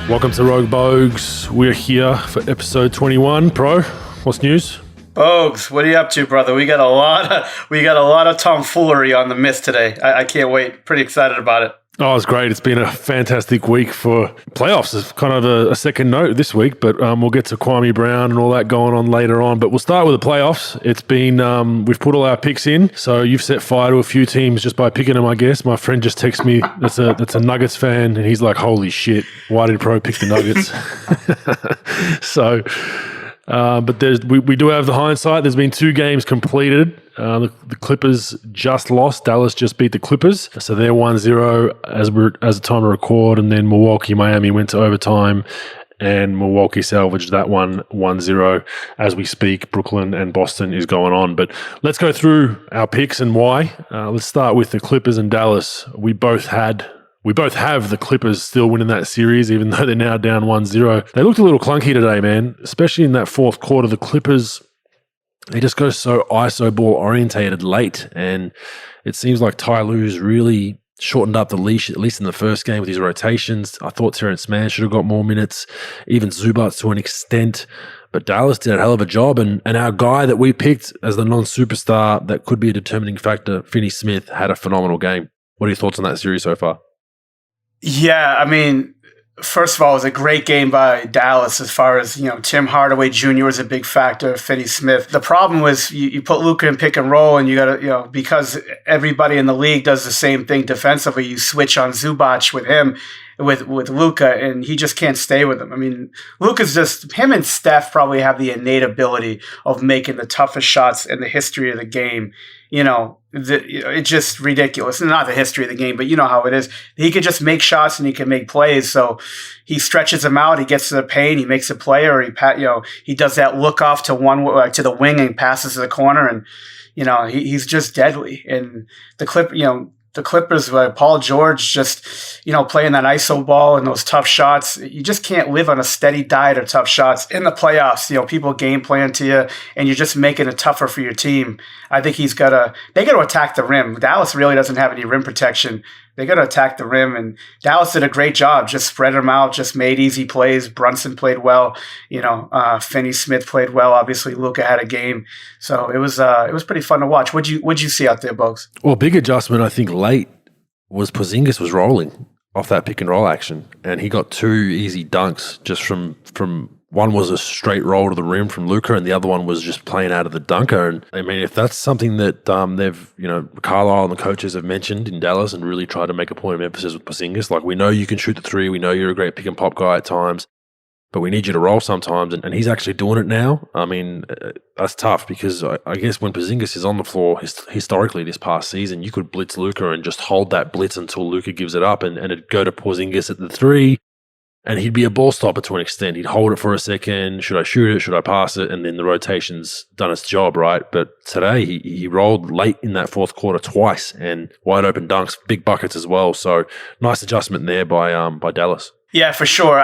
Welcome to Rogue Bogues. We're here for episode 21. Pro, what's news? Bogues, what are you up to, brother? We got a lot of tomfoolery on the miss today. I can't wait. Pretty excited about it. Oh, it's great. It's been a fantastic week for playoffs. It's kind of a second note this week, but we'll get to Kwame Brown and all that going on later on. But we'll start with the playoffs. It's been, we've put all our picks in. So you've set fire to a few teams just by picking them, I guess. My friend just texted me, that's a Nuggets fan, and he's like, holy shit, why did Pro pick the Nuggets? So... but we do have the hindsight. There's been 2 games completed. The Clippers just lost. Dallas just beat the Clippers. So they're 1-0 as the time to record. And then Milwaukee, Miami went to overtime. And Milwaukee salvaged that one 1-0 as we speak. Brooklyn and Boston is going on. But let's go through our picks and why. Let's start with the Clippers and Dallas. We both have the Clippers still winning that series, even though they're now down 1-0. They looked a little clunky today, man, especially in that fourth quarter. The Clippers, they just go so ISO ball orientated late, and it seems like Ty Lue's really shortened up the leash, at least in the first game with his rotations. I thought Terrence Mann should have got more minutes, even Zubac to an extent. But Dallas did a hell of a job, and our guy that we picked as the non-superstar that could be a determining factor, Finney Smith, had a phenomenal game. What are your thoughts on that series so far? Yeah, I mean, first of all, it was a great game by Dallas as far as, Tim Hardaway Jr. was a big factor, Finney Smith. The problem was you put Luka in pick and roll and you got to, because everybody in the league does the same thing defensively, you switch on Zubac with him, with Luka, and he just can't stay with him. I mean, Luka's him and Steph probably have the innate ability of making the toughest shots in the history of the game. It's just ridiculous. Not the history of the game, but you know how it is. He could just make shots and he can make plays. So he stretches them out. He gets to the paint. He makes a play, or he does that look off to the wing and passes to the corner, and he's just deadly. And the Clippers, Paul George just, playing that ISO ball and those tough shots. You just can't live on a steady diet of tough shots in the playoffs. People game plan to you, and you're just making it tougher for your team. I think they got to attack the rim. Dallas really doesn't have any rim protection. They got to attack the rim, and Dallas did a great job. Just spread them out, just made easy plays. Brunson played well. Finney Smith played well. Obviously, Luka had a game, so it was pretty fun to watch. What'd you see out there, Bogues? Well, big adjustment I think late was Porzingis was rolling off that pick and roll action, and he got 2 easy dunks just from one was a straight roll to the rim from Luka, and the other one was just playing out of the dunker. And I mean, if that's something that they've, Carlisle and the coaches have mentioned in Dallas and really tried to make a point of emphasis with Porzingis, like, we know you can shoot the 3, we know you're a great pick and pop guy at times, but we need you to roll sometimes. And he's actually doing it now. I mean, that's tough because I guess when Porzingis is on the floor, historically this past season, you could blitz Luka and just hold that blitz until Luka gives it up, and it'd go to Porzingis at the 3. And he'd be a ball stopper to an extent. He'd hold it for a second. Should I shoot it? Should I pass it? And then the rotation's done its job, right? But today he rolled late in that fourth quarter twice, and wide open dunks, big buckets as well. So nice adjustment there by Dallas. Yeah, for sure.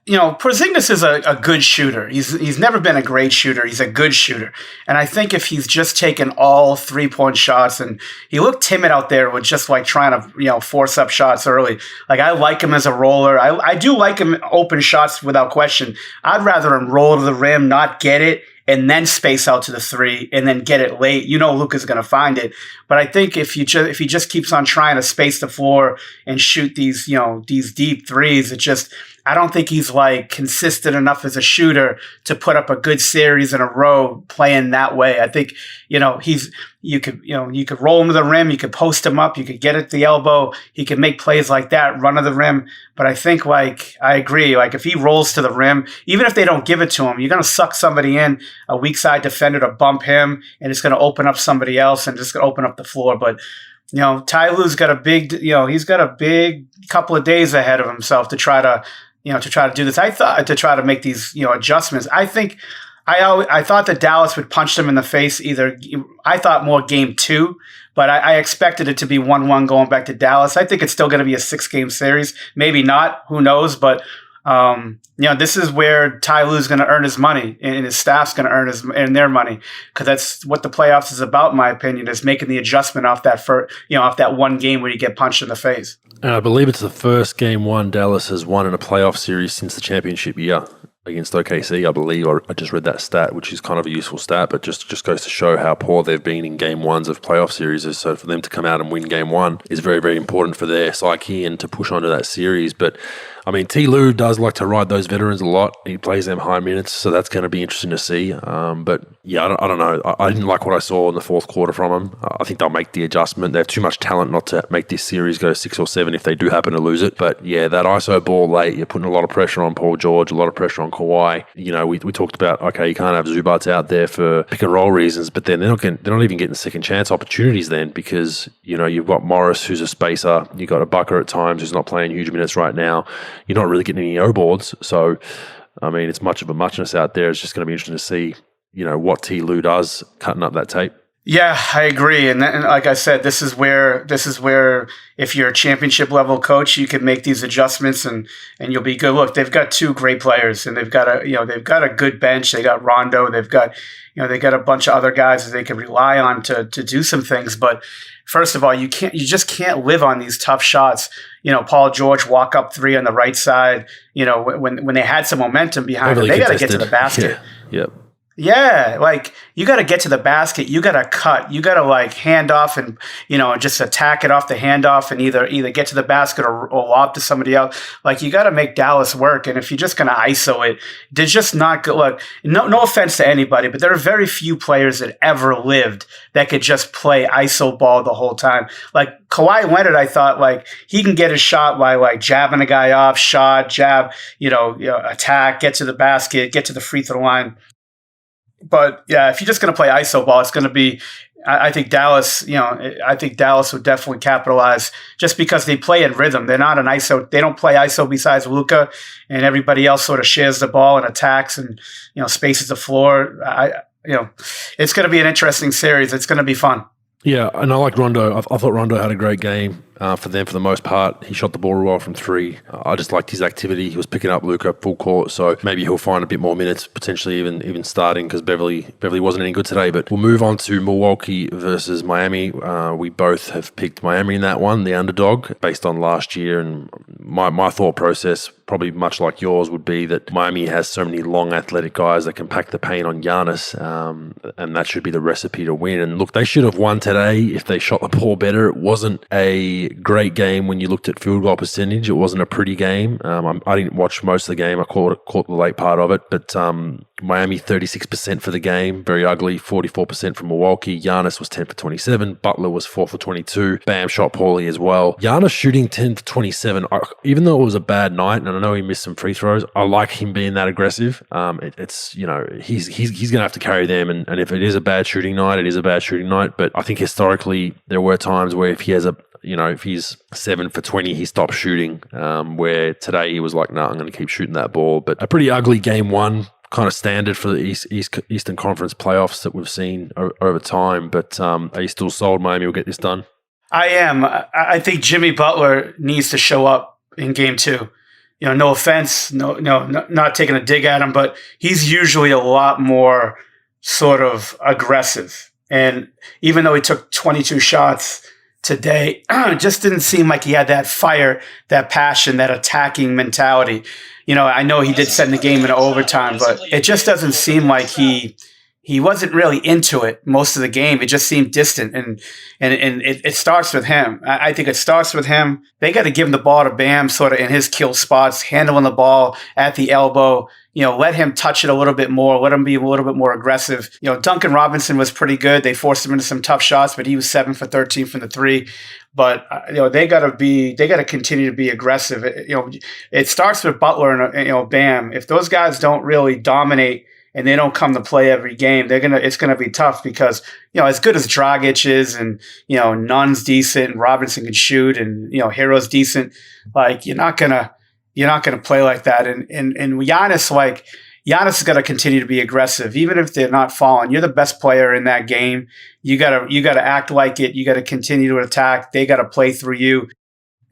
Porzingis is a good shooter. He's never been a great shooter. He's a good shooter. And I think if he's just taken all 3-point shots, and he looked timid out there with just like trying to, force up shots early. Like, I like him as a roller. I do like him open shots without question. I'd rather him roll to the rim, not get it, and then space out to the 3 and then get it late. Luka's going to find it. But I think if he just keeps on trying to space the floor and shoot these deep threes, I don't think he's like consistent enough as a shooter to put up a good series in a row playing that way. I think, you could roll him to the rim, you could post him up, you could get at the elbow, he can make plays like that, run to the rim. But I think, I agree, if he rolls to the rim, even if they don't give it to him, you're going to suck somebody in, a weak side defender to bump him, and it's going to open up somebody else and just going to open up the floor. But Ty Lue's got he's got a big couple of days ahead of himself to try to do this. I thought to try to make these, adjustments. I thought that Dallas would punch them in the face I thought more game 2, but I expected it to be 1-1 going back to Dallas. I think it's still going to be a 6-game series. Maybe not. Who knows? But This is where Ty Lue's going to earn his money, and his staff's going to earn their money, because that's what the playoffs is about, in my opinion, is making the adjustment off that one game where you get punched in the face. And I believe it's the first game one Dallas has won in a playoff series since the championship year against OKC, I believe. I just read that stat, which is kind of a useful stat, but just goes to show how poor they've been in game ones of playoff series. So for them to come out and win game one is very, very important for their psyche and to push onto that series. But I mean, T. Lue does like to ride those veterans a lot. He plays them high minutes, so that's going to be interesting to see. But yeah, I don't know. I didn't like what I saw in the fourth quarter from them. I think they'll make the adjustment. They have too much talent not to make this series go 6 or 7 if they do happen to lose it. But yeah, that ISO ball late, you're putting a lot of pressure on Paul George, a lot of pressure on Kawhi. We talked about, okay, you can't have Zubats out there for pick and roll reasons, but then they're not even getting second chance opportunities then, because you've got Morris, who's a spacer, you've got Ibaka at times who's not playing huge minutes right now. You're not really getting any O boards, so I mean, it's much of a muchness out there. It's just going to be interesting to see, what T. Lue does cutting up that tape. Yeah, I agree. And like I said, this is where if you're a championship level coach, you can make these adjustments and you'll be good. Look, they've got two great players, and they've got a good bench. They got Rondo. They've got a bunch of other guys that they can rely on to do some things. But first of all, you just can't live on these tough shots. Paul George walk up three on the right side. When they had some momentum behind them, they got to get to the basket. Yeah. Yep. Yeah, like you got to get to the basket. You got to cut. You got to hand off and just attack it off the handoff and either get to the basket or lob to somebody else. Like you got to make Dallas work. And if you're just going to ISO it, they're just not good. Look, no offense to anybody, but there are very few players that ever lived that could just play ISO ball the whole time. Like Kawhi Leonard, I thought he can get a shot by jabbing a guy off, shot, jab, attack, get to the basket, get to the free throw line. But yeah, if you're just going to play ISO ball, it's going to be. I think Dallas. I think Dallas would definitely capitalize just because they play in rhythm. They're not an ISO. They don't play ISO besides Luka, and everybody else sort of shares the ball and attacks and spaces the floor. It's going to be an interesting series. It's going to be fun. Yeah, and I like Rondo. I thought Rondo had a great game for them for the most part. He shot the ball well from three. I just liked his activity. He was picking up Luka full court, so maybe he'll find a bit more minutes, potentially even starting, because Beverly wasn't any good today. But we'll move on to Milwaukee versus Miami. We both have picked Miami in that one, the underdog, based on last year. And my thought process, probably much like yours, would be that Miami has so many long athletic guys that can pack the paint on Giannis, and that should be the recipe to win. And look, they should have won today if they shot the ball better. It wasn't a great game when you looked at field goal percentage. It wasn't a pretty game. I didn't watch most of the game. I caught the late part of it, but Miami 36% for the game, very ugly. 44% from Milwaukee. Giannis was 10 for 27. Butler was 4 for 22. Bam shot poorly as well. Giannis shooting 10 for 27. Even though it was a bad night, and I know he missed some free throws, I like him being that aggressive. It's he's going to have to carry them, and if it is a bad shooting night, it is a bad shooting night. But I think historically there were times where if he has if he's 7 for 20, he stops shooting. Where today he was like, "No, I'm going to keep shooting that ball." But a pretty ugly game one. Kind of standard for the Eastern Conference playoffs that we've seen over time. But are you still sold Miami will get this done? I am. I think Jimmy Butler needs to show up in game two. No offense, not taking a dig at him, but he's usually a lot more sort of aggressive. And even though he took 22 shots today, it just didn't seem like he had that fire, that passion, that attacking mentality. I know he did send the game into overtime, but it just doesn't seem like he wasn't really into it most of the game. It just seemed distant, and it starts with him. I think it starts with him. They got to give him the ball to Bam sort of in his kill spots, handling the ball at the elbow. Let him touch it a little bit more. Let him be a little bit more aggressive. Duncan Robinson was pretty good. They forced him into some tough shots, but he was 7 for 13 from the three. But they got to continue to be aggressive. It starts with Butler and Bam. If those guys don't really dominate and they don't come to play every game, it's gonna be tough because as good as Dragic is, and Nunn's decent, and Robinson can shoot, and Hero's decent, like you're not gonna play like that. And Giannis, Giannis is gonna continue to be aggressive, even if they're not falling. You're the best player in that game. You gotta act like it. You gotta continue to attack. They gotta play through you.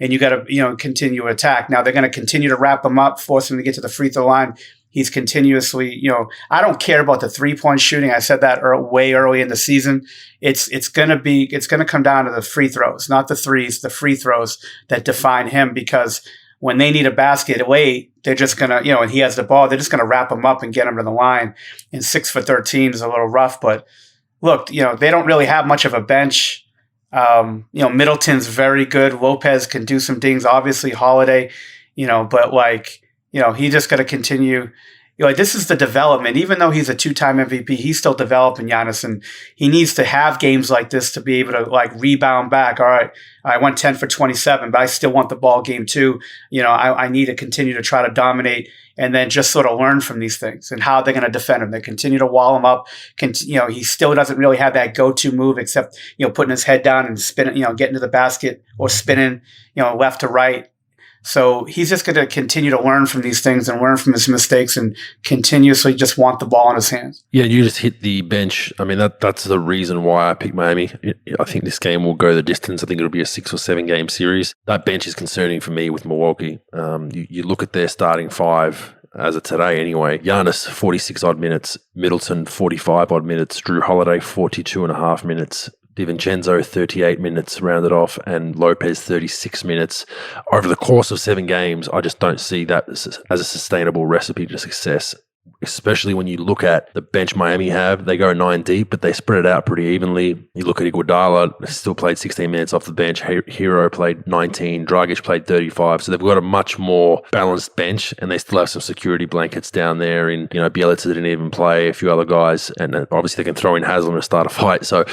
and you got to, continue to attack. Now they're going to continue to wrap him up, force him to get to the free throw line. He's continuously, I don't care about the 3-point shooting. I said that way early in the season. It's going to come down to the free throws, not the threes, the free throws that define him, because when they need a basket late, they're just going to, and he has the ball, they're just going to wrap him up and get him to the line. And 6 for 13 is a little rough, but look, they don't really have much of a bench. Middleton's very good. Lopez can do some things. Obviously, Holiday, but he just got to continue. This is the development. Even though he's a 2-time MVP, he's still developing, Giannis, and he needs to have games like this to be able to rebound back. All right, I went 10 for 27, but I still want the ball game too. I need to continue to try to dominate and then just sort of learn from these things and how they're going to defend him. They continue to wall him up. He still doesn't really have that go-to move except, putting his head down and spinning, getting to the basket or spinning, left to right. So he's just going to continue to learn from these things and learn from his mistakes and continuously just want the ball in his hands. Yeah, you just hit the bench. I mean, that's the reason why I picked Miami. I think this game will go the distance. I think it'll be a 6 or 7 game series. That bench is concerning for me with Milwaukee. You look at their starting 5 as of today anyway. Giannis, 46 odd minutes. Middleton, 45 odd minutes. Drew Holiday, 42 and a half minutes. DiVincenzo, 38 minutes rounded off, and Lopez, 36 minutes. Over the course of 7 games, I just don't see that as a sustainable recipe to success, especially when you look at the bench Miami have. They go 9 deep, but they spread it out pretty evenly. You look at Iguodala, still played 16 minutes off the bench. Hero played 19. Dragic played 35. So they've got a much more balanced bench, and they still have some security blankets down there. And, Bielitsa didn't even play, a few other guys, and obviously they can throw in Haslam to start a fight. So,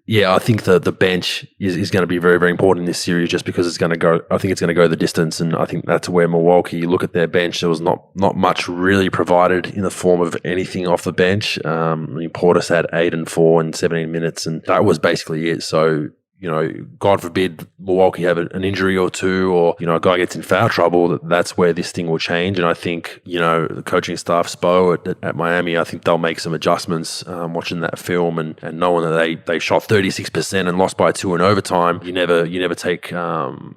yeah, I think the bench is going to be very, very important in this series just because I think it's going to go the distance, and I think that's where Milwaukee, you look at their bench, there was not much really provided in the form of anything off the bench. Portis had 8 and 4 in 17 minutes, and that was basically it. So, God forbid Milwaukee have an injury or two, or, a guy gets in foul trouble, that's where this thing will change. And I think, the coaching staff, Spo at Miami, I think they'll make some adjustments watching that film and knowing that they shot 36% and lost by 2 in overtime. You never take kind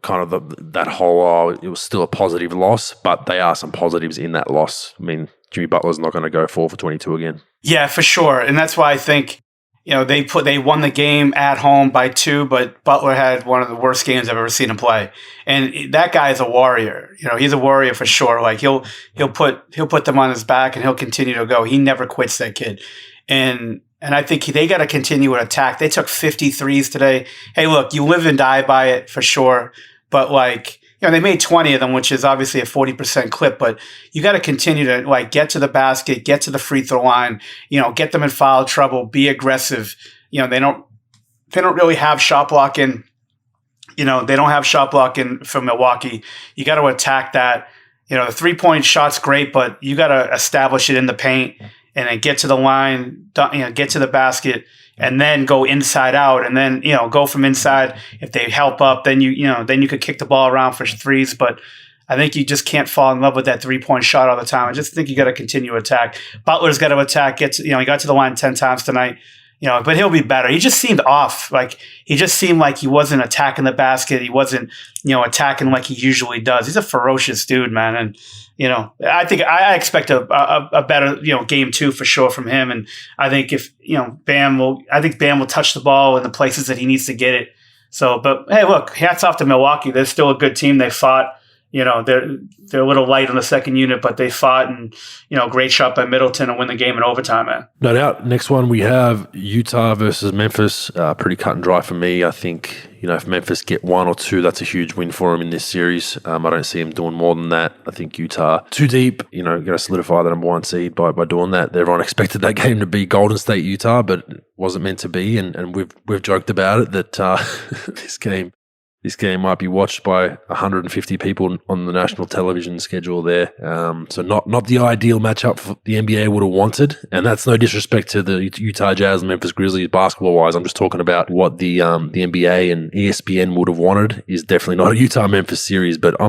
of that whole, it was still a positive loss, but there are some positives in that loss. I mean, Jimmy Butler's not going to go 4 for 22 again. Yeah, for sure. And that's why I think, they won the game at home by 2, but Butler had one of the worst games I've ever seen him play. And that guy is a warrior. He's a warrior for sure. He'll put them on his back and he'll continue to go. He never quits, that kid. And I think they got to continue to attack. They took 53s today. Hey, look, you live and die by it for sure. But they made 20 of them, which is obviously a 40% clip, but you got to continue to get to the basket, get to the free throw line, get them in foul trouble, be aggressive. They don't really have shot blocking. They don't have shot blocking from Milwaukee. You got to attack that. The 3-point shot's great, but you got to establish it in the paint and then get to the line, get to the basket, and then go inside out, and then go from inside. If they help up, then you could kick the ball around for threes. But I think you just can't fall in love with that 3-point shot all the time. I just think you got to continue to attack. Butler's got to attack. He got to the line 10 times tonight. But he'll be better. He just seemed off. He just seemed like he wasn't attacking the basket. He wasn't attacking like he usually does. He's a ferocious dude, man, and. I think I expect a better, game 2 for sure from him. And I think Bam will touch the ball in the places that he needs to get it. So, but hey, look, hats off to Milwaukee. They're still a good team. They fought. They're a little light on the second unit, but they fought, and great shot by Middleton to win the game in overtime, man. No doubt. Next one we have Utah versus Memphis. Pretty cut and dry for me. I think if Memphis get 1 or 2, that's a huge win for them in this series. I don't see them doing more than that. I think Utah too deep. Going to solidify the number 1 seed by doing that. Everyone expected that game to be Golden State Utah, but it wasn't meant to be. And we've joked about it that This game might be watched by 150 people on the national television schedule there. So not the ideal matchup for the NBA would have wanted. And that's no disrespect to the Utah Jazz and Memphis Grizzlies basketball-wise. I'm just talking about what the NBA and ESPN would have wanted is definitely not a Utah-Memphis series. But I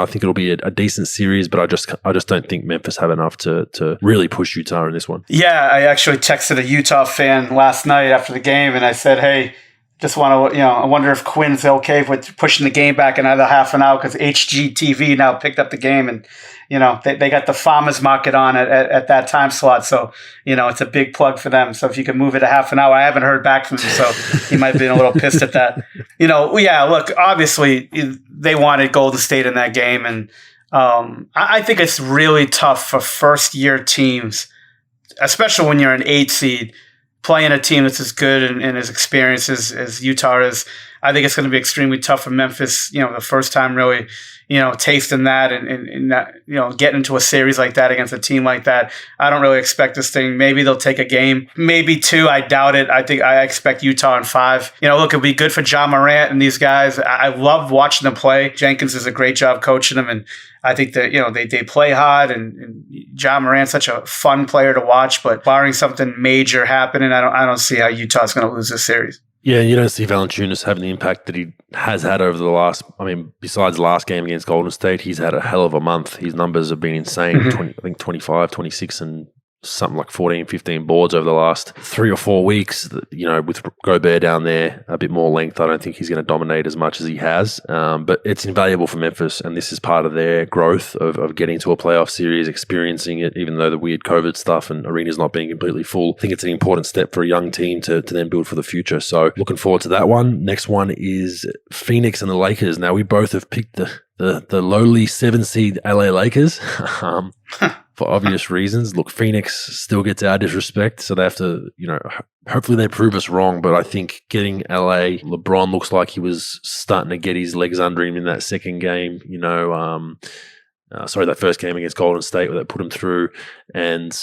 think it'll be a decent series, but I just don't think Memphis have enough to really push Utah in this one. Yeah, I actually texted a Utah fan last night after the game, and I said, hey, Just want to, I wonder if Quinn's okay with pushing the game back another half an hour because HGTV now picked up the game and, they got the farmers market on at that time slot. So, it's a big plug for them. So if you can move it a half an hour, I haven't heard back from him. So he might have been a little pissed at that. Look, obviously they wanted Golden State in that game. And I think it's really tough for first year teams, especially when you're an 8 seed, playing a team that's as good and as experienced as Utah is. I think it's going to be extremely tough for Memphis, the first time really, tasting that and that, getting into a series like that against a team like that. I don't really expect this thing. Maybe they'll take a game, maybe 2. I doubt it. I expect Utah in 5. Look, it'll be good for Ja Morant and these guys. I love watching them play. Jenkins does a great job coaching them, and I think that, they play hard, and Ja Morant's such a fun player to watch, but barring something major happening, I don't see how Utah's going to lose this series. Yeah, you don't see Valanciunas having the impact that he has had over the last, besides the last game against Golden State, he's had a hell of a month. His numbers have been insane. I think 25, 26 and something like 14, 15 boards over the last 3 or 4 weeks. With Gobert down there, a bit more length, I don't think he's going to dominate as much as he has. But it's invaluable for Memphis, and this is part of their growth of getting to a playoff series, experiencing it, even though the weird COVID stuff and arenas not being completely full. I think it's an important step for a young team to then build for the future. So looking forward to that one. Next one is Phoenix and the Lakers. Now, we both have picked the lowly 7 seed LA Lakers. For obvious reasons. Look, Phoenix still gets our disrespect, so they have to, hopefully they prove us wrong, but I think getting LA, LeBron looks like he was starting to get his legs under him in that second game, that first game against Golden State where they put him through, and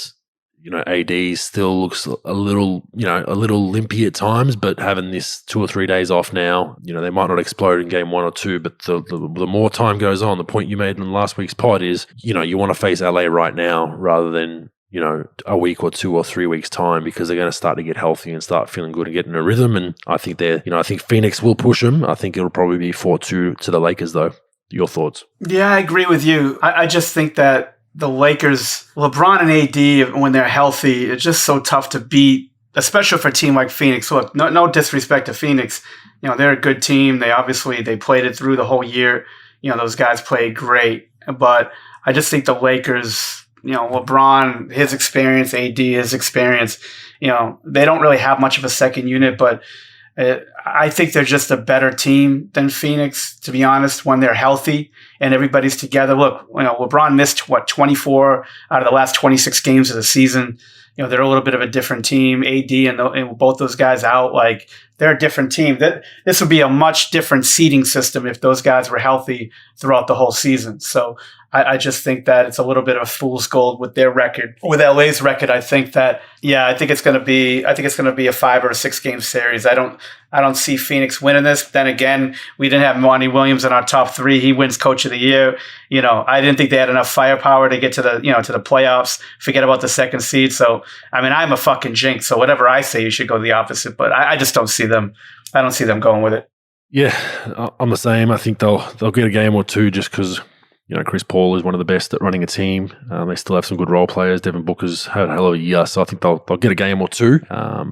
AD still looks a little limpy at times, but having this 2 or 3 days off now, they might not explode in game 1 or 2, but the more time goes on, the point you made in last week's pod is, you want to face LA right now rather than, a week or 2 or 3 weeks time, because they're going to start to get healthy and start feeling good and get in a rhythm. And I think I think Phoenix will push them. I think it'll probably be 4-2 to the Lakers though. Your thoughts? Yeah, I agree with you. I just think that the Lakers, LeBron and AD, when they're healthy, it's just so tough to beat, especially for a team like Phoenix. Look, no disrespect to Phoenix. They're a good team. They played it through the whole year. Those guys played great. But I just think the Lakers, LeBron, his experience, AD, his experience, they don't really have much of a second unit, but I think they're just a better team than Phoenix, to be honest, when they're healthy and everybody's together. Look, LeBron missed 24 out of the last 26 games of the season. They're a little bit of a different team. AD and both those guys out, they're a different team. This would be a much different seeding system if those guys were healthy throughout the whole season. So I just think that it's a little bit of a fool's gold with their record. With LA's record, I think it's going to be a 5 or 6 game series. I don't see Phoenix winning this. Then again, we didn't have Monty Williams in our top 3. He wins Coach of the Year. I didn't think they had enough firepower to get to the playoffs. Forget about the second seed. So, I'm a fucking jinx. So whatever I say, you should go the opposite. But I just don't see them. I don't see them going with it. Yeah, I'm the same. I think they'll get a game or 2 just because Chris Paul is one of the best at running a team. They still have some good role players. Devin Booker's had a hell of a year, so I think they'll get a game or 2.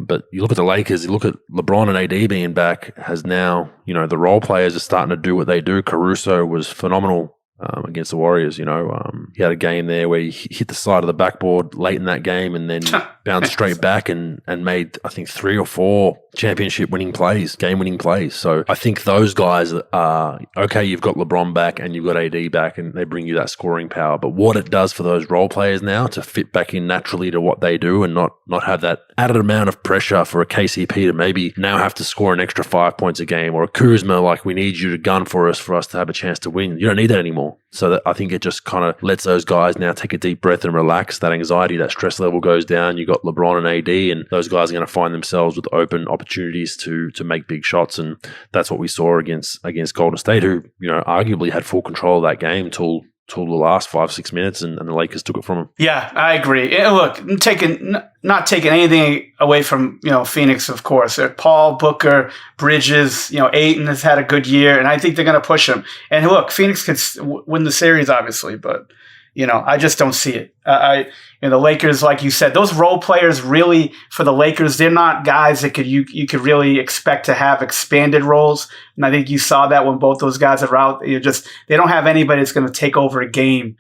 But you look at the Lakers, you look at LeBron and AD being back, has now, the role players are starting to do what they do. Caruso was phenomenal against the Warriors. He had a game there where he hit the side of the backboard late in that game and then bounced straight back and made, I think, 3 or 4 championship winning plays, game winning plays. So I think those guys are, okay, you've got LeBron back and you've got AD back and they bring you that scoring power. But what it does for those role players now to fit back in naturally to what they do and not have that added amount of pressure for a KCP to maybe now have to score an extra 5 points a game, or a Kuzma, like, we need you to gun for us to have a chance to win. You don't need that anymore. So that I think it just kind of lets those guys now take a deep breath and relax. That anxiety, that stress level goes down. You got LeBron and AD, and those guys are going to find themselves with open opportunities to make big shots. And that's what we saw against Golden State, who, arguably had full control of that game till the last 5-6 minutes, and the Lakers took it from them. Yeah, I agree. And look, not taking anything away from Phoenix, of course. Paul, Booker, Bridges, Ayton has had a good year, and I think they're going to push him. And look, Phoenix could win the series, obviously, but I just don't see it. The Lakers, like you said, those role players really for the Lakers, they're not guys that you could really expect to have expanded roles. And I think you saw that when both those guys are out. They don't have anybody that's going to take over a game,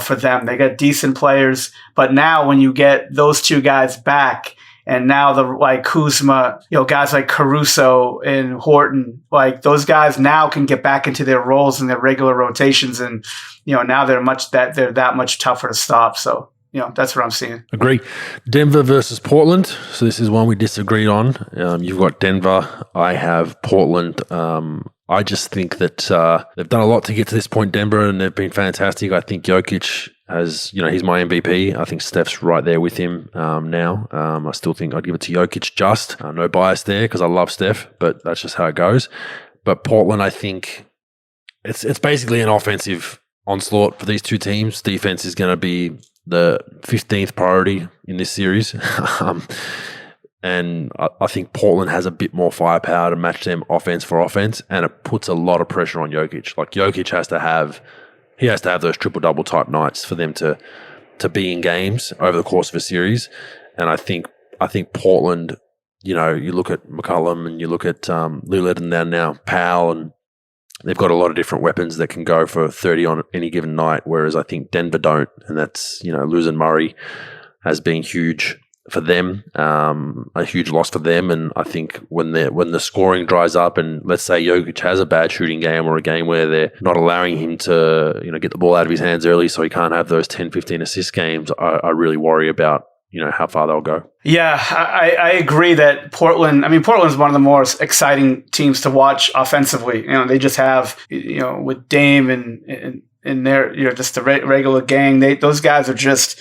for them. They got decent players, but now when you get those two guys back, and now like Kuzma, guys like Caruso and Horton, like those guys now can get back into their roles in their regular rotations, and now they're that much tougher to stop. So that's what I'm seeing. Agree. Denver versus Portland. So this is one we disagreed on. You've got Denver. I have Portland. I just think that they've done a lot to get to this point, Denver, and they've been fantastic. I think Jokic has, he's my MVP. I think Steph's right there with him now. I still think I'd give it to Jokic just. No bias there because I love Steph, but that's just how it goes. But Portland, I think it's basically an offensive onslaught for these two teams. Defense is going to be the 15th priority in this series. And I think Portland has a bit more firepower to match them offense for offense, and it puts a lot of pressure on Jokic. Like Jokic has to have those triple-double type nights for them to be in games over the course of a series. And I think Portland, you look at McCollum and you look at Lillard and now Powell, and they've got a lot of different weapons that can go for 30 on any given night, whereas I think Denver don't. And that's, losing Murray has been huge for them, a huge loss for them. And I think when the scoring dries up, and let's say Jokic has a bad shooting game or a game where they're not allowing him to get the ball out of his hands early so he can't have those 10, 15 assist games, I really worry about how far they'll go. Yeah, I agree that Portland's one of the more exciting teams to watch offensively. They just have, with Dame and their, just the regular gang, those guys are just,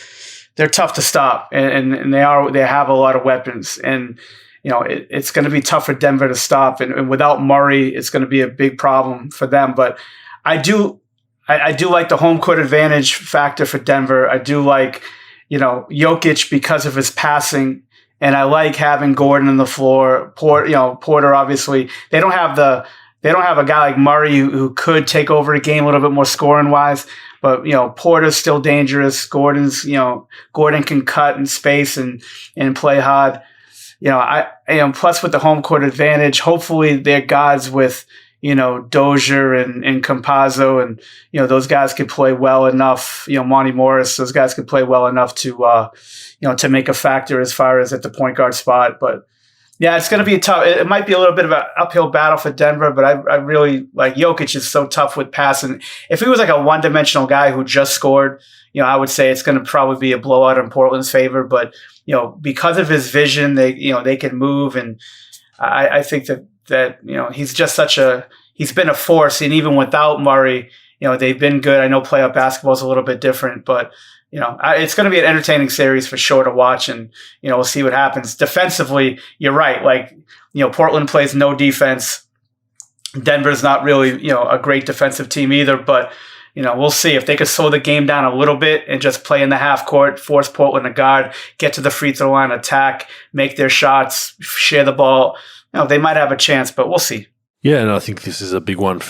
they're tough to stop, and they have a lot of weapons, and it's going to be tough for Denver to stop, and without Murray, it's going to be a big problem for them. But I do like the home court advantage factor for Denver. I do like Jokic because of his passing, and I like having Gordon on the floor. Porter obviously they don't have a guy like Murray who could take over a game a little bit more scoring wise. But, Porter's still dangerous. Gordon can cut in space and play hard. Plus with the home court advantage, hopefully they're guys with, Dozier and Campazzo, and, those guys could play well enough, Monty Morris, those guys could play well enough to make a factor as far as at the point guard spot. But yeah, it's going to be tough. It might be a little bit of an uphill battle for Denver, but I really like Jokic is so tough with passing. If he was like a one-dimensional guy who just scored, I would say it's going to probably be a blowout in Portland's favor. But because of his vision, they can move, and I think that he's just he's been a force, and even without Murray, they've been good. I know playoff basketball is a little bit different, but it's going to be an entertaining series for sure to watch, and, we'll see what happens. Defensively, you're right. Like, Portland plays no defense. Denver's not really, a great defensive team either, but, we'll see if they could slow the game down a little bit and just play in the half court, force Portland to guard, get to the free throw line, attack, make their shots, share the ball. They might have a chance, but we'll see. Yeah, and I think this is a big one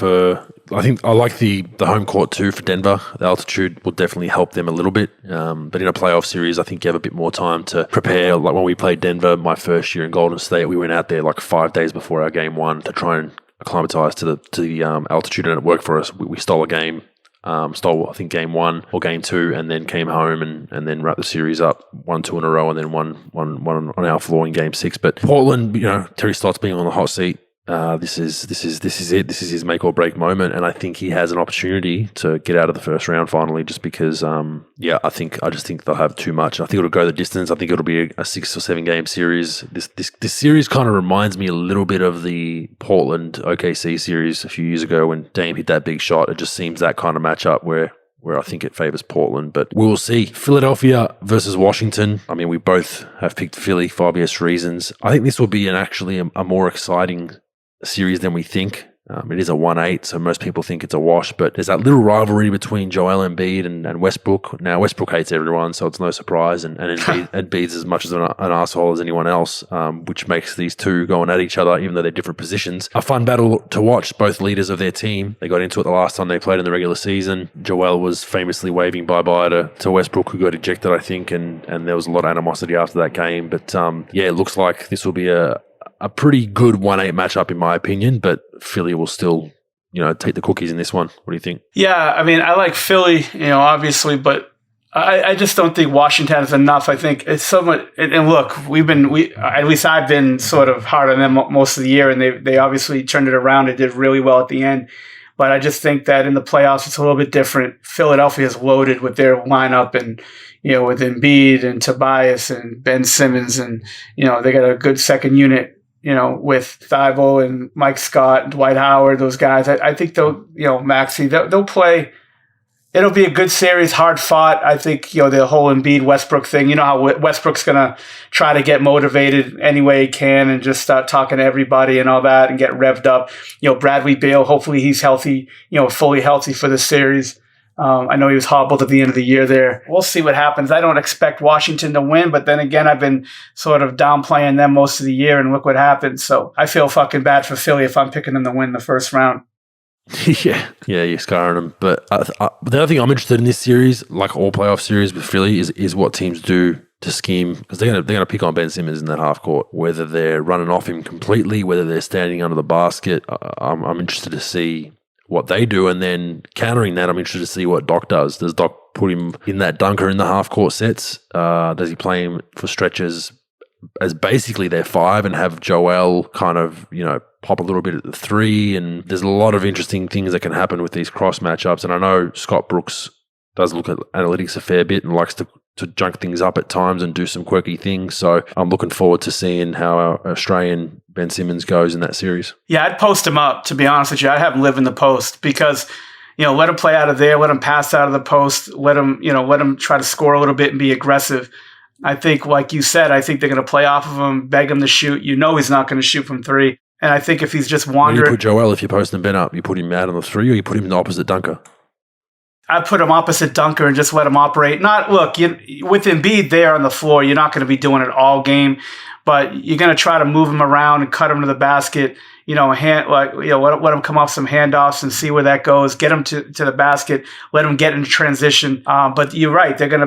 I think I like the home court too for Denver. The altitude will definitely help them a little bit. But in a playoff series, I think you have a bit more time to prepare. Like when we played Denver my first year in Golden State, we went out there like 5 days before our game one to try and acclimatize to the altitude, and it worked for us. We stole a game. Stole, I think, game 1 or game 2, and then came home and then wrapped the series up 1-2 in a row, and then one on our floor in game 6. But Portland, Terry Stotts being on the hot seat, this is it. This is his make or break moment, and I think he has an opportunity to get out of the first round finally. Just because, I just think they'll have too much. I think it'll go the distance. I think it'll be a 6 or 7 game series. This series kind of reminds me a little bit of the Portland OKC series a few years ago when Dame hit that big shot. It just seems that kind of matchup where I think it favors Portland, but we'll see. Philadelphia versus Washington. I mean, we both have picked Philly for obvious reasons. I think this will be actually a more exciting series than we think. It is a 1-8, so most people think it's a wash, but there's that little rivalry between Joel Embiid and Westbrook. Now, Westbrook hates everyone, so it's no surprise, and Embiid's as much as an asshole as anyone else, which makes these two going at each other, even though they're different positions. A fun battle to watch, both leaders of their team. They got into it the last time they played in the regular season. Joel was famously waving bye-bye to Westbrook, who got ejected, I think, and there was a lot of animosity after that game. But it looks like this will be a pretty good 1-8 matchup in my opinion, but Philly will still, take the cookies in this one. What do you think? Yeah, I mean, I like Philly, obviously, but I just don't think Washington is enough. I think it's somewhat, and look, at least I've been sort of hard on them most of the year, and they obviously turned it around and did really well at the end. But I just think that in the playoffs, it's a little bit different. Philadelphia is loaded with their lineup and, with Embiid and Tobias and Ben Simmons, and, they got a good second unit, with Thibault and Mike Scott and Dwight Howard, those guys. I think they'll, Maxey, they'll play. It'll be a good series, hard fought. I think, the whole Embiid Westbrook thing, how Westbrook's going to try to get motivated any way he can and just start talking to everybody and all that and get revved up. Bradley Beal, hopefully he's healthy, fully healthy for the series. I know he was hobbled at the end of the year there. We'll see what happens. I don't expect Washington to win, but then again, I've been sort of downplaying them most of the year, and look what happened. So I feel fucking bad for Philly if I'm picking them to win the first round. Yeah, you're scarring them. But the other thing I'm interested in this series, like all playoff series with Philly, is what teams do to scheme, because they're gonna pick on Ben Simmons in that half court. Whether they're running off him completely, whether they're standing under the basket, I'm interested to see what they do, and then countering that, I'm interested to see what Doc does. Does Doc put him in that dunker in the half court sets? Does he play him for stretches as basically their 5 and have Joel kind of, pop a little bit at the 3? And there's a lot of interesting things that can happen with these cross matchups. And I know Scott Brooks does look at analytics a fair bit and likes to junk things up at times and do some quirky things. So I'm looking forward to seeing how our Australian Ben Simmons goes in that series. Yeah, I'd post him up, to be honest with you. I'd have him live in the post because, let him play out of there, let him pass out of the post, let him try to score a little bit and be aggressive. I think, like you said, I think they're going to play off of him, beg him to shoot. He's not going to shoot from 3. And I think if he's just wandering... You put Joel, if you're posting Ben up, you put him out on the 3 or you put him in the opposite dunker? I put him opposite dunker and just let him operate. With Embiid there on the floor, you're not going to be doing it all game, but you're going to try to move him around and cut him to the basket. Let him come off some handoffs and see where that goes. Get him to the basket. Let him get into transition. But you're right; they're going to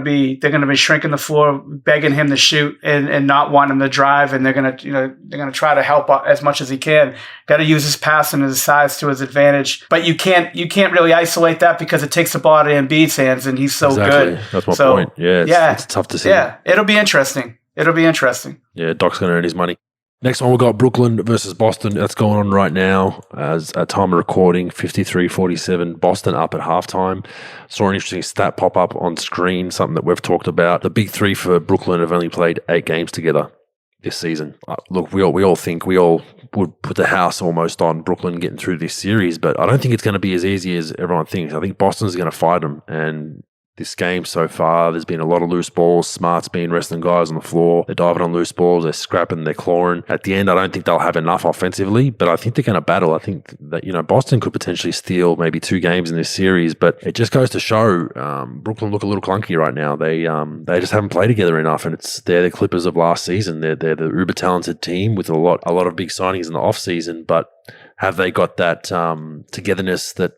be shrinking the floor, begging him to shoot and not want him to drive. And they're going to try to help as much as he can. Got to use his pass and his size to his advantage. But you can't really isolate that because it takes the ball out of Embiid's hands, and he's so good. That's my point. Yeah, it's tough to see. Yeah, it'll be interesting. Yeah, Doc's going to earn his money. Next one, we've got Brooklyn versus Boston. That's going on right now as at time of recording, 53-47. Boston up at halftime. Saw an interesting stat pop up on screen, something that we've talked about. The big 3 for Brooklyn have only played 8 games together this season. Look, we all think we all would put the house almost on Brooklyn getting through this series, but I don't think it's going to be as easy as everyone thinks. I think Boston's going to fight them, and this game so far, there's been a lot of loose balls. Smart's been wrestling guys on the floor. They're diving on loose balls. They're scrapping. They're clawing. At the end, I don't think they'll have enough offensively, but I think they're going to battle. I think that, Boston could potentially steal maybe 2 games in this series, but it just goes to show Brooklyn look a little clunky right now. They just haven't played together enough, and they're the Clippers of last season. They're the uber talented team with a lot of big signings in the off season, but have they got that togetherness that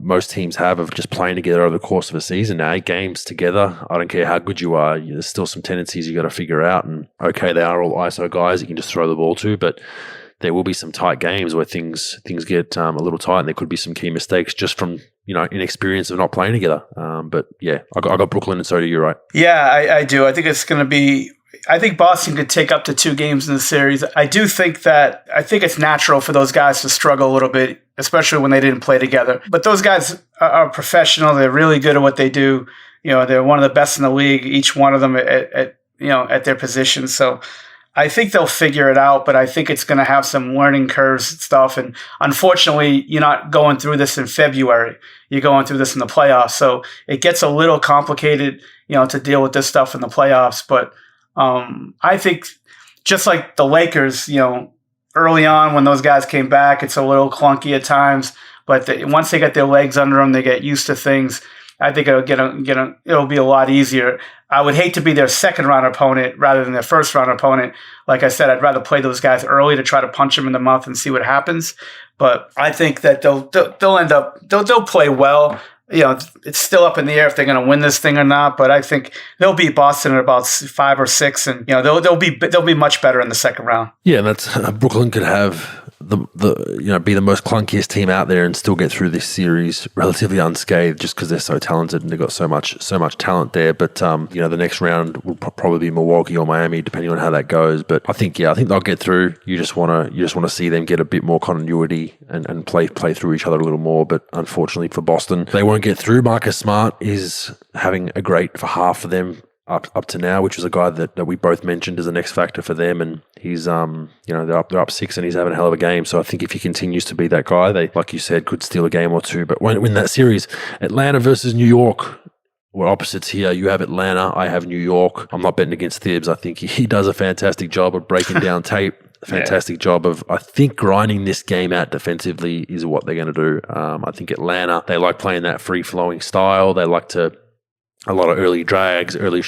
most teams have of just playing together over the course of a season? Now, 8 games together, I don't care how good you are, there's still some tendencies you got to figure out. And okay, they are all ISO guys you can just throw the ball to, but there will be some tight games where things get a little tight, and there could be some key mistakes just from inexperience of not playing together. But yeah, I got Brooklyn, and so do you, right? Yeah, I do. I think it's going to be. I think Boston could take up to 2 games in the series. I think it's natural for those guys to struggle a little bit, especially when they didn't play together. But those guys are professional. They're really good at what they do. They're one of the best in the league, each one of them at their position. So I think they'll figure it out, but I think it's going to have some learning curves and stuff. And unfortunately, you're not going through this in February. You're going through this in the playoffs. So it gets a little complicated, to deal with this stuff in the playoffs. But I think just like the Lakers, early on when those guys came back, it's a little clunky at times. But once they get their legs under them, they get used to things. I think it'll be a lot easier. I would hate to be their second round opponent rather than their first round opponent. Like I said, I'd rather play those guys early to try to punch them in the mouth and see what happens. But I think that they'll play well. It's still up in the air if they're going to win this thing or not. But I think they'll beat Boston in about 5 or 6, and they'll be much better in the second round. Yeah, and that's Brooklyn could have be the most clunkiest team out there and still get through this series relatively unscathed, just because they're so talented and they've got so much talent there. But the next round will probably be Milwaukee or Miami, depending on how that goes. But I think they'll get through. You just want to see them get a bit more continuity and play through each other a little more. But unfortunately for Boston, they won't get through. Marcus Smart is having a great for half of them up to now, which was a guy that we both mentioned as an X factor for them, and he's they're up 6 and he's having a hell of a game. So I think if he continues to be that guy, they, like you said, could steal a game or two. But when that series, Atlanta versus New York, we're opposites here. You have Atlanta, I have New York. I'm not betting against Thibs. I think he does a fantastic job of breaking down tape. Fantastic job of, I think, grinding this game out defensively is what they're going to do. I think Atlanta, they like playing that free-flowing style. They like to a lot of early drags, early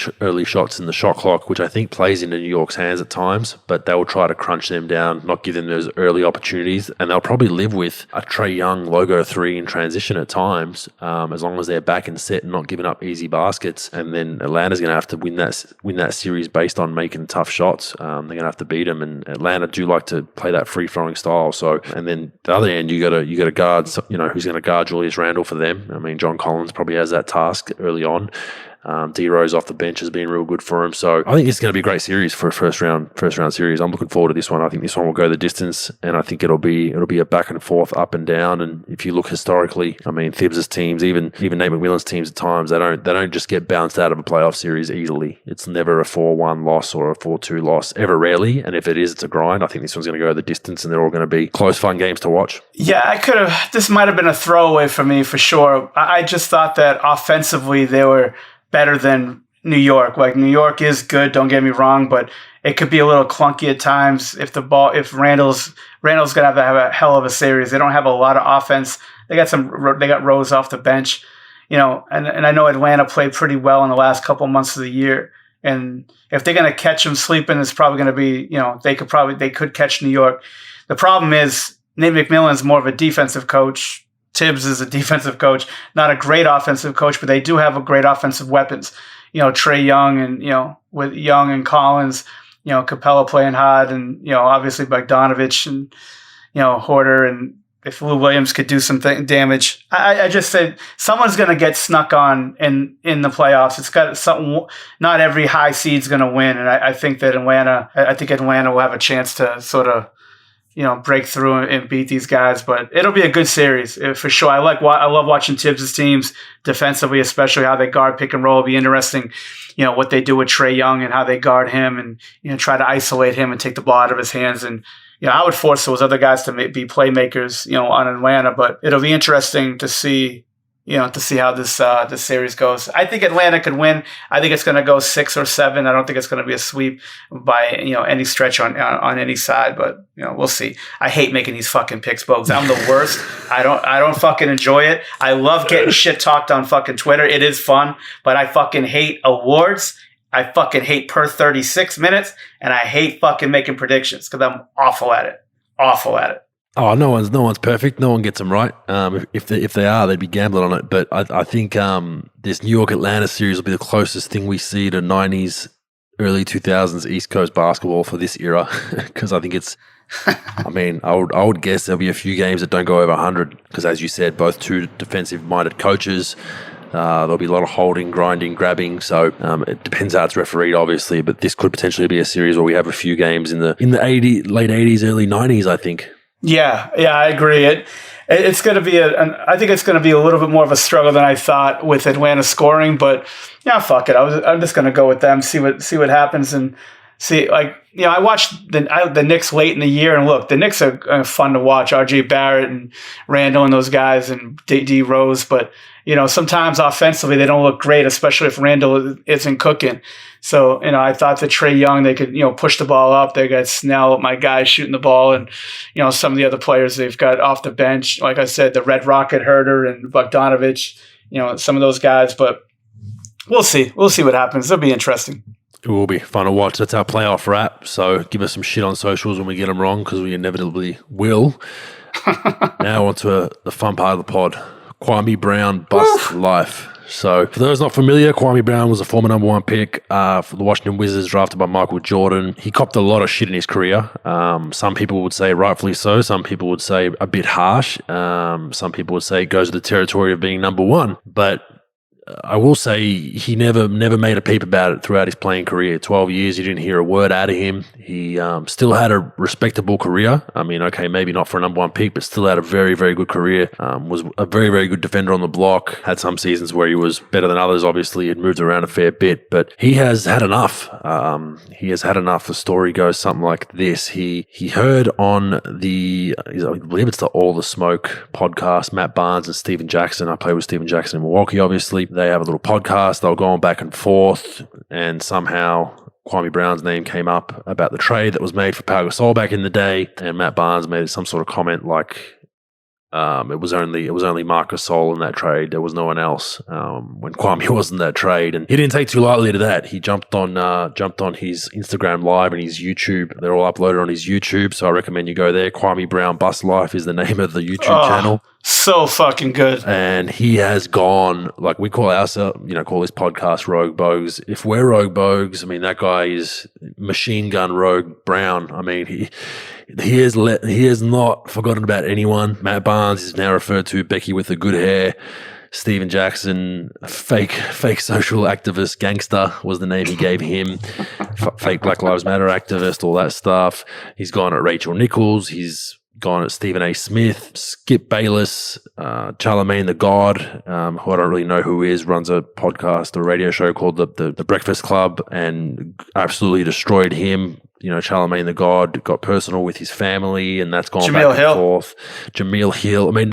shots in the shot clock, which I think plays into New York's hands at times, but they'll try to crunch them down, not give them those early opportunities, and they'll probably live with a Trae Young logo 3 in transition at times, as long as they're back and set and not giving up easy baskets. And then Atlanta's going to have to win that series based on making tough shots. They're going to have to beat them, and Atlanta do like to play that free-flowing style. So, and then the other end, you got to guard, who's going to guard Julius Randle for them. I mean, John Collins probably has that task early on. D-Rose off the bench has been real good for him. So I think it's going to be a great series for a first round series. I'm looking forward to this one. I think this one will go the distance, and I think it'll be a back and forth, up and down. And if you look historically, I mean, Thibs' teams, even Nate McMillan's teams at times, they don't just get bounced out of a playoff series easily. It's never a 4-1 loss or a 4-2 loss, ever rarely. And if it is, it's a grind. I think this one's going to go the distance, and they're all going to be close, fun games to watch. Yeah, this might have been a throwaway for me for sure. I just thought that offensively they were better than New York. Like, New York is good, don't get me wrong, but it could be a little clunky at times if Randall's gonna have to have a hell of a series. They don't have a lot of offense. They got Rose off the bench, and I know Atlanta played pretty well in the last couple months of the year. And if they're gonna catch him sleeping, it's probably gonna be, they could catch New York. The problem is Nate McMillan's more of a defensive coach. Tibbs is a defensive coach, not a great offensive coach, but they do have a great offensive weapons. Trae Young and, with Young and Collins, Capella playing hard, and, obviously Bogdanovich and, Horter, and if Lou Williams could do some damage. I just said someone's going to get snuck on in the playoffs. It's got something, not every high seed's going to win. And I think that Atlanta will have a chance to sort of, break through and beat these guys. But it'll be a good series for sure. I love watching Tibbs' teams defensively, especially how they guard pick and roll. It'll be interesting, what they do with Trae Young and how they guard him and, try to isolate him and take the ball out of his hands. And, I would force those other guys to be playmakers, on Atlanta. But it'll be interesting to see how this series goes. I think Atlanta could win. I think it's going to go 6 or 7. I don't think it's going to be a sweep by any stretch on any side. But we'll see. I hate making these fucking picks, Bogues. I'm the worst. I don't fucking enjoy it. I love getting shit talked on fucking Twitter. It is fun, but I fucking hate awards. I fucking hate per 36 minutes, and I hate fucking making predictions because I'm awful at it. Awful at it. Oh, no one's perfect. No one gets them right. If they are, they'd be gambling on it. But I think this New York Atlanta series will be the closest thing we see to 90s, early 2000s East Coast basketball for this era. Because I think it's, I would guess there'll be a few games that don't go over 100. Because as you said, both two defensive-minded coaches. There'll be a lot of holding, grinding, grabbing. So it depends how it's refereed, obviously. But this could potentially be a series where we have a few games in the late 80s, early 90s, I think. Yeah, I agree. It's going to be I think it's going to be a little bit more of a struggle than I thought with Atlanta scoring, but yeah, fuck it. I'm just going to go with them, see what happens, and See, I watched the Knicks late in the year, and look, the Knicks are fun to watch. R.J. Barrett and Randall and those guys, and D. Rose. But sometimes offensively they don't look great, especially if Randall isn't cooking. So I thought that Trae Young, they could push the ball up. They got Snell, my guy, shooting the ball, and some of the other players they've got off the bench. Like I said, the Red Rocket Herder and Bogdanovich. Some of those guys, but we'll see. We'll see what happens. It'll be interesting. It will be fun to watch. That's our playoff wrap. So give us some shit on socials when we get them wrong, because we inevitably will. Now on to the fun part of the pod. Kwame Brown bust life. So for those not familiar, Kwame Brown was a former number 1 pick for the Washington Wizards, drafted by Michael Jordan. He copped a lot of shit in his career. Some people would say rightfully so. Some people would say a bit harsh. Some people would say it goes to the territory of being number 1. But I will say he never made a peep about it throughout his playing career. 12 years, you didn't hear a word out of him. He still had a respectable career. I mean, okay, maybe not for a number 1 pick, but still had a very, very good career. Was a very, very good defender on the block. Had some seasons where he was better than others, obviously. Had moved around a fair bit, but he has had enough. He has had enough. The story goes something like this. He heard on I believe it's the All the Smoke podcast, Matt Barnes and Steven Jackson. I play with Steven Jackson in Milwaukee, obviously. They have a little podcast. They were going back and forth, and somehow Kwame Brown's name came up about the trade that was made for Pau Gasol back in the day, and Matt Barnes made some sort of comment like it was only Marc Gasol in that trade. There was no one else when Kwame was in that trade, and he didn't take too lightly to that. He jumped on his Instagram Live and his YouTube. They're all uploaded on his YouTube, so I recommend you go there. Kwame Brown Bust Life is the name of the YouTube channel. So fucking good. And he has gone, like we call ourselves, call this podcast Rogue Bogues. If we're Rogue Bogues, I mean, that guy is machine gun Rogue Brown. I mean, he has not forgotten about anyone. Matt Barnes is now referred to Becky with the good hair. Steven Jackson, fake social activist gangster was the name he gave him. Fake Black Lives Matter activist, all that stuff. He's gone at Rachel Nichols. He's gone at Stephen A. Smith, Skip Bayless, Charlemagne the God, who I don't really know who is, runs a podcast, a radio show called the Breakfast Club, and absolutely destroyed him. Charlemagne the God got personal with his family, and that's gone back and forth. Jameel Hill. I mean,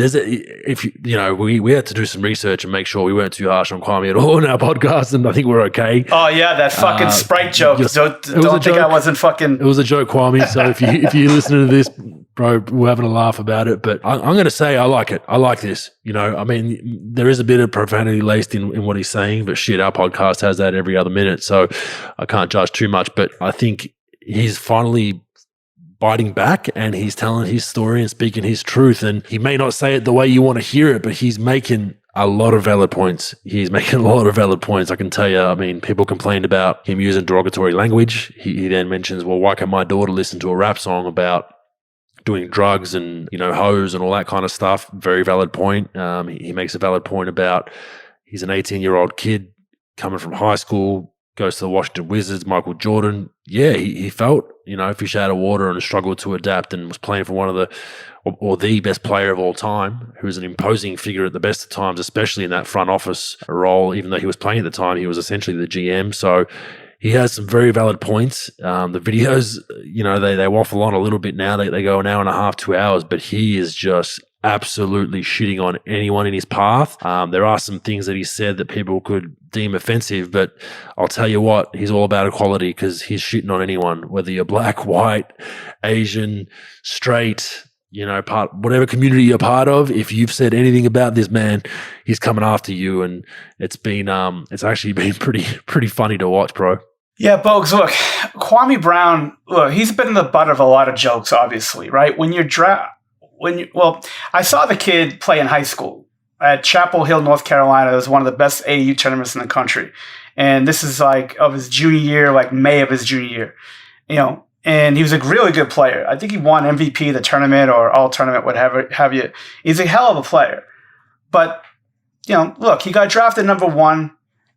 we had to do some research and make sure we weren't too harsh on Kwame at all in our podcast, and I think we're okay. Oh yeah, that fucking Sprite joke. Don't think I wasn't fucking. It was a joke, Kwame. So if you listen to this, bro, we're having a laugh about it. But I'm going to say I like it. I like this. I mean, there is a bit of profanity laced in what he's saying, but shit, our podcast has that every other minute, so I can't judge too much. But I think he's finally biting back, and he's telling his story and speaking his truth. And he may not say it the way you want to hear it, but he's making a lot of valid points. He's making a lot of valid points, I can tell you. I mean, people complained about him using derogatory language. He then mentions, well, why can't my daughter listen to a rap song about doing drugs and, hoes and all that kind of stuff? Very valid point. He makes a valid point about he's an 18-year-old kid coming from high school, goes to the Washington Wizards, Michael Jordan. Yeah, he felt, fish out of water and struggled to adapt, and was playing for one of the best player of all time, who was an imposing figure at the best of times, especially in that front office role. Even though he was playing at the time, he was essentially the GM. So he has some very valid points. The videos, they waffle on a little bit now. They go an hour and a half, 2 hours, but he is just absolutely shitting on anyone in his path. There are some things that he said that people could deem offensive, but I'll tell you what, he's all about equality, because he's shitting on anyone, whether you're black, white, Asian, straight, whatever community you're part of. If you've said anything about this man, he's coming after you, and it's actually been pretty funny to watch, bro. Yeah, Bogues, look, Kwame Brown, he's been in the butt of a lot of jokes, obviously, right? I saw the kid play in high school at Chapel Hill, North Carolina. It was one of the best AAU tournaments in the country. And this is of his junior year, May of his junior year, and he was a really good player. I think he won MVP of the tournament or all tournament, whatever have you. He's a hell of a player. But, look, he got drafted number 1.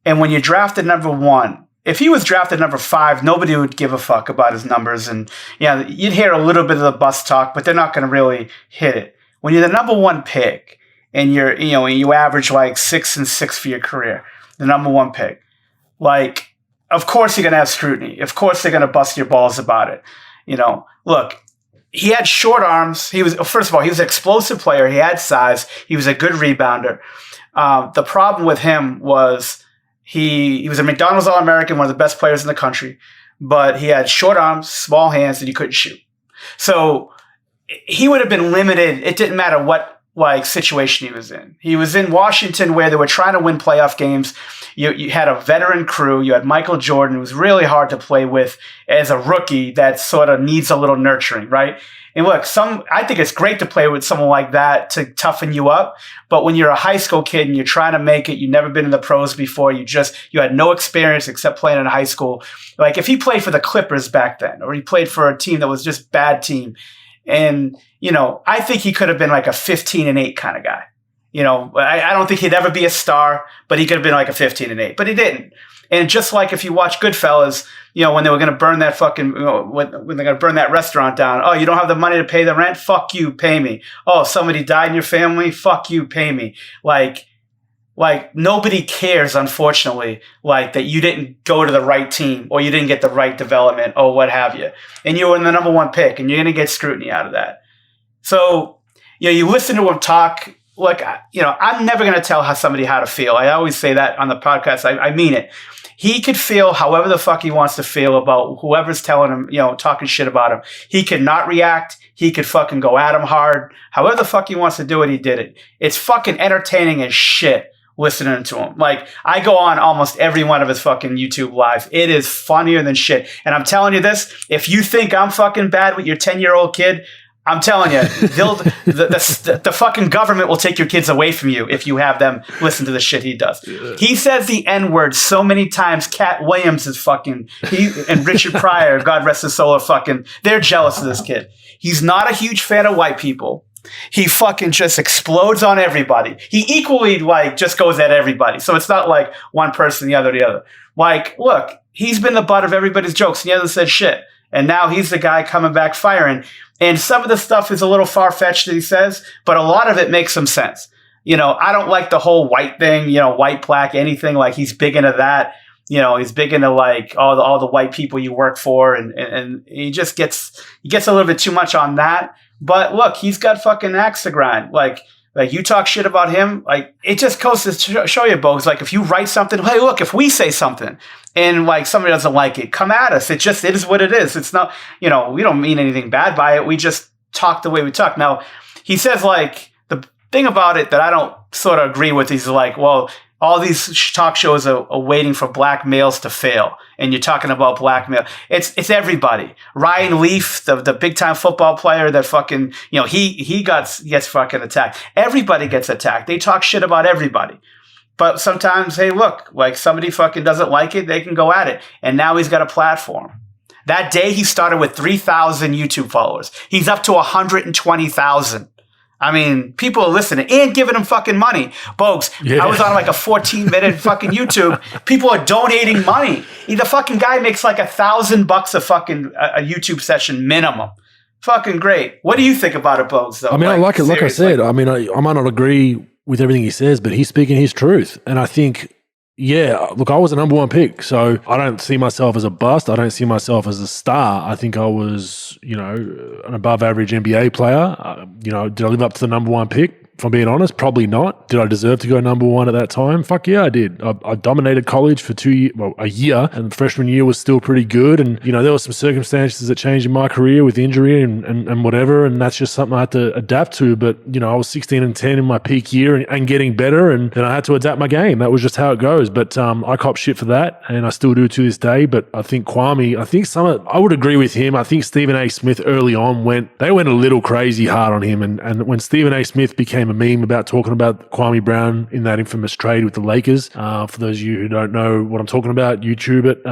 And when you drafted number 1, if he was drafted number 5, nobody would give a fuck about his numbers. And you'd hear a little bit of the bus talk, but they're not going to really hit it. When you're the number 1 pick and you average 6 and 6 for your career, the number 1 pick, of course you're going to have scrutiny. Of course they're going to bust your balls about it. Look, he had short arms. First of all, he was an explosive player. He had size. He was a good rebounder. The problem with him was he was a McDonald's All-American, one of the best players in the country, but he had short arms, small hands, and he couldn't shoot. So he would have been limited. It didn't matter what situation he was in. He was in Washington where they were trying to win playoff games. You had a veteran crew. You had Michael Jordan, who was really hard to play with as a rookie that sort of needs a little nurturing, right? And look, I think it's great to play with someone like that to toughen you up. But when you're a high school kid and you're trying to make it, you've never been in the pros before, you had no experience except playing in high school. Like if he played for the Clippers back then, or he played for a team that was just bad team, and, I think he could have been like a 15-8 kind of guy. I don't think he'd ever be a star, but he could have been like a 15-8, but he didn't. And just like if you watch Goodfellas, when they were going to burn that when they're going to burn that restaurant down, oh, you don't have the money to pay the rent? Fuck you, pay me. Oh, somebody died in your family? Fuck you, pay me. Like nobody cares, unfortunately, that you didn't go to the right team or you didn't get the right development or what have you. And you were in the number one pick and you're going to get scrutiny out of that. So, you listen to him talk. Look, I'm never going to tell somebody how to feel. I always say that on the podcast. I mean it. He could feel however the fuck he wants to feel about whoever's telling him, talking shit about him. He could not react. He could fucking go at him hard. However the fuck he wants to do it, he did it. It's fucking entertaining as shit listening to him. Like, I go on almost every one of his fucking YouTube lives. It is funnier than shit. And I'm telling you this, if you think I'm fucking bad with your 10-year-old kid, I'm telling you, the fucking government will take your kids away from you if you have them listen to the shit he does. He says the N-word so many times. Cat Williams is and Richard Pryor, God rest his soul, they're jealous of this kid. He's not a huge fan of white people. He fucking just explodes on everybody. He equally just goes at everybody. So it's not like one person, the other. Look, he's been the butt of everybody's jokes and he hasn't said shit. And now he's the guy coming back firing. And some of the stuff is a little far-fetched that he says, but a lot of it makes some sense. I don't like the whole white thing, white plaque, anything. He's big into that. He's big into all the white people you work for. And he just gets a little bit too much on that. But look, he's got fucking axe to grind. Like you talk shit about him, it just goes to show you, Bogues. If you write something, hey, look, if we say something and somebody doesn't like it, come at us. It is what it is. It's not, we don't mean anything bad by it. We just talk the way we talk. Now, he says the thing about it that I don't sort of agree with is well, all these talk shows are waiting for black males to fail. And you're talking about black male. It's everybody. Ryan Leaf, the big time football player that fucking, he gets fucking attacked. Everybody gets attacked. They talk shit about everybody. But sometimes, hey, look, somebody fucking doesn't like it, they can go at it. And now he's got a platform. That day he started with 3,000 YouTube followers. He's up to 120,000. I mean, people are listening and giving him fucking money. Bogues, yeah. I was on a 14-minute fucking YouTube. People are donating money. The fucking guy makes $1,000 a fucking a YouTube session minimum. Fucking great. What do you think about it, Bogues, though? I mean, I like it. Like I said, I mean, I might not agree with everything he says, but he's speaking his truth. And I think, yeah, look, I was a number one pick, so I don't see myself as a bust. I don't see myself as a star. I think I was, an above average NBA player. Did I live up to the number one pick? If I'm being honest, probably not. Did I deserve to go number one at that time? Fuck yeah, I did. I dominated college for a year, and freshman year was still pretty good. And, there were some circumstances that changed in my career with injury and whatever, and that's just something I had to adapt to. But, I was 16-10 in my peak year and getting better, and then I had to adapt my game. That was just how it goes. But I cop shit for that, and I still do to this day. But I think Kwame, I would agree with him. I think Stephen A. Smith early on went a little crazy hard on him. And when Stephen A. Smith became a meme about talking about Kwame Brown in that infamous trade with the Lakers. For those of you who don't know what I'm talking about, YouTube it.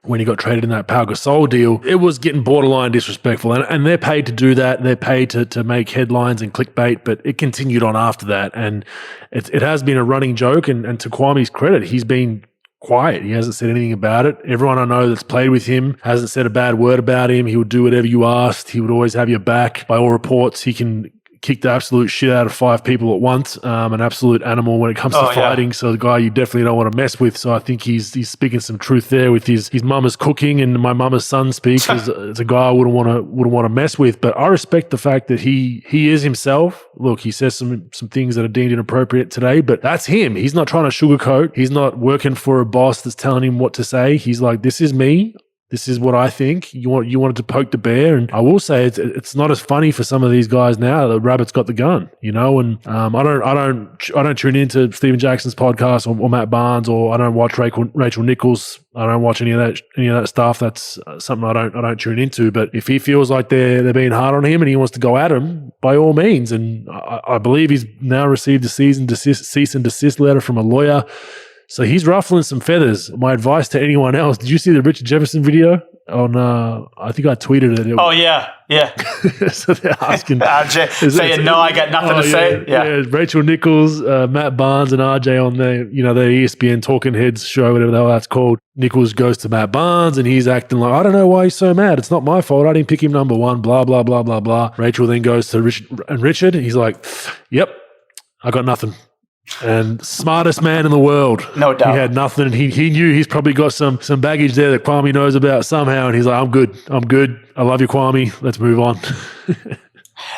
When he got traded in that Pau Gasol deal, it was getting borderline disrespectful. And they're paid to do that. They're paid to make headlines and clickbait, but it continued on after that. And it has been a running joke. And to Kwame's credit, he's been quiet. He hasn't said anything about it. Everyone I know that's played with him hasn't said a bad word about him. He would do whatever you asked. He would always have your back. By all reports, he can kicked the absolute shit out of 5 people at once. An absolute animal when it comes to fighting. So the guy you definitely don't want to mess with. So I think he's speaking some truth there with his mama's cooking, and my mama's son speaks as a guy I wouldn't want to mess with. But I respect the fact that he is himself. Look, he says some things that are deemed inappropriate today, but that's him. He's not trying to sugarcoat. He's not working for a boss that's telling him what to say. He's like, this is me. This is what I think. You wanted to poke the bear, and I will say it's not as funny for some of these guys now. The rabbit's got the gun, and I don't tune into Stephen Jackson's podcast or Matt Barnes, or I don't watch Rachel Nichols. I don't watch any of that stuff. That's something I don't tune into. But if he feels like they're being hard on him and he wants to go at him, by all means. And I believe he's now received a cease and desist letter from a lawyer. So he's ruffling some feathers. My advice to anyone else, did you see the Richard Jefferson video on, I think I tweeted it. Oh, yeah. So they're asking. RJ saying, no, I got nothing to say. Yeah. Rachel Nichols, Matt Barnes and RJ on the ESPN Talking Heads show, whatever the hell that's called. Nichols goes to Matt Barnes and he's acting like, I don't know why he's so mad. It's not my fault. I didn't pick him number 1, blah, blah, blah, blah, blah. Rachel then goes to Richard. He's like, yep, I got nothing. And smartest man in the world. No doubt. He had nothing. He knew he's probably got some baggage there that Kwame knows about somehow. And he's like, I'm good. I love you, Kwame. Let's move on.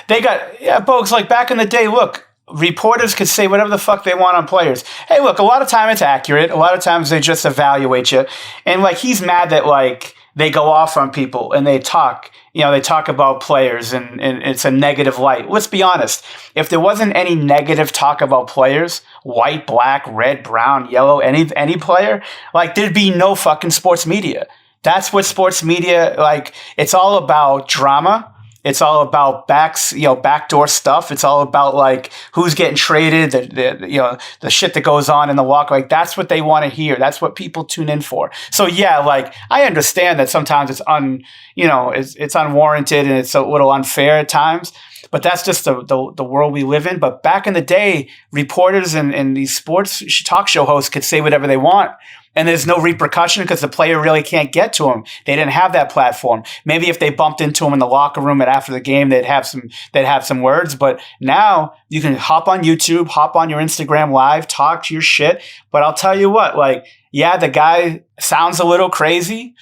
They got, Bogues, like back in the day, look, reporters could say whatever the fuck they want on players. Hey, look, a lot of time it's accurate. A lot of times they just evaluate you. And like, he's mad that like they go off on people and they talk about players and it's a negative light. Let's be honest. If there wasn't any negative talk about players, white, black, red, brown, yellow, any player, like there'd be no fucking sports media. That's what sports media, like, it's all about drama. It's all about backdoor stuff. It's all about like who's getting traded, the shit that goes on in the walk. Like that's what they want to hear. That's what people tune in for. So yeah, like I understand that sometimes it's it's unwarranted and it's a little unfair at times. But that's just the world we live in. But back in the day, reporters and these sports talk show hosts could say whatever they want. And there's no repercussion because the player really can't get to him. They didn't have that platform. Maybe if they bumped into him in the locker room and after the game, they'd have some words. But now you can hop on YouTube, hop on your Instagram Live, talk your shit. But I'll tell you what, like, yeah, the guy sounds a little crazy,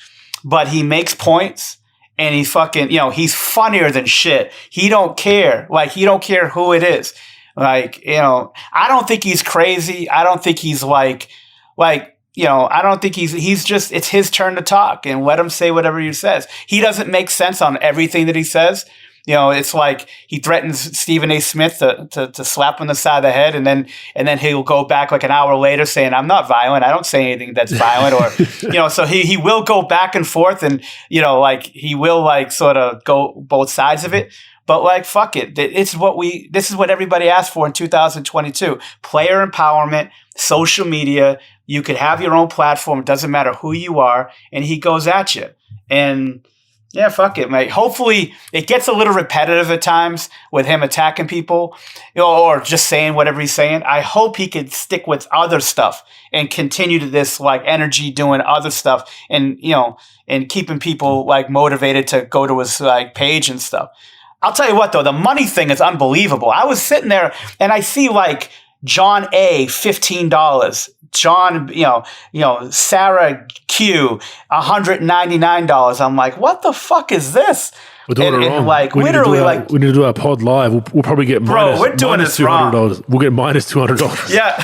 but he makes points. And he's fucking, he's funnier than shit. He don't care. Like, he don't care who it is. Like, I don't think he's crazy. I don't think he's I don't think he's just, it's his turn to talk and let him say whatever he says. He doesn't make sense on everything that he says. It's like he threatens Stephen A. Smith to slap him on the side of the head, and then he'll go back like an hour later saying, "I'm not violent. I don't say anything that's violent," or so he will go back and forth, and he will sort of go both sides of it. But like, fuck it. This is what everybody asked for in 2022. Player empowerment, social media. You could have your own platform. It doesn't matter who you are. And he goes at you. And yeah, fuck it, mate. Hopefully it gets a little repetitive at times with him attacking people, or just saying whatever he's saying. I hope he could stick with other stuff and continue to this like energy doing other stuff and, and keeping people like motivated to go to his like page and stuff. I'll tell you what though, the money thing is unbelievable. I was sitting there and I see like John A, $15. John, Sarah Q, $199. I'm like, what the fuck is this? We're doing it wrong. Like, we need to do our pod live. We'll probably get we're doing this wrong. $200. We'll get minus $200. Yeah.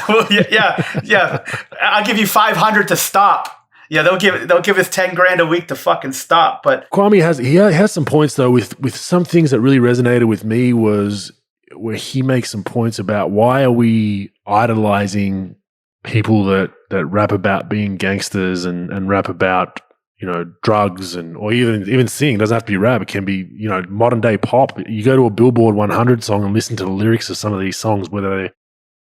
I'll give you $500 to stop. Yeah, they'll give us $10,000 a week to fucking stop. But Kwame has some points though with some things that really resonated with me was where he makes some points about why are we idolizing people that rap about being gangsters and rap about drugs or even sing. It doesn't have to be rap. It can be modern day pop. You go to a Billboard 100 song and listen to the lyrics of some of these songs, whether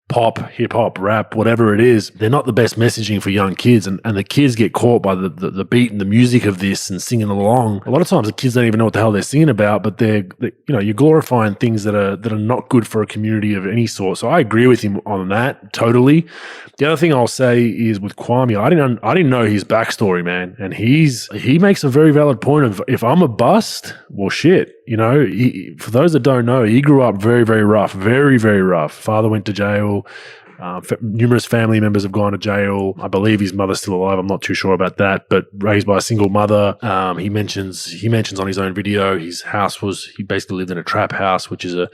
pop, hip hop, rap, whatever it is, they're not the best messaging for young kids. And the kids get caught by the beat and the music of this and singing along. A lot of times the kids don't even know what the hell they're singing about, but you're glorifying things that are not good for a community of any sort. So I agree with him on that totally. The other thing I'll say is with Kwame, I didn't know his backstory, man. And he makes a very valid point of, if I'm a bust, well, shit. For those that don't know, he grew up very, very rough, very, very rough. Father went to jail. Numerous family members have gone to jail. I believe his mother's still alive. I'm not too sure about that, but raised by a single mother. He mentions on his own video, he basically lived in a trap house, which is a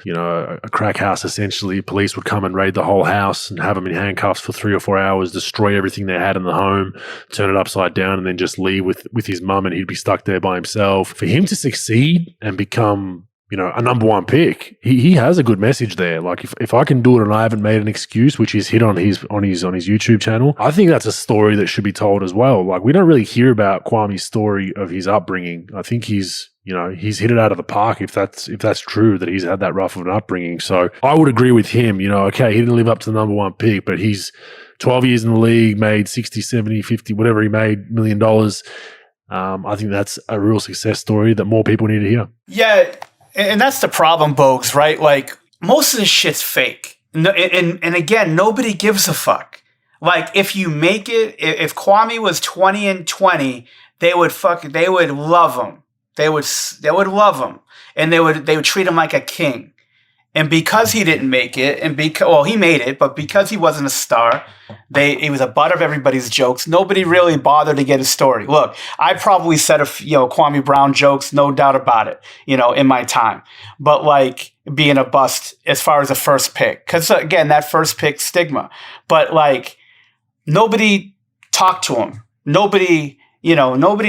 crack house essentially. Police would come and raid the whole house and have him in handcuffs for 3 or 4 hours, destroy everything they had in the home, turn it upside down, and then just leave with his mum, and he'd be stuck there by himself. For him to succeed and become a number one pick, he has a good message there. Like if I can do it and I haven't made an excuse, which he's hit on his YouTube channel, I think that's a story that should be told as well. Like we don't really hear about Kwame's story of his upbringing. I think he's hit it out of the park if that's true, that he's had that rough of an upbringing. So I would agree with him. Okay, he didn't live up to the number one pick, but he's 12 years in the league, made 60, 70, 50, whatever he made, $1 million. I think that's a real success story that more people need to hear. Yeah. And that's the problem, Bogues, right? Like, most of this shit's fake. And again, nobody gives a fuck. Like, if you make it, if Kwame was 20-20, they would love him. They would love him. And they would treat him like a king. And because he didn't make it, he made it, but because he wasn't a star, he was a butt of everybody's jokes. Nobody really bothered to get his story. Look, I probably said Kwame Brown jokes, no doubt about it, in my time. But like being a bust as far as a first pick, because again, that first pick stigma. But like nobody talked to him. Nobody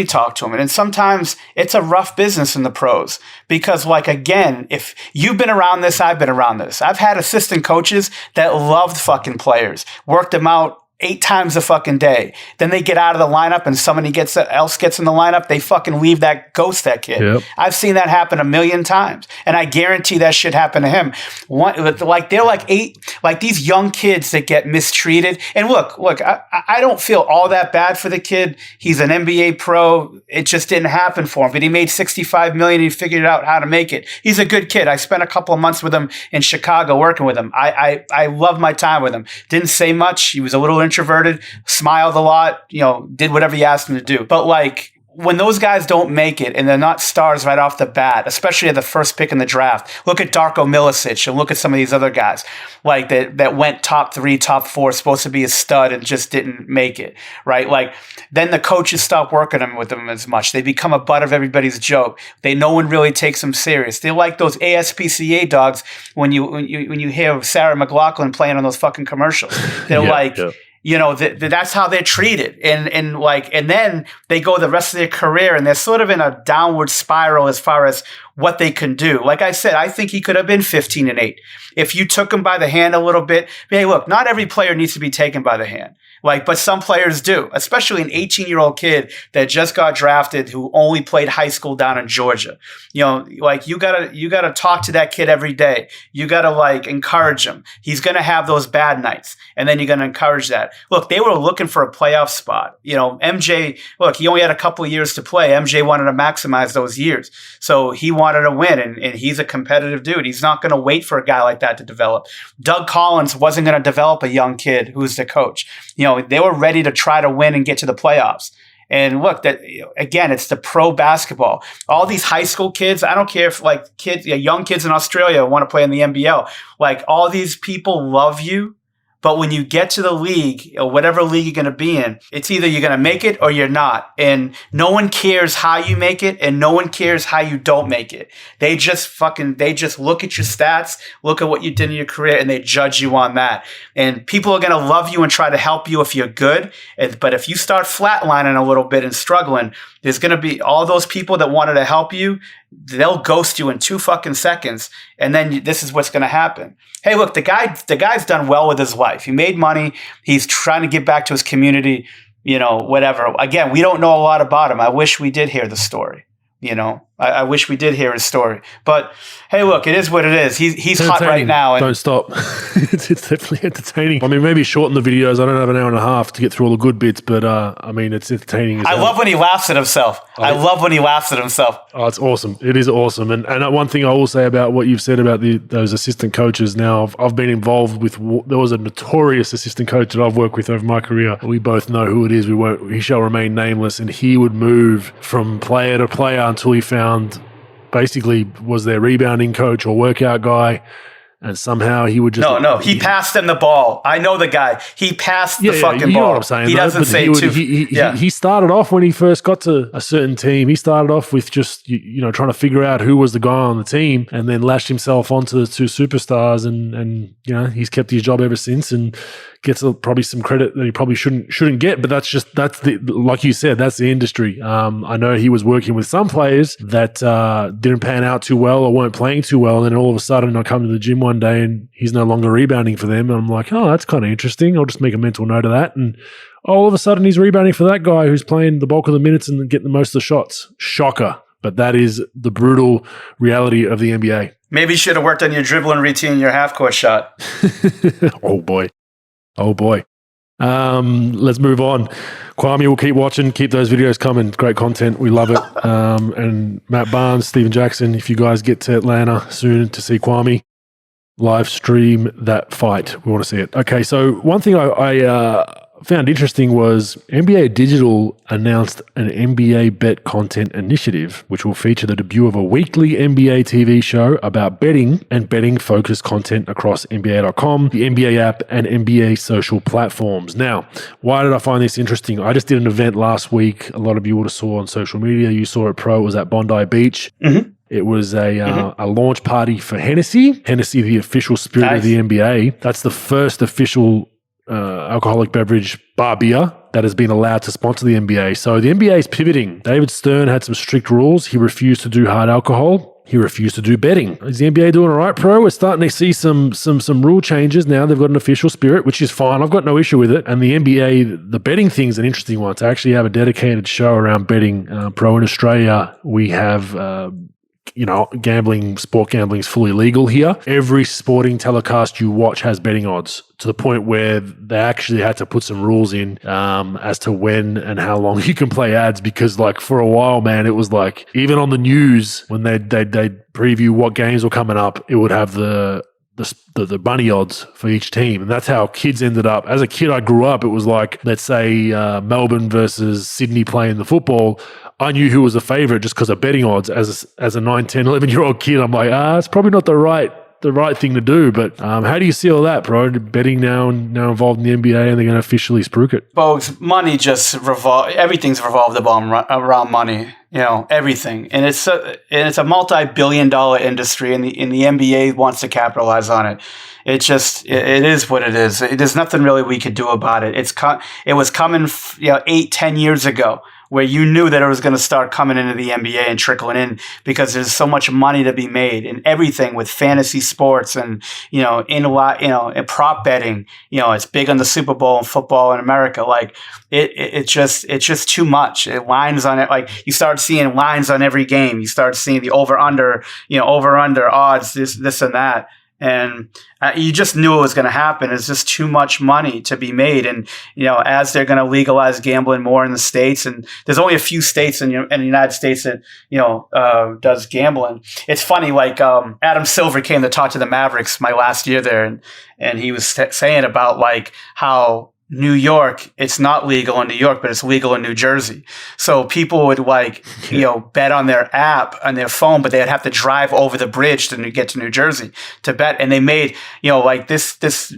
talked to him. And sometimes it's a rough business in the pros because, like, again, if you've been around this, I've been around this. I've had assistant coaches that loved fucking players, worked them out 8 times a fucking day. Then they get out of the lineup and somebody else gets in the lineup. They fucking ghost that kid. Yep. I've seen that happen 1,000,000 times. And I guarantee that shit happened to him. They're these young kids that get mistreated. And look, I don't feel all that bad for the kid. He's an NBA pro. It just didn't happen for him. But he made $65 million. He figured out how to make it. He's a good kid. I spent a couple of months with him in Chicago working with him. I loved my time with him. Didn't say much. He was a little introverted, smiled a lot, did whatever you asked him to do. But like when those guys don't make it and they're not stars right off the bat, especially at the first pick in the draft, look at Darko Milicic and look at some of these other guys like that went top 3, top 4, supposed to be a stud and just didn't make it, right? Like then the coaches stop working with them as much. They become a butt of everybody's joke. No one really takes them serious. They're like those ASPCA dogs when you hear Sarah McLachlan playing on those fucking commercials. They're that's how they're treated. And then they go the rest of their career and they're sort of in a downward spiral as far as what they can do. Like I said, I think he could have been 15-8. If you took him by the hand a little bit, hey, look, not every player needs to be taken by the hand. But some players do, especially an 18-year-old kid that just got drafted who only played high school down in Georgia. You gotta talk to that kid every day. You gotta encourage him. He's gonna have those bad nights, and then you're gonna encourage that. Look, they were looking for a playoff spot. MJ, look, he only had a couple of years to play. MJ wanted to maximize those years, so he wanted to win, and he's a competitive dude. He's not gonna wait for a guy like that to develop. Doug Collins wasn't gonna develop a young kid who's the coach. They were ready to try to win and get to the playoffs. And look, again, it's the pro basketball. All these high school kids, I don't care if young kids in Australia want to play in the NBL. All these people love you. But when you get to the league or whatever league you're going to be in, it's either you're going to make it or you're not. And no one cares how you make it and no one cares how you don't make it. They just look at your stats, look at what you did in your career, and they judge you on that. And people are going to love you and try to help you if you're good. But if you start flatlining a little bit and struggling, there's going to be all those people that wanted to help you. They'll ghost you in 2 fucking seconds. And then this is what's going to happen. Hey, look, the guy's done well with his life. He made money. He's trying to give back to his community, whatever. Again, we don't know a lot about him. I wish we did hear the story, I wish we did hear his story. But hey, look, it is what it is. He's hot right now. And don't stop. It's definitely entertaining. I mean, maybe shorten the videos. I don't have an hour and a half to get through all the good bits, but I mean, it's entertaining. I love when he laughs at himself. I love when he laughs at himself. Oh, it's awesome. It is awesome. And one thing I will say about what you've said about those assistant coaches. Now, I've been involved with. There was a notorious assistant coach that I've worked with over my career. We both know who it is. He shall remain nameless, and he would move from player to player until he found. Basically, was their rebounding coach or workout guy, and somehow he would just... No, he passed them the ball. I know the guy. He passed the fucking ball. You know what I'm saying, he doesn't say he started off when he first got to a certain team. He started off with just, trying to figure out who was the guy on the team and then lashed himself onto the two superstars and he's kept his job ever since and gets probably some credit that he probably shouldn't get, but that's the, like you said, that's the industry. I know he was working with some players that didn't pan out too well or weren't playing too well, and then all of a sudden I come to the gym one day and he's no longer rebounding for them, and I'm like, oh, that's kind of interesting. I'll just make a mental note of that, and all of a sudden he's rebounding for that guy who's playing the bulk of the minutes and getting the most of the shots. Shocker. But that is the brutal reality of the NBA. Maybe you should have worked on your dribbling routine, your half-court shot. Oh, boy. Let's move on. Kwame will keep watching. Keep those videos coming. Great content. We love it. And Matt Barnes, Steven Jackson, if you guys get to Atlanta soon to see Kwame, live stream that fight. We want to see it. Okay, so one thing I found interesting was NBA Digital announced an NBA Bet content initiative, which will feature the debut of a weekly NBA TV show about betting and betting-focused content across NBA.com, the NBA app, and NBA social platforms. Now, why did I find this interesting? I just did an event last week. A lot of you would have saw on social media. You saw it pro. It was at Bondi Beach. Mm-hmm. It was a launch party for Hennessy. Hennessy, the official spirit of the NBA. That's the first official alcoholic beverage bar beer that has been allowed to sponsor the NBA. So the NBA is pivoting. David Stern had some strict rules. He refused to do hard alcohol. He refused to do betting. Is the NBA doing all right, pro? We're starting to see some rule changes now. They've got an official spirit, which is fine. I've got no issue with it. And the NBA, the betting thing is an interesting one. To actually have a dedicated show around betting, pro in Australia, we have sport gambling is fully legal here. Every sporting telecast you watch has betting odds, to the point where they actually had to put some rules in as to when and how long you can play ads, because like for a while, man, it was like even on the news when they'd preview what games were coming up, it would have the bunny odds for each team. And that's how kids ended up. As a kid, I grew up, it was like, let's say Melbourne versus Sydney playing the football. I knew who was the favorite just because of betting odds. As a 9, 10, 11-year-old kid, I'm like, it's probably not the right thing to do. But how do you see all that, bro? Betting now involved in the NBA, and they're going to officially spruik it. Bogues, money just everything's revolved around money. Everything, and it's a multi-billion-dollar industry, and the NBA wants to capitalize on it. It is what it is. There's nothing really we could do about it. It was coming 8-10 years ago, where you knew that it was going to start coming into the NBA and trickling in, because there's so much money to be made in everything with fantasy sports and and prop betting. It's big on the Super Bowl and football in America. Like it's just too much. It lines on it. Like you start seeing lines on every game. You start seeing the over under odds, this and that. And you just knew it was going to happen. It's just too much money to be made. And, as they're going to legalize gambling more in the States, and there's only a few states in the United States that, does gambling. It's funny, like Adam Silver came to talk to the Mavericks my last year there. And he was saying about like how New York, it's not legal in New York, but it's legal in New Jersey. So people would bet on their app on their phone, but they'd have to drive over the bridge to get to New Jersey to bet. And they made, this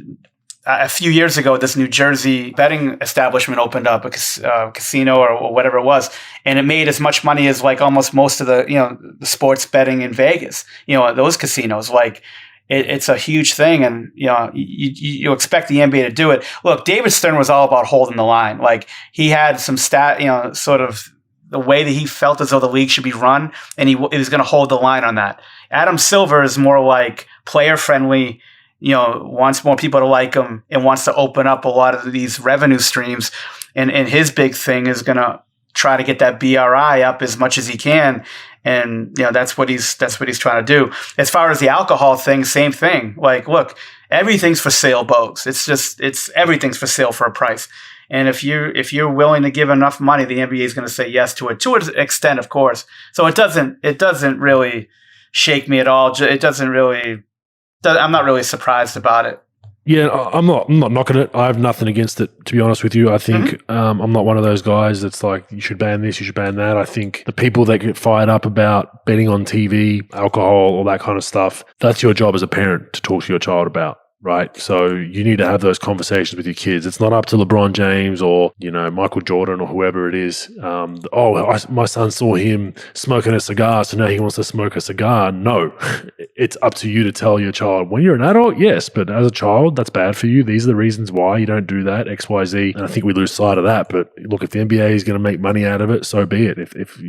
a few years ago, this New Jersey betting establishment opened up, a casino or whatever it was, and it made as much money as like almost most of the sports betting in Vegas. Those casinos, like. It's a huge thing, and you expect the NBA to do it. Look, David Stern was all about holding the line. Like he had some sort of the way that he felt as though the league should be run, and he was going to hold the line on that. Adam Silver is more like player friendly. Wants more people to like him and wants to open up a lot of these revenue streams. And his big thing is going to try to get that BRI up as much as he can. And, that's what he's trying to do. As far as the alcohol thing, same thing. Like, look, everything's for sale, Bogues. Everything's for sale for a price. And if you're willing to give enough money, the NBA is going to say yes to it, to an extent, of course. So it doesn't really shake me at all. I'm not really surprised about it. Yeah, I'm not knocking it. I have nothing against it, to be honest with you. I think I'm not one of those guys that's like, you should ban this, you should ban that. I think the people that get fired up about betting on TV, alcohol, all that kind of stuff, that's your job as a parent to talk to your child about. Right. So you need to have those conversations with your kids. It's not up to LeBron James or, Michael Jordan or whoever it is. My son saw him smoking a cigar, so now he wants to smoke a cigar. No, it's up to you to tell your child, when you're an adult, yes, but as a child, that's bad for you. These are the reasons why you don't do that, X, Y, Z. And I think we lose sight of that. But look, if the NBA is going to make money out of it, so be it. If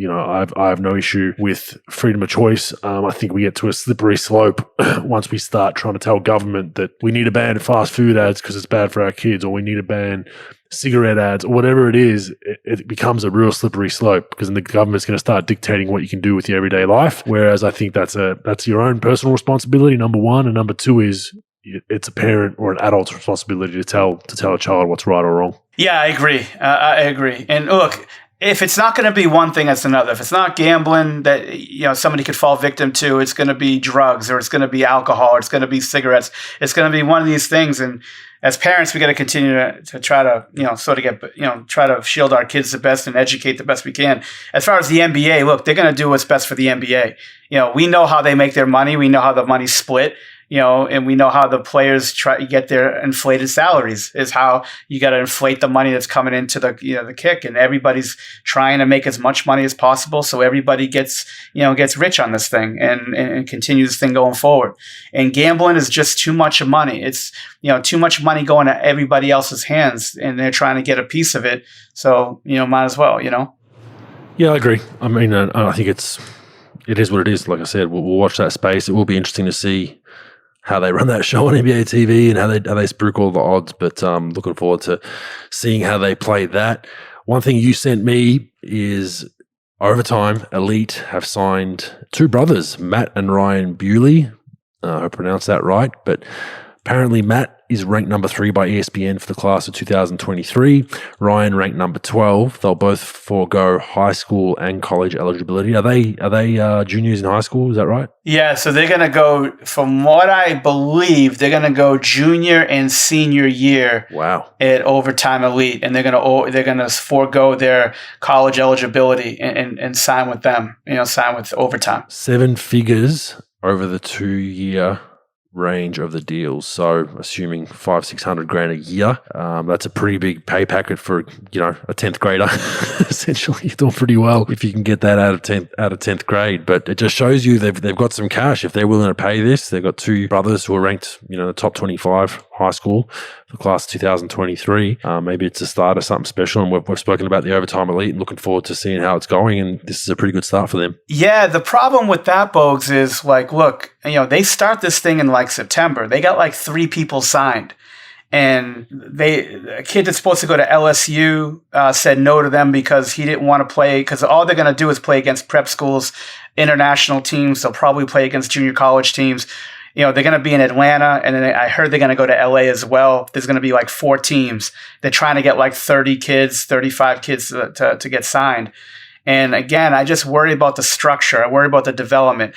I have no issue with freedom of choice. I think we get to a slippery slope once we start trying to tell government that we need to ban fast food ads because it's bad for our kids, or we need to ban cigarette ads, or whatever it is. It becomes a real slippery slope because then the government's going to start dictating what you can do with your everyday life. Whereas I think that's your own personal responsibility, number one, and number two is it's a parent or an adult's responsibility to tell a child what's right or wrong. Yeah, I agree. I agree. And look, if it's not going to be one thing, it's another. If it's not gambling that somebody could fall victim to, it's going to be drugs, or it's going to be alcohol, or it's going to be cigarettes. It's going to be one of these things. And as parents, we got to continue to try to try to shield our kids the best and educate the best we can. As far as the NBA, look, they're going to do what's best for the NBA. We know how they make their money. We know how the money's split. And we know how the players try to get their inflated salaries is how you got to inflate the money that's coming into the kick, and everybody's trying to make as much money as possible. So everybody gets rich on this thing and continues this thing going forward. And gambling is just too much money. It's, too much money going to everybody else's hands, and they're trying to get a piece of it. So, might as well, Yeah, I agree. I mean, I think it is what it is. Like I said, we'll watch that space. It will be interesting to see how they run that show on NBA TV and how they spruik all the odds. But looking forward to seeing how they play that. One thing you sent me is Overtime Elite have signed two brothers, Matt and Ryan Bewley. I pronounced that right, but apparently Matt is ranked number 3 by ESPN for the class of 2023. Ryan ranked number 12. They'll both forego high school and college eligibility. Are they juniors in high school? Is that right? Yeah, so they're going to go, from what I believe, they're going to go junior and senior year. Wow. At Overtime Elite, and they're going to forego their college eligibility and sign with them. Sign with Overtime. 7 figures over the 2-year range of the deals. So assuming $500,000-$600,000 a year, that's a pretty big pay packet for, a 10th grader. Essentially, you're doing pretty well if you can get that out of 10th grade. But it just shows you they've got some cash if they're willing to pay this. They've got two brothers who are ranked, the top 25 high school for class 2023. Maybe it's the start of something special, and we've spoken about the Overtime Elite and looking forward to seeing how it's going, and this is a pretty good start for them. Yeah, the problem with that, Bogues, is look, they start this thing in September. They got 3 people signed, and a kid that's supposed to go to LSU said no to them because he didn't want to play, because all they're going to do is play against prep schools, international teams. They'll probably play against junior college teams. They're going to be in Atlanta, and then I heard they're going to go to LA as well. There's going to be 4 teams. They're trying to get 30 kids, 35 kids to get signed. And again, I just worry about the structure. I worry about the development.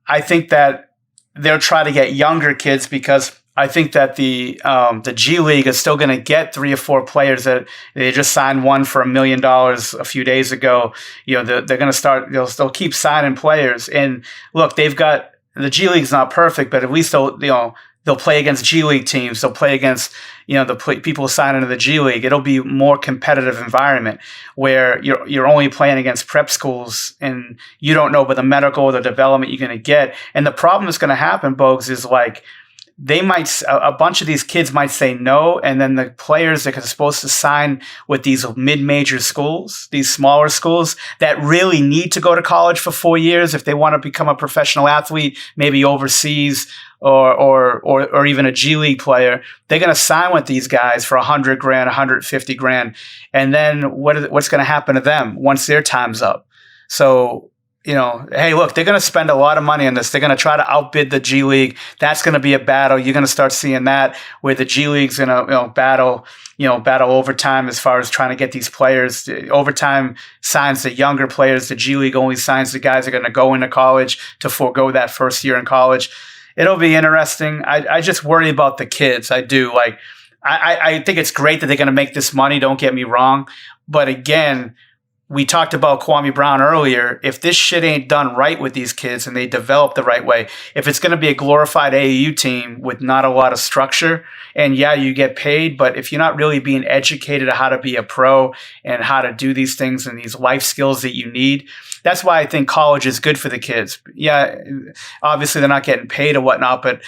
I think that they'll try to get younger kids, because I think that the G League is still going to get 3 or 4 players that they just signed one for $1 million a few days ago. They're going to start. They'll keep signing players. And look, the G League's not perfect, but at least they'll play against G League teams. They'll play against the people who sign into the G League. It'll be a more competitive environment where you're only playing against prep schools, and you don't know about the medical or the development you're going to get. And the problem that's going to happen, Bogues, is a bunch of these kids might say no, and then the players that are supposed to sign with these mid-major schools, these smaller schools that really need to go to college for 4 years if they want to become a professional athlete, maybe overseas or even a G League player, they're going to sign with these guys for $100 grand, $150 grand, and then what's going to happen to them once their time's up? So, hey, look, they're going to spend a lot of money on this. They're going to try to outbid the G League. That's going to be a battle. You're going to start seeing that where the G League's going to battle overtime as far as trying to get these players. Overtime signs the younger players. The G League only signs the guys that are going to go into college to forego that first year in college. It'll be interesting. I just worry about the kids. I do. I think it's great that they're going to make this money. Don't get me wrong. But again, we talked about Kwame Brown earlier. If this shit ain't done right with these kids and they develop the right way, if it's going to be a glorified AAU team with not a lot of structure, and yeah, you get paid, but if you're not really being educated on how to be a pro and how to do these things and these life skills that you need, that's why I think college is good for the kids. Yeah, obviously they're not getting paid or whatnot, but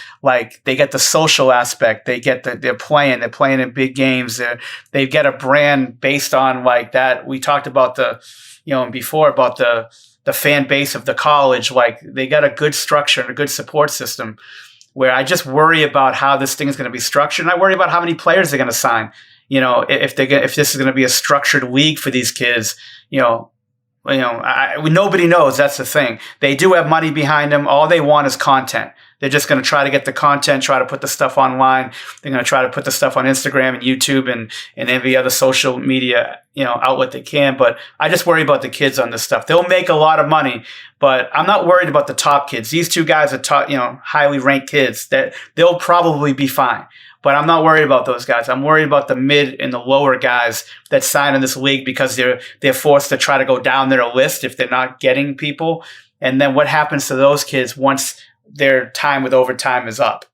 they get the social aspect. They get they're playing in big games. They get a brand based on that. We talked about before about the fan base of the college. They got a good structure and a good support system. Where I just worry about how this thing is going to be structured, and I worry about how many players they're going to sign. If this is going to be a structured league for these kids, nobody knows. That's the thing. They do have money behind them. All they want is content. They're just going to try to get the content, try to put the stuff online. They're going to try to put the stuff on Instagram and YouTube and every other social media, outlet they can. But I just worry about the kids on this stuff. They'll make a lot of money, but I'm not worried about the top kids. These two guys are highly ranked kids that they'll probably be fine. But I'm not worried about those guys. I'm worried about the mid and the lower guys that sign in this league because they're forced to try to go down their list if they're not getting people. And then what happens to those kids once their time with overtime is up?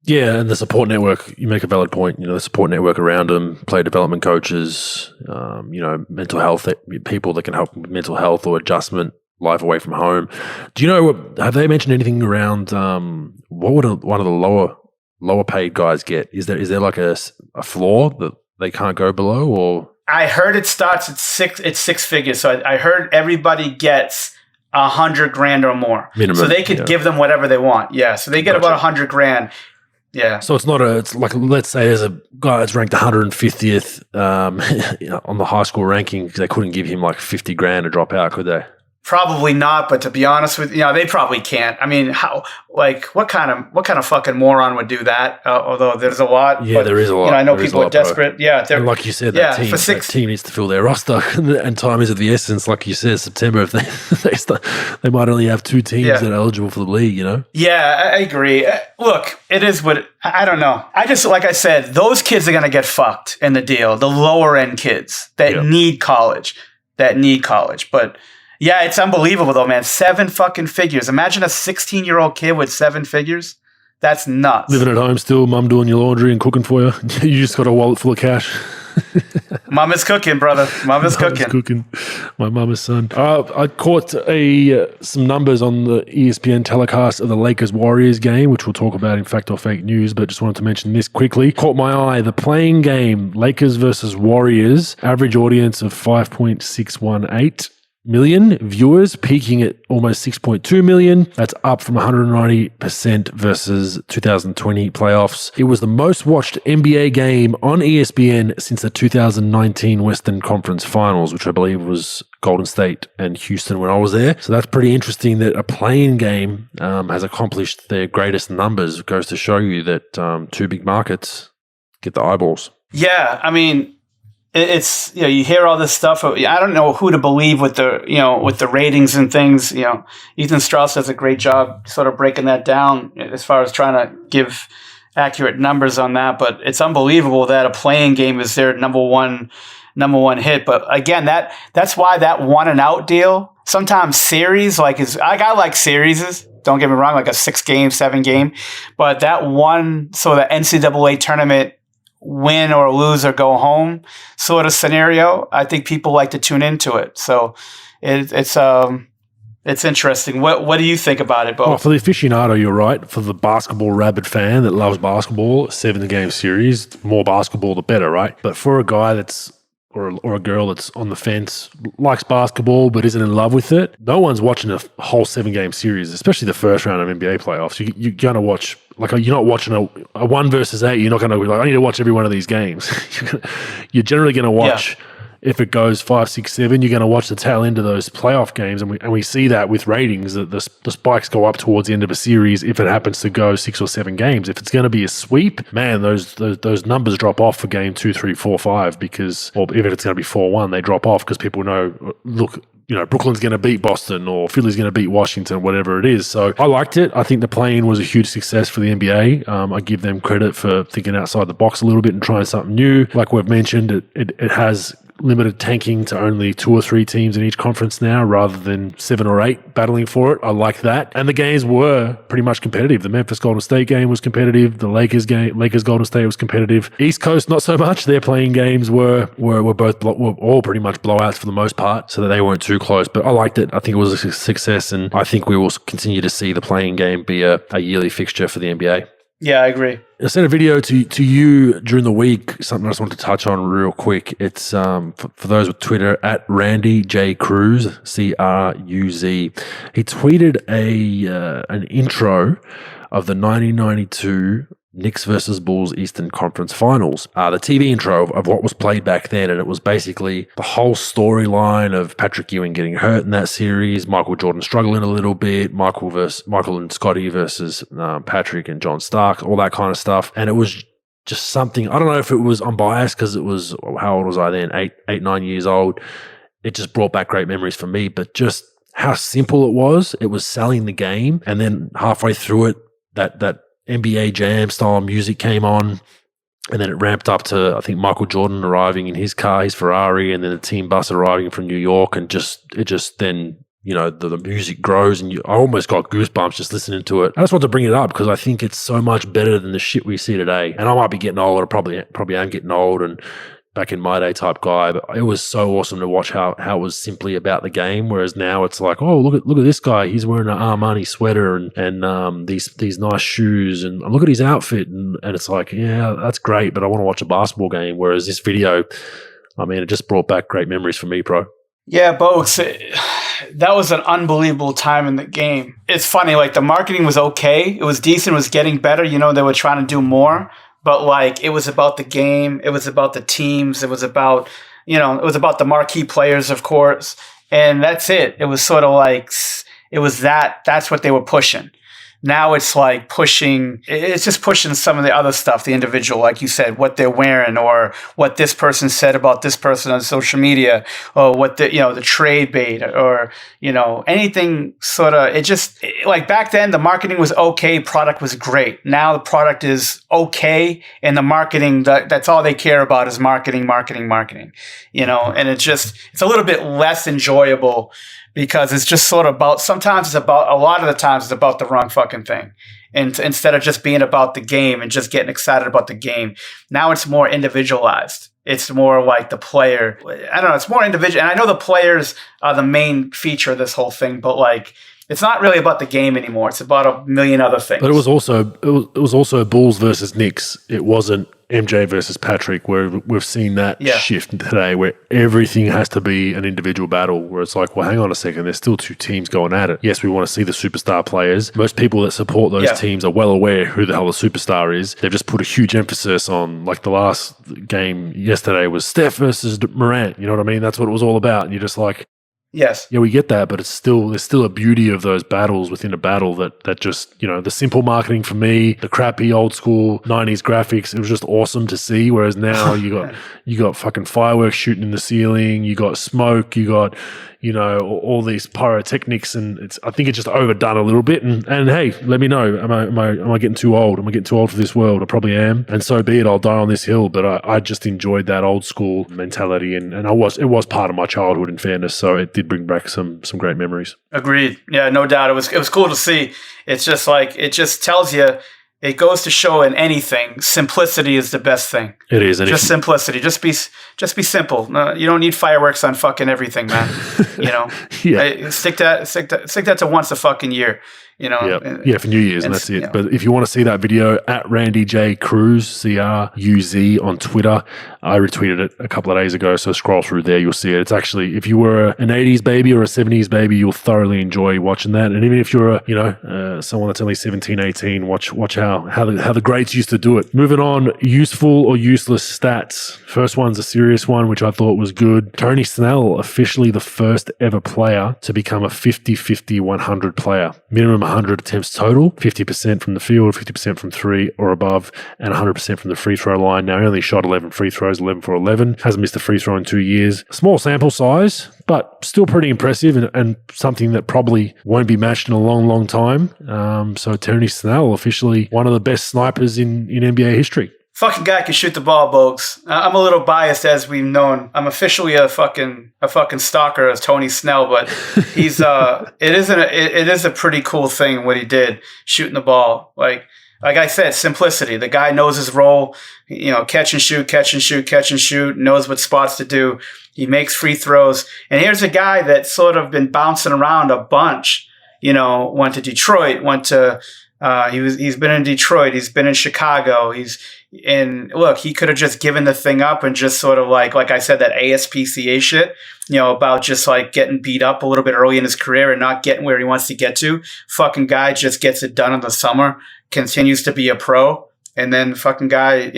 Yeah, and the support network, you make a valid point. The support network around them, player development coaches, mental health, people that can help with mental health or adjustment, life away from home. Do you know, have they mentioned anything around what would one of the lower paid guys get? Is there a floor that they can't go below? Or I heard it starts at six figures. So I heard everybody gets $100 grand or more. Minimum, so they could give them whatever they want. Yeah. So they get about $100 grand. Yeah. So it's like, let's say there's a guy that's ranked 150th on the high school ranking. They couldn't give him 50 grand to drop out, could they? Probably not, but to be honest with you, they probably can't. I mean, how? What kind of fucking moron would do that? Although there's a lot. Yeah, there is a lot. I know people are desperate. Bro. Yeah, and like you said, that team needs to fill their roster, and time is of the essence. Like you said, September, if they might only have 2 teams that are eligible for the league. Yeah, I agree. Look, it is what I don't know. I just like I said, those kids are gonna get fucked in the deal. The lower end kids that need college, but. Yeah, it's unbelievable though, man. 7 fucking figures. Imagine a 16-year-old kid with 7 figures. That's nuts. Living at home still, mum doing your laundry and cooking for you. You just got a wallet full of cash. Mum is cooking, brother. Mum is cooking. My mum is son. I caught some numbers on the ESPN telecast of the Lakers-Warriors game, which we'll talk about in fact or fake news, but just wanted to mention this quickly. Caught my eye. The playing game, Lakers versus Warriors, average audience of 5.618 million viewers, peaking at almost 6.2 million. That's up from 190% versus 2020 playoffs. It was the most watched NBA game on ESPN since the 2019 Western Conference Finals, which I believe was Golden State and Houston when I was there. So that's pretty interesting that a playing game has accomplished their greatest numbers. It goes to show you that 2 big markets get the eyeballs. Yeah, I mean, it's you hear all this stuff. I don't know who to believe with the ratings and things. Ethan Strauss does a great job sort of breaking that down as far as trying to give accurate numbers on that. But it's unbelievable that a playing game is their number one hit. But again, that's why that 1 and out deal. Sometimes series I like series. Don't get me wrong, like a 6-game, 7-game. But that one, so the NCAA tournament, win or lose or go home sort of scenario, I think people like to tune into it. So it's It's interesting. What do you think about it, Bo? Oh, for the aficionado, you're right. For the basketball rabid fan that loves basketball, 7-game series, more basketball the better, right? But for a guy that's or a girl that's on the fence, likes basketball but isn't in love with it, no one's watching a whole 7-game series, especially the first round of NBA playoffs. You're going to watch, like, you're not watching a 1 versus 8. You're not going to be like, I need to watch every one of these games. You're generally going to watch. Yeah. If it goes 5, 6, 7, you're going to watch the tail end of those playoff games, and we see that with ratings that the spikes go up towards the end of a series if it happens to go 6 or 7 games. If it's going to be a sweep, man, those numbers drop off for game 2, 3, 4, 5 because, or if it's going to be 4-1, they drop off because people know, look, Brooklyn's going to beat Boston or Philly's going to beat Washington, whatever it is. So I liked it. I think the play-in was a huge success for the NBA. I give them credit for thinking outside the box a little bit and trying something new. Like we've mentioned, it has limited tanking to only 2 or 3 teams in each conference now rather than 7 or 8 battling for it. I like that. And the games were pretty much competitive. The Memphis Golden State game was competitive. The Lakers Golden State was competitive. East Coast, not so much. Their playing games were all pretty much blowouts for the most part, so that they weren't too close. But I liked it. I think it was a success, and I think we will continue to see the playing game be a yearly fixture for the NBA. Yeah, I agree. I sent a video to you during the week, something I just wanted to touch on real quick. It's for those with Twitter, at Randy J. Cruz, Cruz. He tweeted an intro of the 1992 Knicks versus Bulls Eastern Conference Finals. The TV intro of what was played back then, and it was basically the whole storyline of Patrick Ewing getting hurt in that series, Michael Jordan struggling a little bit, Michael and Scotty versus Patrick and John Stark, all that kind of stuff. And it was just something, I don't know if it was unbiased because it was, how old was I then? 9 years old. It just brought back great memories for me, but just how simple it was. It was selling the game, and then halfway through it, that NBA Jam style music came on, and then it ramped up to, I think, Michael Jordan arriving in his car, his Ferrari, and then the team bus arriving from New York, and then the music grows, and I almost got goosebumps just listening to it. I just want to bring it up because I think it's so much better than the shit we see today. And I might be getting old, or probably am getting old, and back in my day type guy, but it was so awesome to watch how it was simply about the game. Whereas now it's like, oh, look at this guy. He's wearing an Armani sweater and these nice shoes, and look at his outfit. And it's like, yeah, that's great, but I want to watch a basketball game. Whereas this video, I mean, it just brought back great memories for me, bro. Yeah, Bogues, that was an unbelievable time in the game. It's funny, like the marketing was okay. It was decent. It was getting better. They were trying to do more. But like, it was about the game. It was about the teams. It was about, it was about the marquee players, of course. And that's it. It was sort of like, it was that's what they were pushing. Now it's like it's just pushing some of the other stuff, the individual, like you said, what they're wearing, or what this person said about this person on social media, or what the trade bait, or, anything sort of, like back then the marketing was okay, product was great. Now the product is okay, and the marketing, that's all they care about is marketing, and it's a little bit less enjoyable. Because it's just sort of about, a lot of the times it's about the wrong fucking thing. And instead of just being about the game and just getting excited about the game, now it's more individualized. It's more like the player. I don't know, it's more individual. And I know the players are the main feature of this whole thing, but like, it's not really about the game anymore. It's about a million other things. But it was also Bulls versus Knicks. It wasn't MJ versus Patrick, where we've seen that shift today, where everything has to be an individual battle, where it's like, well, hang on a second, there's still 2 teams going at it. Yes, we want to see the superstar players. Most people that support those teams are well aware who the hell the superstar is. They've just put a huge emphasis on, like the last game yesterday was Steph versus Morant. You know what I mean? That's what it was all about. And you're just like, yes. Yeah, we get that, but there's still a beauty of those battles within a battle that just, the simple marketing for me, the crappy old school 90s graphics, it was just awesome to see. Whereas now you got fucking fireworks shooting in the ceiling, you got smoke, you got, all these pyrotechnics, and I think it's just overdone a little bit. And hey, let me know, am I getting too old? Am I getting too old for this world? I probably am. And so be it, I'll die on this hill. But I just enjoyed that old school mentality, and it was part of my childhood, in fairness. So it did bring back some great memories. Agreed. Yeah, no doubt. It was cool to see. It's just like, it just tells you it goes to show in anything, simplicity is the best thing. It is. And just simplicity. Just be simple. No, you don't need fireworks on fucking everything, man. Stick that to once a fucking year. For New Year's, and that's it. But if you want to see that video, at Randy J Cruz, CRUZ on Twitter, I retweeted it a couple of days ago. So scroll through there, you'll see it. It's actually, if you were an 80s baby or a 70s baby, you'll thoroughly enjoy watching that. And even if you're someone that's only 17, 18, watch how the greats used to do it. Moving on, useful or useless stats. First one's a serious one, which I thought was good. Tony Snell, officially the first ever player to become a 50-50-100 player. Minimum 100 attempts total, 50% from the field, 50% from 3 or above, and 100% from the free throw line. Now, he only shot 11 free throws, 11 for 11. Hasn't missed a free throw in 2 years. Small sample size, but still pretty impressive and something that probably won't be matched in a long, long time. So Tony Snell, officially one of the best snipers in NBA history. Fucking guy can shoot the ball, Bogues. I'm a little biased, as we've known. I'm officially a fucking stalker of Tony Snell, but he's it is a pretty cool thing what he did, shooting the ball. Like I said, simplicity. The guy knows his role. Catch and shoot. Knows what spots to do. He makes free throws. And here's a guy that's sort of been bouncing around a bunch. Went to Detroit. He's been in Detroit. He's been in Chicago. He could have just given the thing up and just sort of like I said, that ASPCA shit, about just like getting beat up a little bit early in his career and not getting where he wants to get to. Fucking guy just gets it done in the summer, continues to be a pro. And then fucking guy,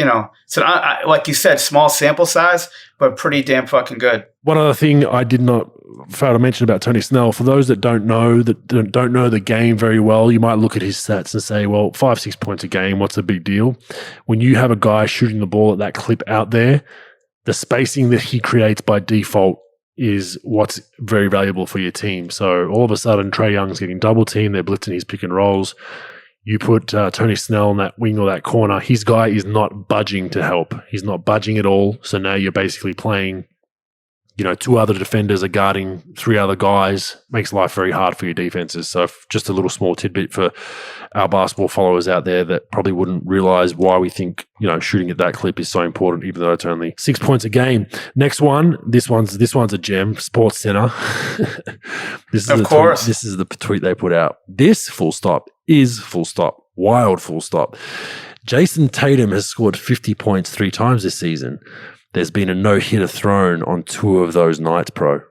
so like you said, small sample size, but pretty damn fucking good. One other thing I did not fail to mention about Tony Snell, for those that don't know the game very well, you might look at his stats and say, well, 5-6 points a game, what's the big deal? When you have a guy shooting the ball at that clip out there, the spacing that he creates by default is what's very valuable for your team. So all of a sudden, Trae Young's getting double teamed, they're blitzing his pick and rolls. You put Tony Snell in that wing or that corner, his guy is not budging to help. He's not budging at all. So now you're basically playing, 2 other defenders are guarding 3 other guys. Makes life very hard for your defenses. So just a little small tidbit for our basketball followers out there that probably wouldn't realize why we think, shooting at that clip is so important, even though it's only 6 points a game. Next one, this one's a gem, Sports Center. This is the tweet they put out. This full stop is full stop. Wild full stop. Jason Tatum has scored 50 points 3 times this season. There's been a no-hitter thrown on 2 of those nights, bro.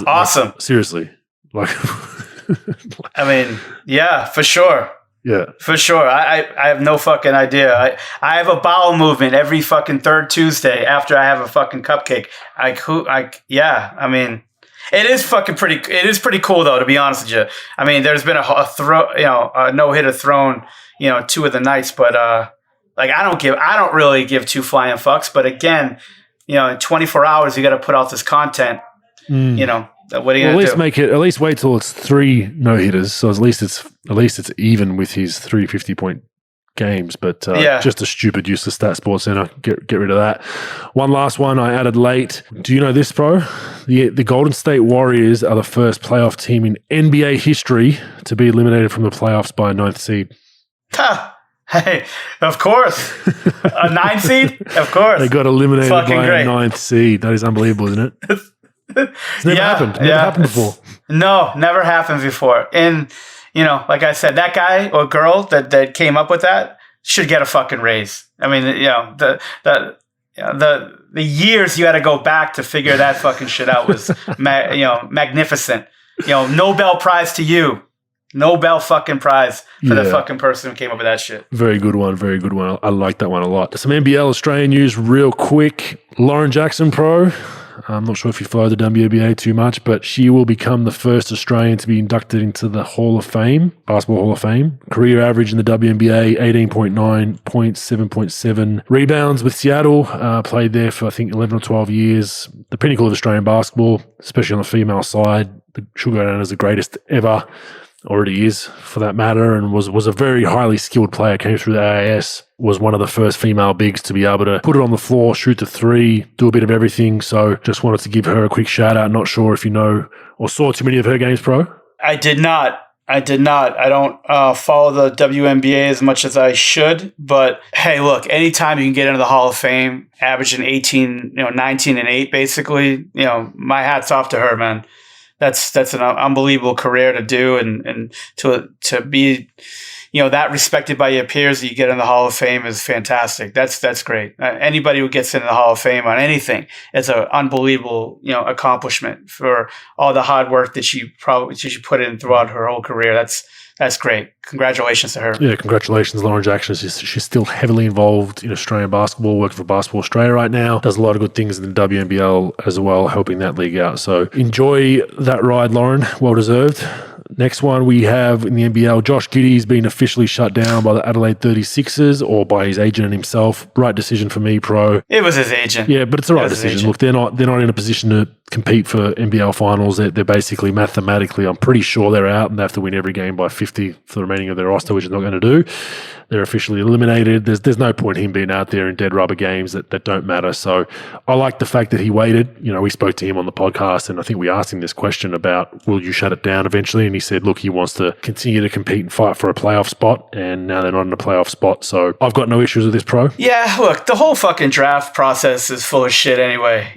Awesome. Seriously. I mean, yeah, for sure. Yeah. For sure. I have no fucking idea. I have a bowel movement every fucking third Tuesday after I have a fucking cupcake. I mean, it is pretty cool though, to be honest with you. I mean, there's been a no-hitter thrown, 2 of the nights, but I don't really give 2 flying fucks. But again, in 24 hours, you got to put out this content. What are you going to do? At least wait till it's 3 no hitters. So at least it's even with his 3 50-point games. But just a stupid useless stat, Sports Center. Get rid of that. One last one I added late. Do you know this, bro? The Golden State Warriors are the first playoff team in NBA history to be eliminated from the playoffs by a 9th seed. Hey, of course. A 9 seed? Of course. They got eliminated by a 9th seed. That is unbelievable, isn't it? It's never happened. Never happened before. No, never happened before. And, like I said, that guy or girl that came up with that should get a fucking raise. I mean, the years you had to go back to figure that fucking shit out was, magnificent. Nobel Prize to you. Nobel fucking prize for the fucking person who came up with that shit. Very good one. Very good one. I like that one a lot. Some NBL Australian news real quick. Lauren Jackson Pro. I'm not sure if you follow the WNBA too much, but she will become the first Australian to be inducted into the Hall of Fame, Basketball Hall of Fame. Career average in the WNBA, 18.9 points, 7.7 rebounds with Seattle. Played there for, I think, 11 or 12 years. The pinnacle of Australian basketball, especially on the female side. She'll go down as the greatest ever. Already is, for that matter, and was a very highly skilled player, came through the AAS, was one of the first female bigs to be able to put it on the floor, shoot the 3, do a bit of everything. So just wanted to give her a quick shout out. Not sure if you know or saw too many of her games, Pro. I did not. I did not. I don't follow the WNBA as much as I should. But hey, look, anytime you can get into the Hall of Fame, averaging 19 and 8, basically, my hat's off to her, man. That's an unbelievable career to do, and to be, that respected by your peers that you get in the Hall of Fame is fantastic. That's great. Anybody who gets into the Hall of Fame on anything, it's an unbelievable, accomplishment for all the hard work that she put in throughout her whole career. That's great. Congratulations to her. Yeah, congratulations, Lauren Jackson. She's still heavily involved in Australian basketball, working for Basketball Australia right now. Does a lot of good things in the WNBL as well, helping that league out. So enjoy that ride, Lauren. Well deserved. Next one we have in the NBL, Josh Giddey's been officially shut down by the Adelaide 36ers or by his agent himself. Right decision for me, Pro. It was his agent. Yeah, but it's the right decision. Look, they're not in a position to compete for NBL finals. They're basically mathematically, I'm pretty sure they're out, and they have to win every game by 50 for the remaining of their roster, which is not going to do. They're officially eliminated. There's no point him being out there in dead rubber games that don't matter. So I like the fact that he waited. We spoke to him on the podcast, and I think we asked him this question about, will you shut it down eventually? And he said, look, he wants to continue to compete and fight for a playoff spot, and now they're not in a playoff spot. So I've got no issues with this, Pro. Yeah, look, the whole fucking draft process is full of shit anyway.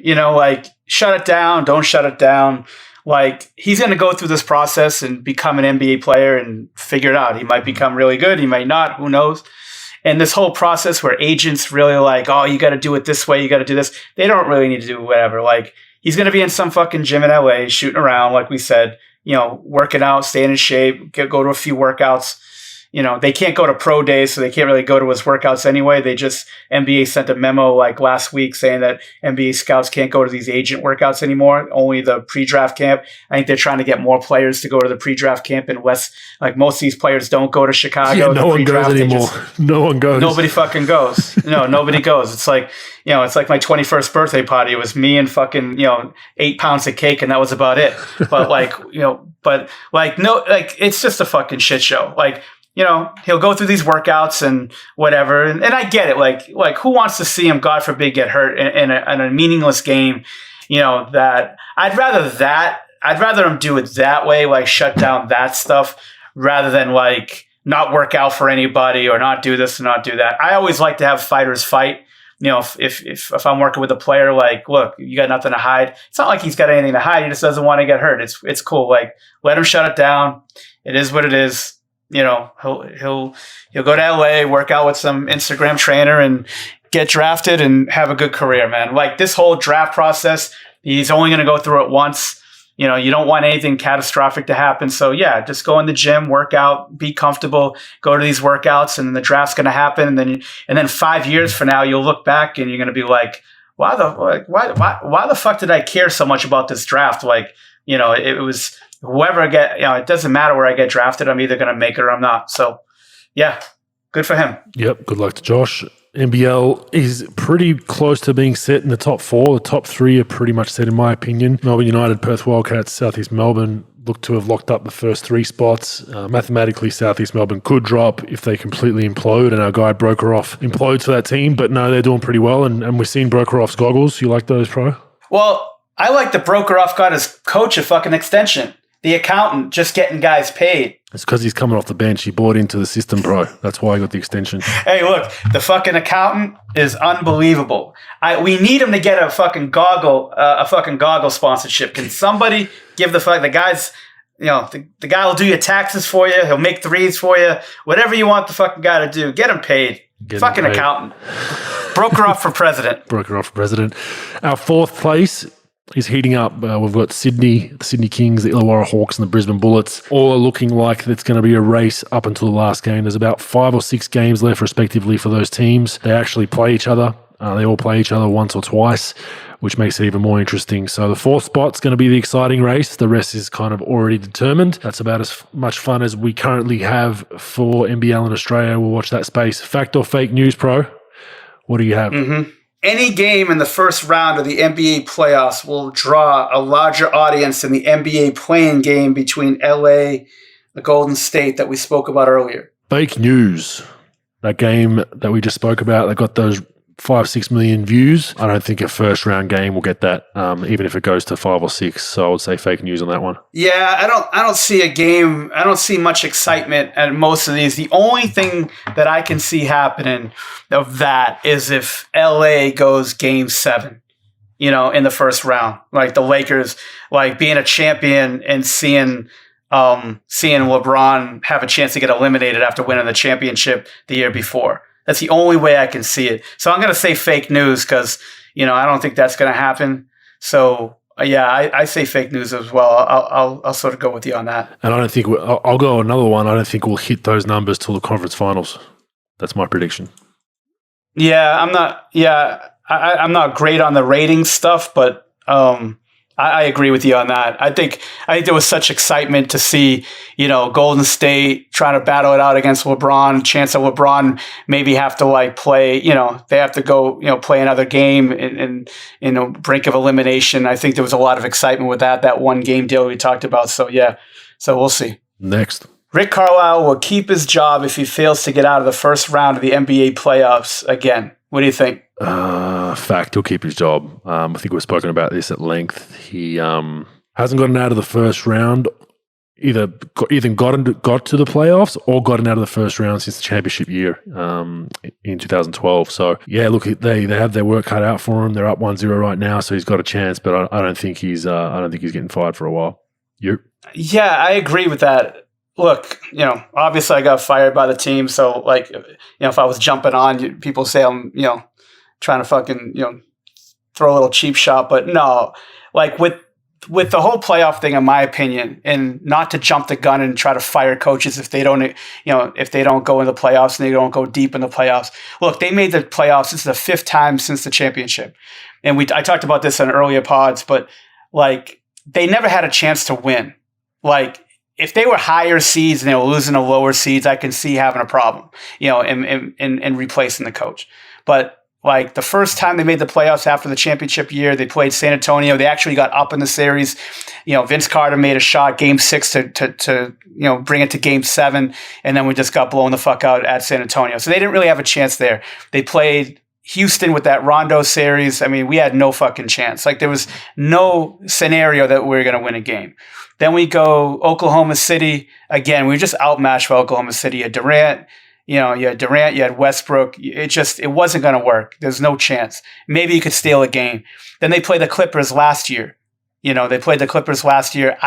Shut it down, don't shut it down. He's going to go through this process and become an NBA player and figure it out. He might become really good. He might not. Who knows? And this whole process where agents really oh, you got to do it this way. You got to do this. They don't really need to do whatever. He's going to be in some fucking gym in LA shooting around, like we said, working out, staying in shape, go to a few workouts. They can't go to pro days, so they can't really go to his workouts anyway. NBA sent a memo last week saying that NBA scouts can't go to these agent workouts anymore, only the pre-draft camp. I think they're trying to get more players to go to the pre-draft camp in West. Most of these players don't go to Chicago. Yeah, no one goes anymore. No one goes. Nobody fucking goes. No, nobody goes. It's it's like my 21st birthday party. It was me and fucking, 8 pounds of cake, and that was about it. But it's just a fucking shit show. He'll go through these workouts and whatever. And I get it. Who wants to see him, God forbid, get hurt in a meaningless game? That I'd rather him do it that way, shut down that stuff rather than not work out for anybody or not do this and not do that. I always like to have fighters fight. If I'm working with a player, look, you got nothing to hide. It's not like he's got anything to hide. He just doesn't want to get hurt. It's cool. Let him shut it down. It is what it is. He'll go to LA, work out with some Instagram trainer and get drafted and have a good career, man. This whole draft process, he's only going to go through it once. You don't want anything catastrophic to happen. So yeah, just go in the gym, work out, be comfortable, go to these workouts, and then the draft's going to happen. And then 5 years from now, you'll look back and you're going to be why the fuck did I care so much about this draft? It was whoever I get, it doesn't matter where I get drafted. I'm either going to make it or I'm not. So, yeah, good for him. Yep, good luck to Josh. NBL is pretty close to being set in the top 4. The top 3 are pretty much set, in my opinion. Melbourne United, Perth Wildcats, Southeast Melbourne look to have locked up the first 3 spots. Mathematically, Southeast Melbourne could drop if they completely implode, and our guy Brokeroff implodes for that team. But no, they're doing pretty well, and we're seeing Brokeroff's goggles. You like those, Pro? Well, I like that Brokeroff got his coach a fucking extension. The accountant just getting guys paid. It's because he's coming off the bench. He bought into the system, Pro. That's why I got the extension. Hey, look, the fucking accountant is unbelievable. We need him to get a fucking goggle sponsorship. Can somebody give the guys? The guy will do your taxes for you. He'll make threes for you. Whatever you want the fucking guy to do, get him paid. Accountant. Brokeroff for president. Brokeroff for president. Our 4th place is heating up. We've got Sydney, the Sydney Kings, the Illawarra Hawks, and the Brisbane Bullets. All are looking like it's going to be a race up until the last game. There's about 5 or 6 games left, respectively, for those teams. They actually play each other. They all play each other once or twice, which makes it even more interesting. So the 4th spot's going to be the exciting race. The rest is kind of already determined. That's about as much fun as we currently have for NBL in Australia. We'll watch that space. Fact or fake news, Pro? What do you have? Mm-hmm. Any game in the first round of the NBA playoffs will draw a larger audience than the NBA play-in game between LA and Golden State that we spoke about earlier. Fake news. That game that we just spoke about, that got those 5-6 million views. I don't think a first round game will get that, even if it goes to 5 or 6. So I would say fake news on that one. Yeah, I don't see a game. I don't see much excitement at most of these. The only thing that I can see happening of that is if LA goes game 7, in the first round, like the Lakers, like being a champion and seeing LeBron have a chance to get eliminated after winning the championship the year before. That's the only way I can see it. So I'm going to say fake news because, I don't think that's going to happen. So, yeah, I say fake news as well. I'll sort of go with you on that. And I don't think I'll go another one. I don't think we'll hit those numbers till the conference finals. That's my prediction. Yeah, I'm not. Yeah, I'm not great on the rating stuff, but I agree with you on that. I think there was such excitement to see, Golden State trying to battle it out against LeBron. Chance of LeBron maybe have to play, they have to go, play another game and brink of elimination. I think there was a lot of excitement with that one game deal we talked about. So yeah, so we'll see. Next. Rick Carlisle will keep his job if he fails to get out of the first round of the NBA playoffs again. What do you think? Fact, he'll keep his job. I think we've spoken about this at length. He hasn't gotten out of the first round, either got to the playoffs or gotten out of the first round since the championship year in 2012. So yeah, look, they have their work cut out for him. They're up 1-0 right now, so he's got a chance. But I don't think he's getting fired for a while. You? Yeah, I agree with that. Look, obviously I got fired by the team. So if I was jumping on, people say I'm, trying to fucking, throw a little cheap shot. But no, with the whole playoff thing, in my opinion, and not to jump the gun and try to fire coaches if they don't go in the playoffs and they don't go deep in the playoffs. Look, they made the playoffs. This is the 5th time since the championship. And I talked about this in earlier pods, but they never had a chance to win. If they were higher seeds and they were losing to lower seeds, I can see having a problem, in replacing the coach. But the first time they made the playoffs after the championship year, they played San Antonio. They actually got up in the series. Vince Carter made a shot game 6 to bring it to game 7, and then we just got blown the fuck out at San Antonio. So they didn't really have a chance there. They played Houston with that Rondo series. I mean, we had no fucking chance. There was no scenario that we were going to win a game. Then we go Oklahoma City. Again, we were just outmatched by Oklahoma City. You had Durant, you had Westbrook. It wasn't going to work. There's no chance. Maybe you could steal a game. Then they played the Clippers last year. I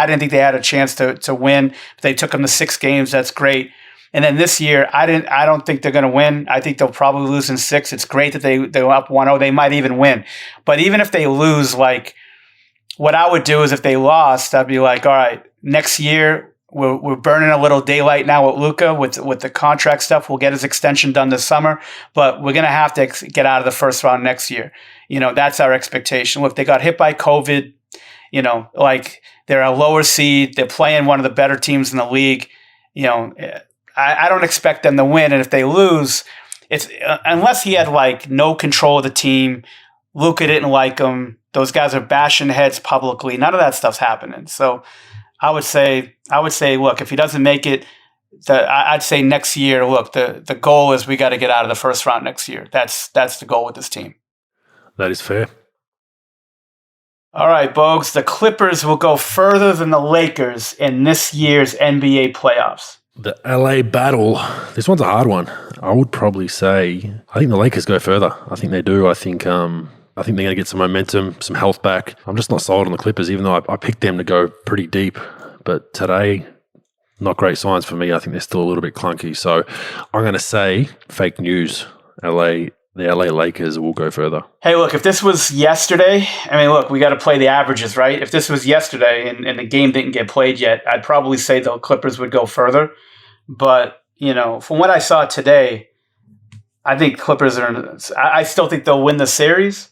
didn't think they had a chance to win. But they took them to 6 games. That's great. And then this year, I don't think they're going to win. I think they'll probably lose in 6. It's great that they're up 1-0. They might even win. But even if they lose, what I would do is if they lost, I'd be like, all right, next year we're burning a little daylight now with Luka with the contract stuff. We'll get his extension done this summer, but we're going to have to get out of the first round next year. That's our expectation. Look, they got hit by COVID, they're a lower seed. They're playing one of the better teams in the league. I don't expect them to win. And if they lose, it's unless he had no control of the team, Luka didn't like him. Those guys are bashing heads publicly. None of that stuff's happening. So I would say, look, if he doesn't make it, I'd say next year, look, the goal is we got to get out of the first round next year. That's the goal with this team. That is fair. All right, Bogues, the Clippers will go further than the Lakers in this year's NBA playoffs. The LA battle. This one's a hard one. I would probably say I think the Lakers go further. I think they do. I think they're going to get some momentum, some health back. I'm just not sold on the Clippers, even though I picked them to go pretty deep. But today, not great signs for me. I think they're still a little bit clunky. So I'm going to say fake news. The LA Lakers will go further. Hey, look, if this was yesterday, we got to play the averages, right? If this was yesterday and the game didn't get played yet, I'd probably say the Clippers would go further. But, from what I saw today, I think Clippers I still think they'll win the series.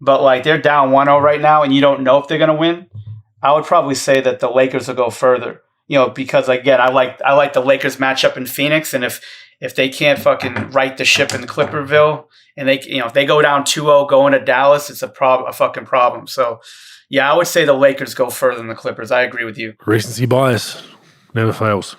But they're down 1-0 right now, and you don't know if they're going to win. I would probably say that the Lakers will go further. Because again, I like the Lakers matchup in Phoenix, and if they can't fucking right the ship in Clipperville, and if they go down 2-0 going to Dallas, it's a fucking problem. So yeah, I would say the Lakers go further than the Clippers. I agree with you. Recency bias never fails.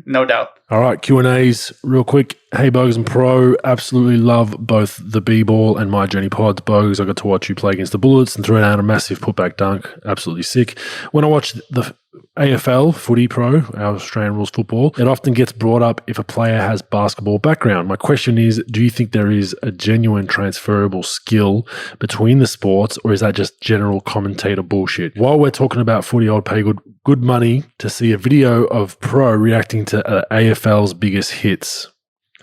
No doubt. All right, Q&As real quick. Hey, Bogues and Pro, absolutely love both the B-ball and My Journey pods. Bogues, I got to watch you play against the Bullets and throw down a massive putback dunk. Absolutely sick. When I watch the AFL, Footy Pro, our Australian rules football, it often gets brought up if a player has basketball background. My question is, do you think there is a genuine transferable skill between the sports, or is that just general commentator bullshit? While we're talking about footy, I'd pay good money to see a video of Pro reacting to AFL's biggest hits.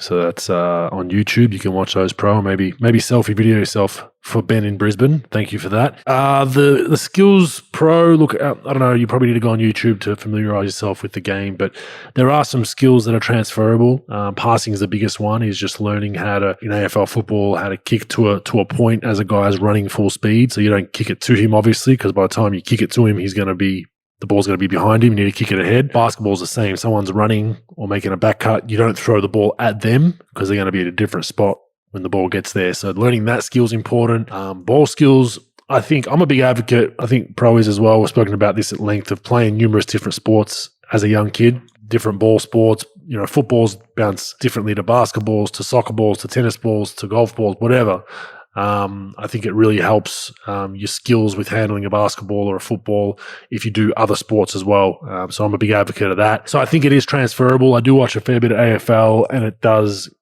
So that's on YouTube. You can watch those, Pro. Maybe selfie video yourself for Ben in Brisbane. Thank you for that. The skills, Pro, look, I don't know, you probably need to go on YouTube to familiarize yourself with the game, but there are some skills that are transferable. Passing is the biggest one. Is just learning how to, in AFL football, how to kick to a point as a guy's running full speed. So you don't kick it to him, obviously, because by the time you kick it to him, the ball's going to be behind him. You need to kick it ahead. Basketball's the same. Someone's running or making a back cut. You don't throw the ball at them because they're going to be at a different spot when the ball gets there. So learning that skill is important. Ball skills, I think I'm a big advocate. I think Pro is as well. We've spoken about this at length of playing numerous different sports as a young kid, different ball sports. You know, footballs bounce differently to basketballs, to soccer balls, to tennis balls, to golf balls, whatever. I think it really helps your skills with handling a basketball or a football if you do other sports as well. So I'm a big advocate of that. So I think it is transferable. I do watch a fair bit of AFL, and it does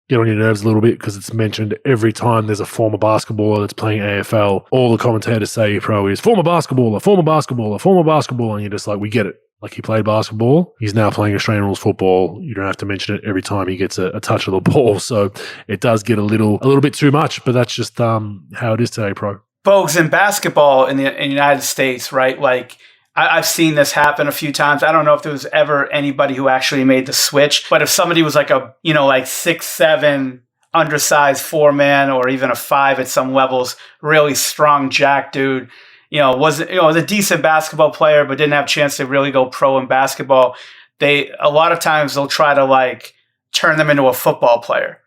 get on your nerves a little bit because it's mentioned every time there's a former basketballer that's playing AFL. All the commentators say Pro is former basketballer, former basketballer, former basketballer, and you're just like, we get it. Like, he played basketball. He's now playing Australian rules football. You don't have to mention it every time he gets a touch of the ball. So it does get a little bit too much, but that's just how it is today, Pro. Bogues, in basketball in the United States, right? Like, I've seen this happen a few times. I don't know if there was ever anybody who actually made the switch, but if somebody was like a, like 6'7", undersized 4-man, or even a 5 at some levels, really strong jack dude, was a decent basketball player, but didn't have a chance to really go pro in basketball. A lot of times they'll try to like turn them into a football player.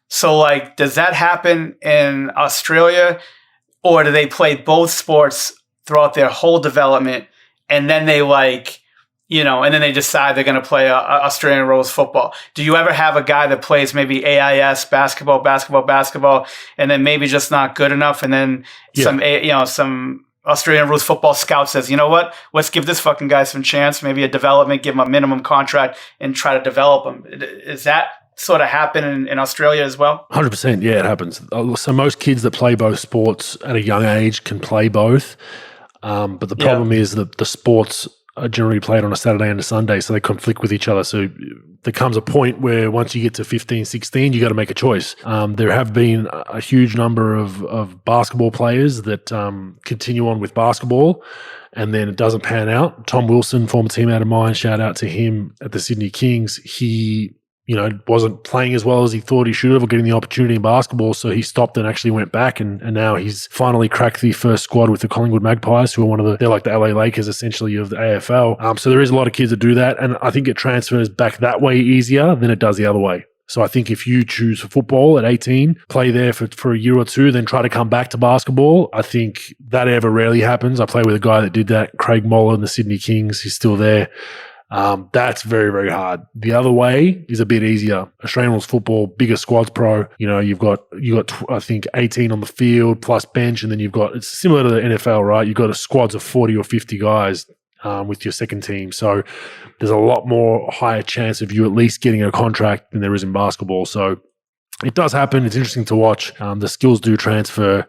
So like, does that happen in Australia, or do they play both sports throughout their whole development, and then they and then they decide they're going to play Australian rules football? Do you ever have a guy that plays maybe AIS basketball, and then maybe just not good enough, and then some Australian rules football scout says, you know what, let's give this fucking guy some chance, maybe a development, give him a minimum contract and try to develop him? Is that sort of happen in Australia as well? 100%. Yeah, it happens. So most kids that play both sports at a young age can play both. But the problem is that the sports are generally played on a Saturday and a Sunday, so they conflict with each other. So there comes a point where once you get to 15, 16, you got to make a choice. There have been a huge number of basketball players that continue on with basketball, and then it doesn't pan out. Tom Wilson, former teammate of mine, shout out to him at the Sydney Kings. He wasn't playing as well as he thought he should have, or getting the opportunity in basketball. So he stopped and actually went back, and now he's finally cracked the first squad with the Collingwood Magpies, who are they're like the LA Lakers essentially of the AFL. So there is a lot of kids that do that, and I think it transfers back that way easier than it does the other way. So I think if you choose football at 18, play there for a year or two, then try to come back to basketball, I think that ever rarely happens. I play with a guy that did that, Craig Moller in the Sydney Kings. He's still there. That's very, very hard. The other way is a bit easier. Australian rules football, bigger squads, Pro. You've got I think 18 on the field plus bench, and then it's similar to the NFL, right? You've got a squads of 40 or 50 guys with your second team. So there's a lot more higher chance of you at least getting a contract than there is in basketball. So it does happen. It's interesting to watch. The skills do transfer.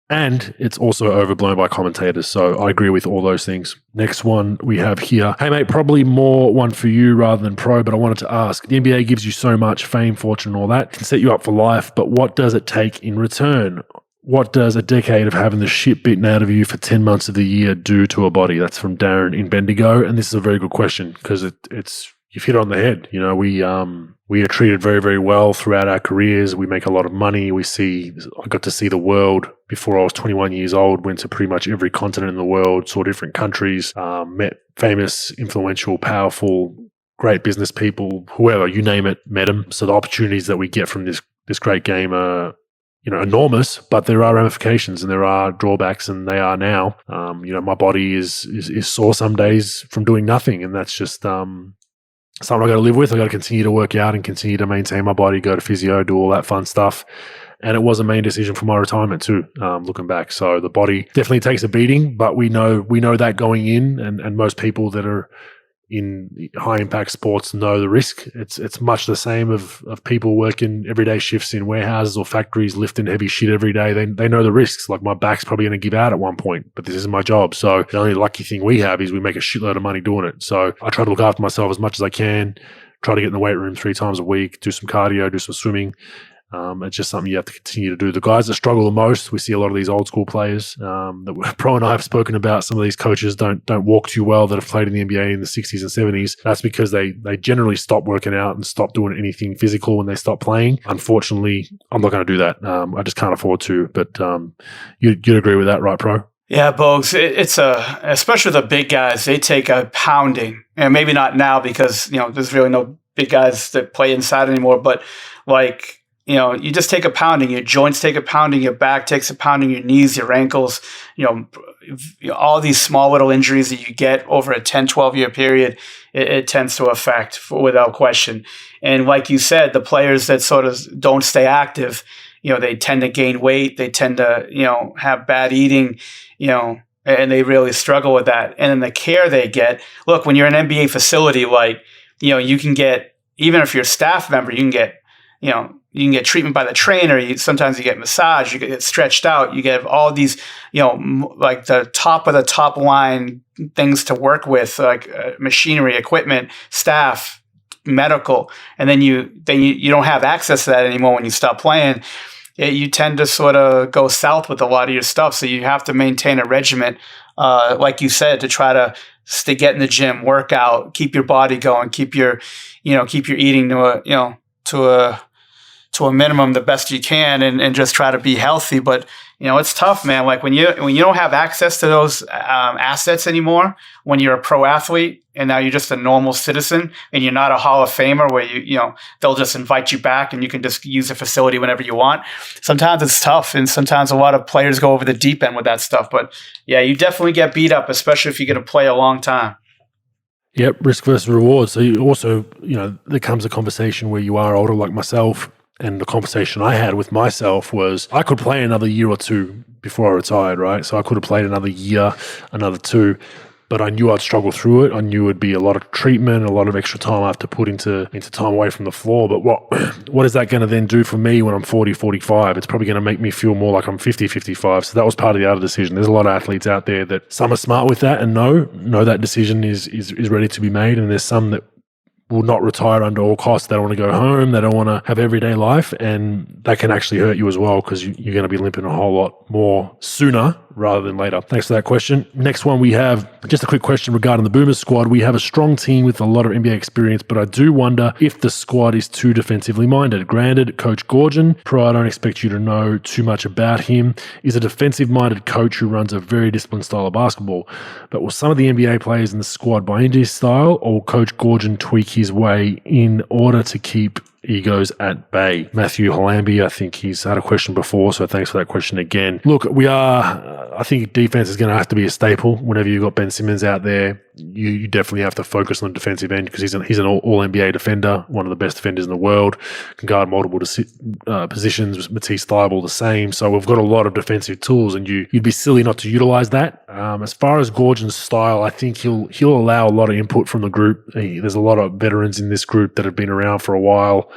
And it's also overblown by commentators. So I agree with all those things. Next one we have here. Hey, mate, probably more one for you rather than Pro, but I wanted to ask. The NBA gives you so much fame, fortune, and all that. It can set you up for life, but what does it take in return? What does a decade of having the shit bitten out of you for 10 months of the year do to a body? That's from Darren in Bendigo. And this is a very good question because you've hit it on the head. We are treated very, very well throughout our careers. We make a lot of money. I got to see the world before I was 21 years old, went to pretty much every continent in the world, saw different countries, met famous, influential, powerful, great business people, whoever, you name it, met them. So the opportunities that we get from this great game are, enormous, but there are ramifications and there are drawbacks, and they are now. My body is sore some days from doing nothing, and that's just something I got to live with. I got to continue to work out and continue to maintain my body, go to physio, do all that fun stuff. And it was a main decision for my retirement too, looking back. So the body definitely takes a beating, but we know that going in, and most people that are in high impact sports know the risk. It's much the same of people working everyday shifts in warehouses or factories, lifting heavy shit every day. They know the risks. Like, my back's probably going to give out at one point, but this isn't my job. So the only lucky thing we have is we make a shitload of money doing it. So I try to look after myself as much as I can, try to get in the weight room 3 times a week, do some cardio, do some swimming. It's just something you have to continue to do. The guys that struggle the most, we see a lot of these old school players that Pro and I have spoken about. Some of these coaches don't walk too well that have played in the NBA in the 60s and 70s. That's because they generally stop working out and stop doing anything physical when they stop playing. Unfortunately, I'm not going to do that. I just can't afford to. But you'd agree with that, right, Pro? Yeah, Bogues, it's especially the big guys, they take a pounding. And maybe not now because, there's really no big guys that play inside anymore. But you just take a pounding. Your joints take a pounding. Your back takes a pounding. Your knees, your ankles, all these small little injuries that you get over a 10, 12-year period, it tends to affect without question. And like you said, the players that sort of don't stay active, they tend to gain weight. They tend to, have bad eating, and they really struggle with that. And then the care they get, look, when you're in an NBA facility, you can get, even if you're a staff member, you can get treatment by the trainer. Sometimes you get massage, you get stretched out, you get all these, like the top of the top line things to work with, like machinery, equipment, staff, medical. And then you don't have access to that anymore when you stop playing. You tend to sort of go south with a lot of your stuff. So you have to maintain a regimen, like you said, to try to get in the gym, work out, keep your body going, keep your eating to a minimum the best you can, and just try to be healthy. But it's tough, man. Like when you don't have access to those assets anymore, when you're a pro athlete and now you're just a normal citizen and you're not a Hall of Famer where they'll just invite you back and you can just use the facility whenever you want. Sometimes it's tough, and sometimes a lot of players go over the deep end with that stuff. But yeah, you definitely get beat up, especially if you're going to play a long time. Yep, risk versus reward. So you also, there comes a conversation where you are older, like myself. And the conversation I had with myself was I could play another year or two before I retired, right? So I could have played another year, another 2, but I knew I'd struggle through it. I knew it'd be a lot of treatment, a lot of extra time I have to put into time away from the floor. But what is that going to then do for me when I'm 40, 45? It's probably going to make me feel more like I'm 50, 55. So that was part of the other decision. There's a lot of athletes out there that some are smart with that and know that decision is ready to be made. And there's some that will not retire under all costs. They don't want to go home. They don't want to have everyday life. And that can actually hurt you as well, because you're going to be limping a whole lot more sooner rather than later. Thanks for that question. Next one, we have just a quick question regarding the Boomers squad. We have a strong team with a lot of NBA experience, but I do wonder if the squad is too defensively minded. Granted, Coach Gorgon, Pro, I don't expect you to know too much about him, is a defensive-minded coach who runs a very disciplined style of basketball. But will some of the NBA players in the squad buy into his style, or will Coach Gorgon tweak his way in order to keep egos at bay? Matthew Halambi, I think he's had a question before, so thanks for that question again. Look, I think defense is going to have to be a staple whenever you've got Ben Simmons out there. You definitely have to focus on the defensive end, because he's an all-NBA defender, one of the best defenders in the world, can guard multiple positions. Matisse Thybulle the same. So we've got a lot of defensive tools, and you'd be silly not to utilize that. As far as Gorgon's style, I think he'll allow a lot of input from the group. There's a lot of veterans in this group that have been around for a while.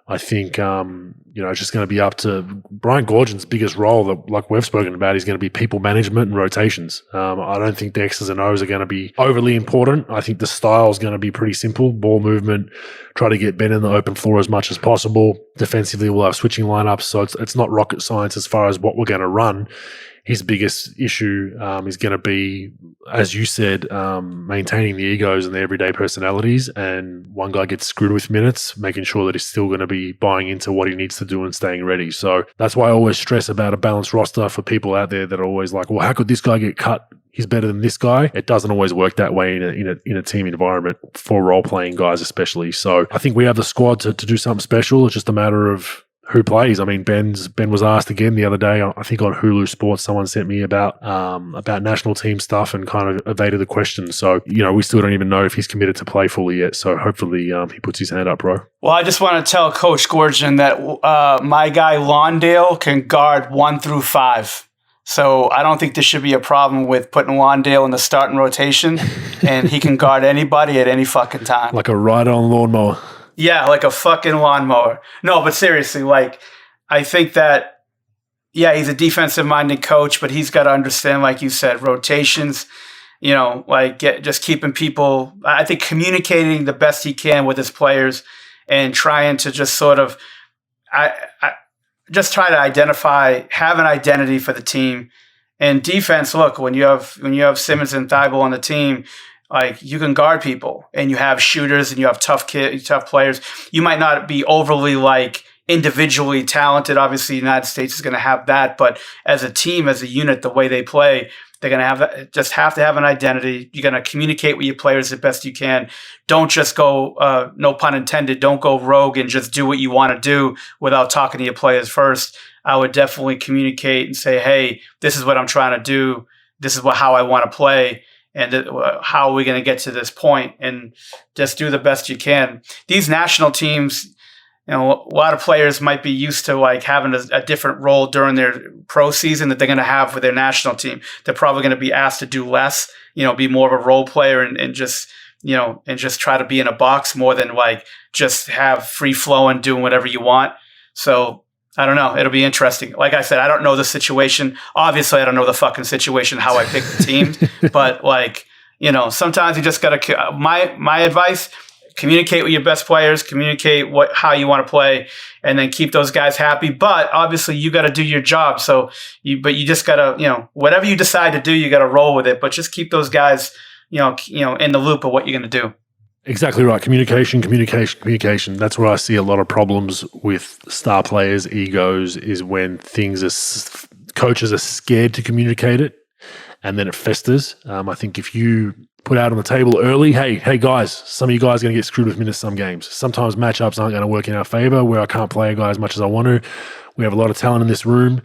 I think, it's just going to be up to Brian Gorgon's biggest role, that, like we've spoken about, is going to be people management and rotations. I don't think the X's and O's are going to be overly important. I think the style is going to be pretty simple. Ball movement, try to get Ben in the open floor as much as possible. Defensively, we'll have switching lineups, so it's not rocket science as far as what we're going to run. His biggest issue is going to be, as you said, maintaining the egos and the everyday personalities. And one guy gets screwed with minutes, making sure that he's still going to be buying into what he needs to do and staying ready. So that's why I always stress about a balanced roster for people out there that are always like, well, how could this guy get cut? He's better than this guy. It doesn't always work that way in a team environment for role-playing guys especially. So I think we have the squad to do something special. It's just a matter of who plays. I mean, Ben was asked again the other day, I think on Hulu Sports, someone sent me about national team stuff and kind of evaded the question. So, we still don't even know if he's committed to play fully yet. So hopefully he puts his hand up, bro. Well, I just want to tell Coach Gorgian that my guy Lawndale can guard 1 through 5. So I don't think there should be a problem with putting Lawndale in the starting rotation, and he can guard anybody at any fucking time. Like a ride-on lawnmower. Yeah, like a fucking lawnmower. No, but seriously, I think that, he's a defensive-minded coach, but he's got to understand, like you said, rotations, just keeping people, I think communicating the best he can with his players and trying to just sort of, just try to have an identity for the team. And defense, look, when you have Simmons and Thibault on the team, you can guard people, and you have shooters, and you have tough players. You might not be overly individually talented. Obviously, the United States is going to have that, but as a team, as a unit, the way they play, they're going to have to have an identity. You're going to communicate with your players the best you can. Don't just go, no pun intended, don't go rogue and just do what you want to do without talking to your players first. I would definitely communicate and say, hey, this is what I'm trying to do. This is how I want to play. And how are we going to get to this point? And just do the best you can. These national teams, a lot of players might be used to having a different role during their pro season that they're going to have with their national team. They're probably going to be asked to do less, be more of a role player and just try to be in a box more than just have free flowing, doing whatever you want. So I don't know. It'll be interesting. Like I said, I don't know the situation. Obviously, I don't know the fucking situation, how I pick the teams, but sometimes you just got to, my advice, communicate with your best players, communicate how you want to play, and then keep those guys happy. But obviously, you got to do your job. So, you just got to, whatever you decide to do, you got to roll with it. But just keep those guys, in the loop of what you're going to do. Exactly right. Communication. That's where I see a lot of problems with star players' egos, is when coaches are scared to communicate it, and then it festers. I think if you put out on the table early, hey guys, some of you guys are going to get screwed with minutes some games. Sometimes matchups aren't going to work in our favor where I can't play a guy as much as I want to. We have a lot of talent in this room.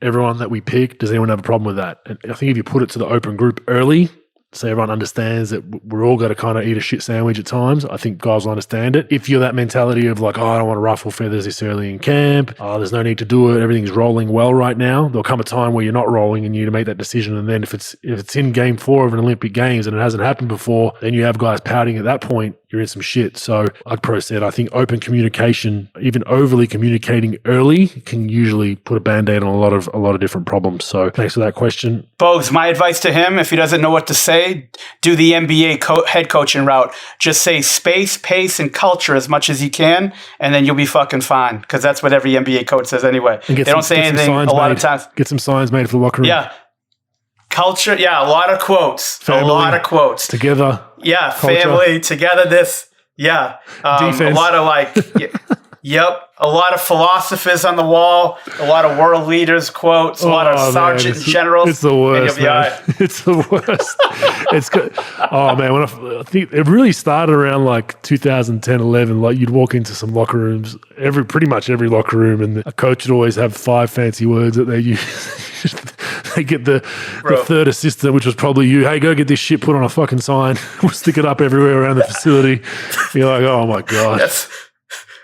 Everyone that we pick, does anyone have a problem with that? And I think if you put it to the open group early, so everyone understands that we're all going to kind of eat a shit sandwich at times, I think guys will understand it. If you're that mentality of I don't want to ruffle feathers this early in camp, there's no need to do it, everything's rolling well right now, there'll come a time where you're not rolling and you need to make that decision. And then if it's in game 4 of an Olympic Games and it hasn't happened before, then you have guys pouting at that point, you're in some shit. So like Pro said, I think open communication, even overly communicating early, can usually put a Band-Aid on a lot of different problems. So thanks for that question. Bogues, my advice to him, if he doesn't know what to say, do the NBA head coaching route. Just say space, pace, and culture as much as you can, and then you'll be fucking fine, because that's what every NBA coach says anyway. They don't say anything a lot of times. Get some signs made for the locker room. Yeah. Culture, a lot of quotes. Family, a lot of quotes. Together. Yeah, culture. Family, togetherness. Yeah. Defense. A lot of yep. A lot of philosophers on the wall, a lot of world leaders quotes, a lot of sergeant generals. It's the worst, man. It's the worst. It's good. Oh, man, I think it really started around 2010, 11. You'd walk into some locker rooms, pretty much every locker room, and a coach would always have 5 fancy words that they use. They get the third assistant, which was probably you. Hey, go get this shit put on a fucking sign. We'll stick it up everywhere around the facility. You're like, oh my God. Yes.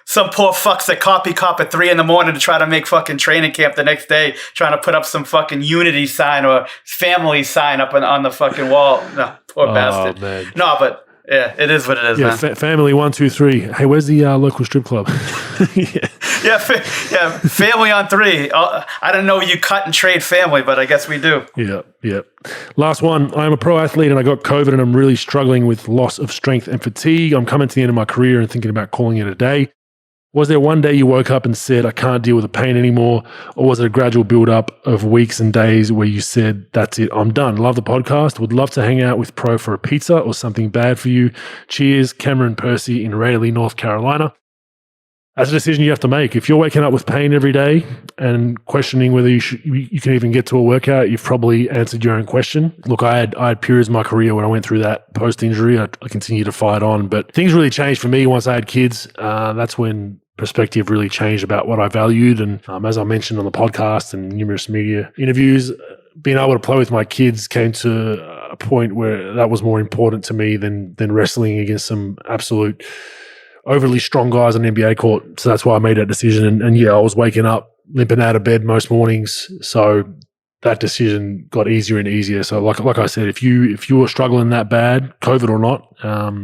Some poor fucks that cop at 3 a.m. to try to make fucking training camp the next day, trying to put up some fucking unity sign or family sign up on the fucking wall. No, poor bastard. Man. No, but yeah, it is what it is, man. Family 1, 2, 3. Hey, where's the local strip club? Yeah, family on 3. I didn't know you cut and trade family, but I guess we do. Yeah. Last one. I'm a pro athlete and I got COVID and I'm really struggling with loss of strength and fatigue. I'm coming to the end of my career and thinking about calling it a day. Was there one day you woke up and said, I can't deal with the pain anymore? Or was it a gradual build-up of weeks and days where you said, that's it, I'm done? Love the podcast. Would love to hang out with Pro for a pizza or something bad for you. Cheers, Cameron Percy in Raleigh, North Carolina. That's a decision you have to make. If you're waking up with pain every day and questioning whether you can even get to a workout, you've probably answered your own question. Look, I had periods in my career where I went through that post-injury. I continued to fight on, but things really changed for me once I had kids. That's when perspective really changed about what I valued. And as I mentioned on the podcast and numerous media interviews, being able to play with my kids came to a point where that was more important to me than wrestling against some absolute overly strong guys on the NBA court. So that's why I made that decision. And yeah, I was waking up limping out of bed most mornings. So that decision got easier and easier. So like I said, if you were struggling that bad, COVID or not,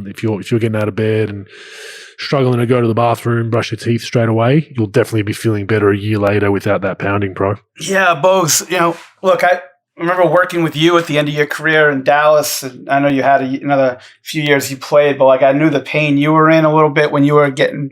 if you're getting out of bed and struggling to go to the bathroom, brush your teeth straight away, you'll definitely be feeling better a year later without that pounding, bro. Yeah, Bogues, look, I remember working with you at the end of your career in Dallas. And I know you had another few years you played, but like I knew the pain you were in a little bit when you were getting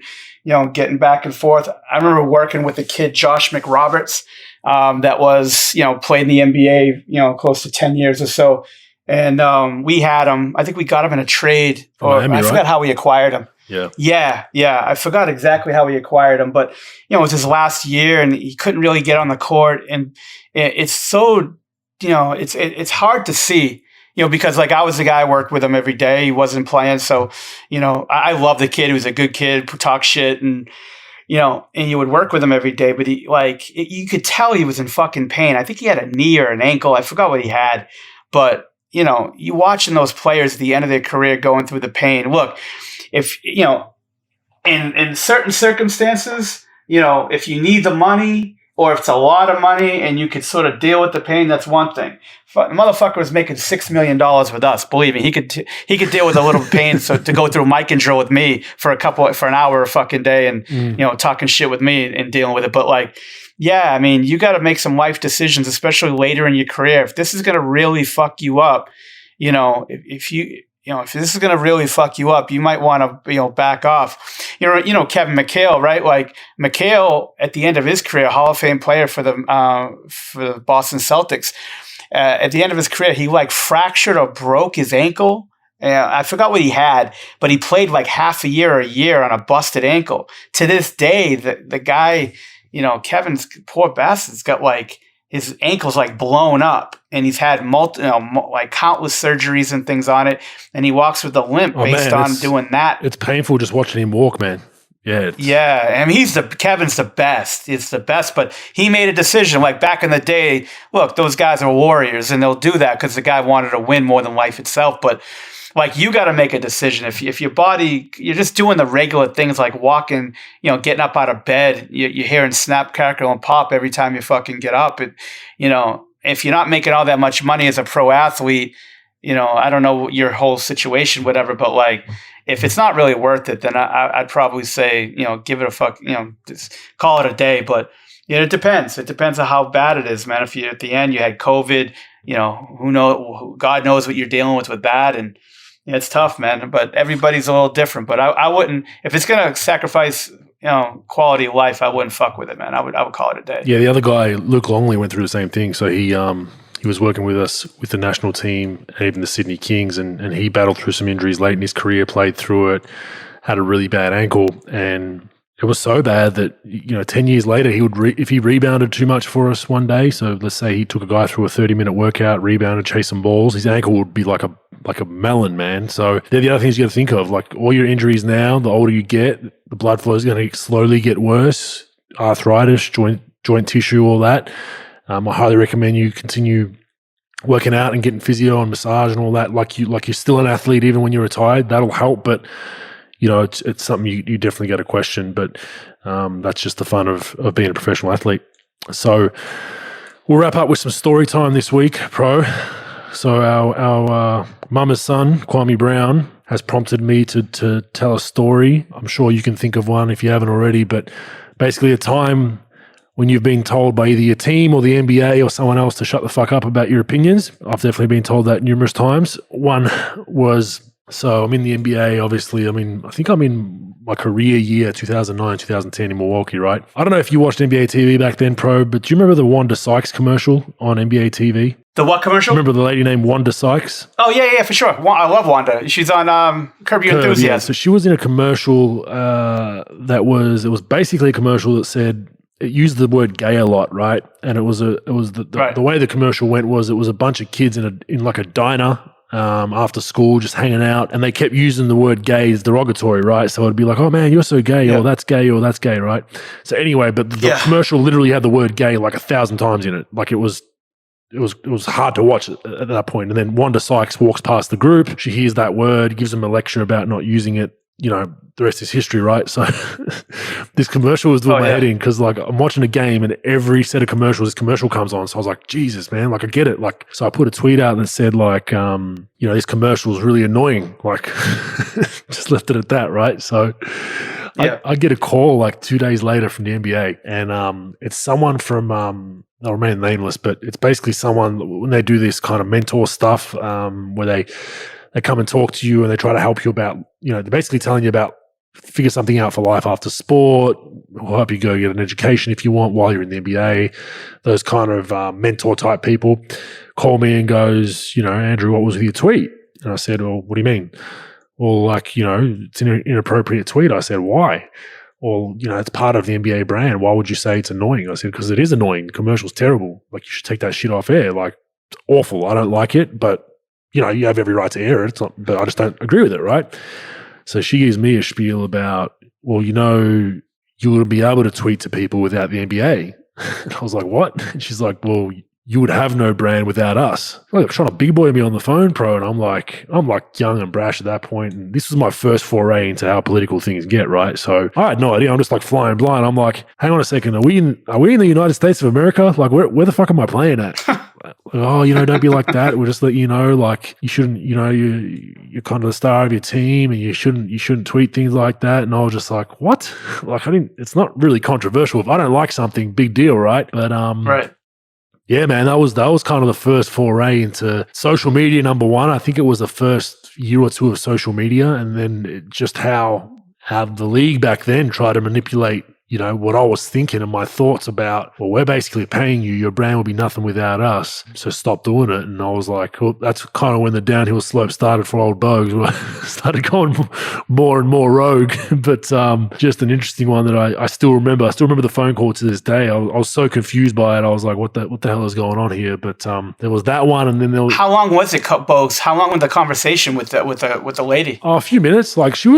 back and forth. I remember working with a kid, Josh McRoberts, that was, played in the NBA, close to 10 years or so. And we had him, I think we got him in a trade, or Miami, I forgot how we acquired him. Yeah. I forgot exactly how we acquired him, but it was his last year and he couldn't really get on the court. And it's so, it's hard to see, because like I was the guy who worked with him every day. He wasn't playing. So, I love the kid. He was a good kid, talk shit and you would work with him every day, but you could tell he was in fucking pain. I think he had a knee or an ankle. I forgot what he had, but you watching those players at the end of their career going through the pain. Look, if, in certain circumstances, if you need the money or if it's a lot of money and you could sort of deal with the pain, that's one thing. The motherfucker was making $6 million with us. Believe me, he could deal with a little pain. So to go through mic and drill with me for an hour a fucking day and, talking shit with me and dealing with it. But yeah, I mean, you got to make some life decisions, especially later in your career. If this is going to really fuck you up, if this is going to really fuck you up, you might want to, back off. Kevin McHale, right? Like McHale at the end of his career, Hall of Fame player for the Boston Celtics. At the end of his career, he fractured or broke his ankle. I forgot what he had, but he played half a year or a year on a busted ankle. To this day, the guy, Kevin's poor bastard's got his ankle's blown up and he's had countless surgeries and things on it. And he walks with a limp based on doing that. It's painful just watching him walk, man. Yeah. I mean, Kevin's the best. It's the best, but he made a decision back in the day. Look, those guys are warriors and they'll do that because the guy wanted to win more than life itself. But you got to make a decision. If your body, you're just doing the regular things like walking, getting up out of bed, you're hearing snap, crackle, and pop every time you fucking get up. If you're not making all that much money as a pro athlete, I don't know your whole situation, whatever, but if it's not really worth it, then I'd probably say, give it a fuck, just call it a day. But it depends. It depends on how bad it is, man. If you at the end you had COVID, who knows? God knows what you're dealing with that, and it's tough, man. But everybody's a little different. But I wouldn't, if it's gonna sacrifice, quality of life, I wouldn't fuck with it, man. I would call it a day. Yeah, the other guy, Luke Longley, went through the same thing. So he was working with us with the national team and even the Sydney Kings, and he battled through some injuries late in his career, played through it, had a really bad ankle, and it was so bad that 10 years later he would if he rebounded too much for us one day. So let's say he took a guy through a 30-minute workout, rebounded, chased some balls, his ankle would be like a melon, man. So they're the other things you got to think of. All your injuries now, the older you get, the blood flow is going to slowly get worse. Arthritis, joint tissue, all that. I highly recommend you continue working out and getting physio and massage and all that. Like you're still an athlete even when you're retired. That'll help, but it's something you definitely got to question. But that's just the fun of being a professional athlete. So we'll wrap up with some story time this week, Pro. So our mama's son, Kwame Brown, has prompted me to tell a story. I'm sure you can think of one if you haven't already, but basically a time when you've been told by either your team or the NBA or someone else to shut the fuck up about your opinions. I've definitely been told that numerous times. One was, so I'm in the NBA, obviously. I think I'm in my career year, 2009, 2010 in Milwaukee, right? I don't know if you watched NBA TV back then, Pro, but do you remember the Wanda Sykes commercial on NBA TV? The what commercial? Remember the lady named Wanda Sykes? Oh, yeah, for sure. I love Wanda. She's on Curb Your Enthusiasm. Yeah. So she was in a commercial it was basically a commercial that said, it used the word gay a lot, right? And the way the commercial went was it was a bunch of kids in a diner after school, just hanging out, and they kept using the word gay as derogatory, right? So it'd be like, oh man, you're so gay, or that's gay, right? So anyway, but the commercial literally had the word gay like 1,000 times in it. Like it was hard to watch at that point. And then Wanda Sykes walks past the group. She hears that word, gives them a lecture about not using it. You know, the rest is history, right? So this commercial was doing my head in because, like, I'm watching a game and every set of commercials, this commercial comes on. So I was like, Jesus, man, like, I get it. Like, so I put a tweet out that said, like, you know, this commercial is really annoying. Like, just left it at that, right? So I get a call like 2 days later from the NBA, and it's someone from they'll remain nameless, but it's basically someone when they do this kind of mentor stuff where they come and talk to you and they try to help you about, you know, they're basically telling you about figure something out for life after sport. We'll help you go get an education if you want while you're in the NBA. Those kind of mentor type people call me and goes, you know, Andrew, what was with your tweet? And I said, well, what do you mean? Well, like, you know, it's an inappropriate tweet. I said, why? Well, you know, it's part of the NBA brand. Why would you say it's annoying? I said, because it is annoying. The commercial's terrible. Like, you should take that shit off air. Like, it's awful. I don't like it, but you know, you have every right to air it. It's not, but I just don't agree with it, right? So she gives me a spiel about, well, you know, you wouldn't be able to tweet to people without the NBA. And I was like, what? And she's like, well, you would have no brand without us. Like, trying to big boy me on the phone, pro. And I'm like young and brash at that point. And this was my first foray into how political things get, right? So I had no idea. I'm just like flying blind. I'm like, hang on a second. Are we in the United States of America? Like, where the fuck am I playing at? Oh, you know, don't be like that. We'll just let you know, like, you shouldn't, you know, you're kind of the star of your team and you shouldn't tweet things like that. And I was just like, what? Like, it's not really controversial. If I don't like something, big deal, right? But, right. Yeah, man, that was kind of the first foray into social media, number one. I think it was the first year or two of social media, and then just how the league back then tried to manipulate, you know, what I was thinking and my thoughts about, well, we're basically paying you. Your brand will be nothing without us. So stop doing it. And I was like, well, that's kind of when the downhill slope started for old Bogues. Started going more and more rogue. But just an interesting one that I still remember. I still remember the phone call to this day. I was so confused by it. I was like, what the hell is going on here? But there was that one, and then there was. How long was it, Bogues? How long was the conversation with the lady? Oh, a few minutes. Like she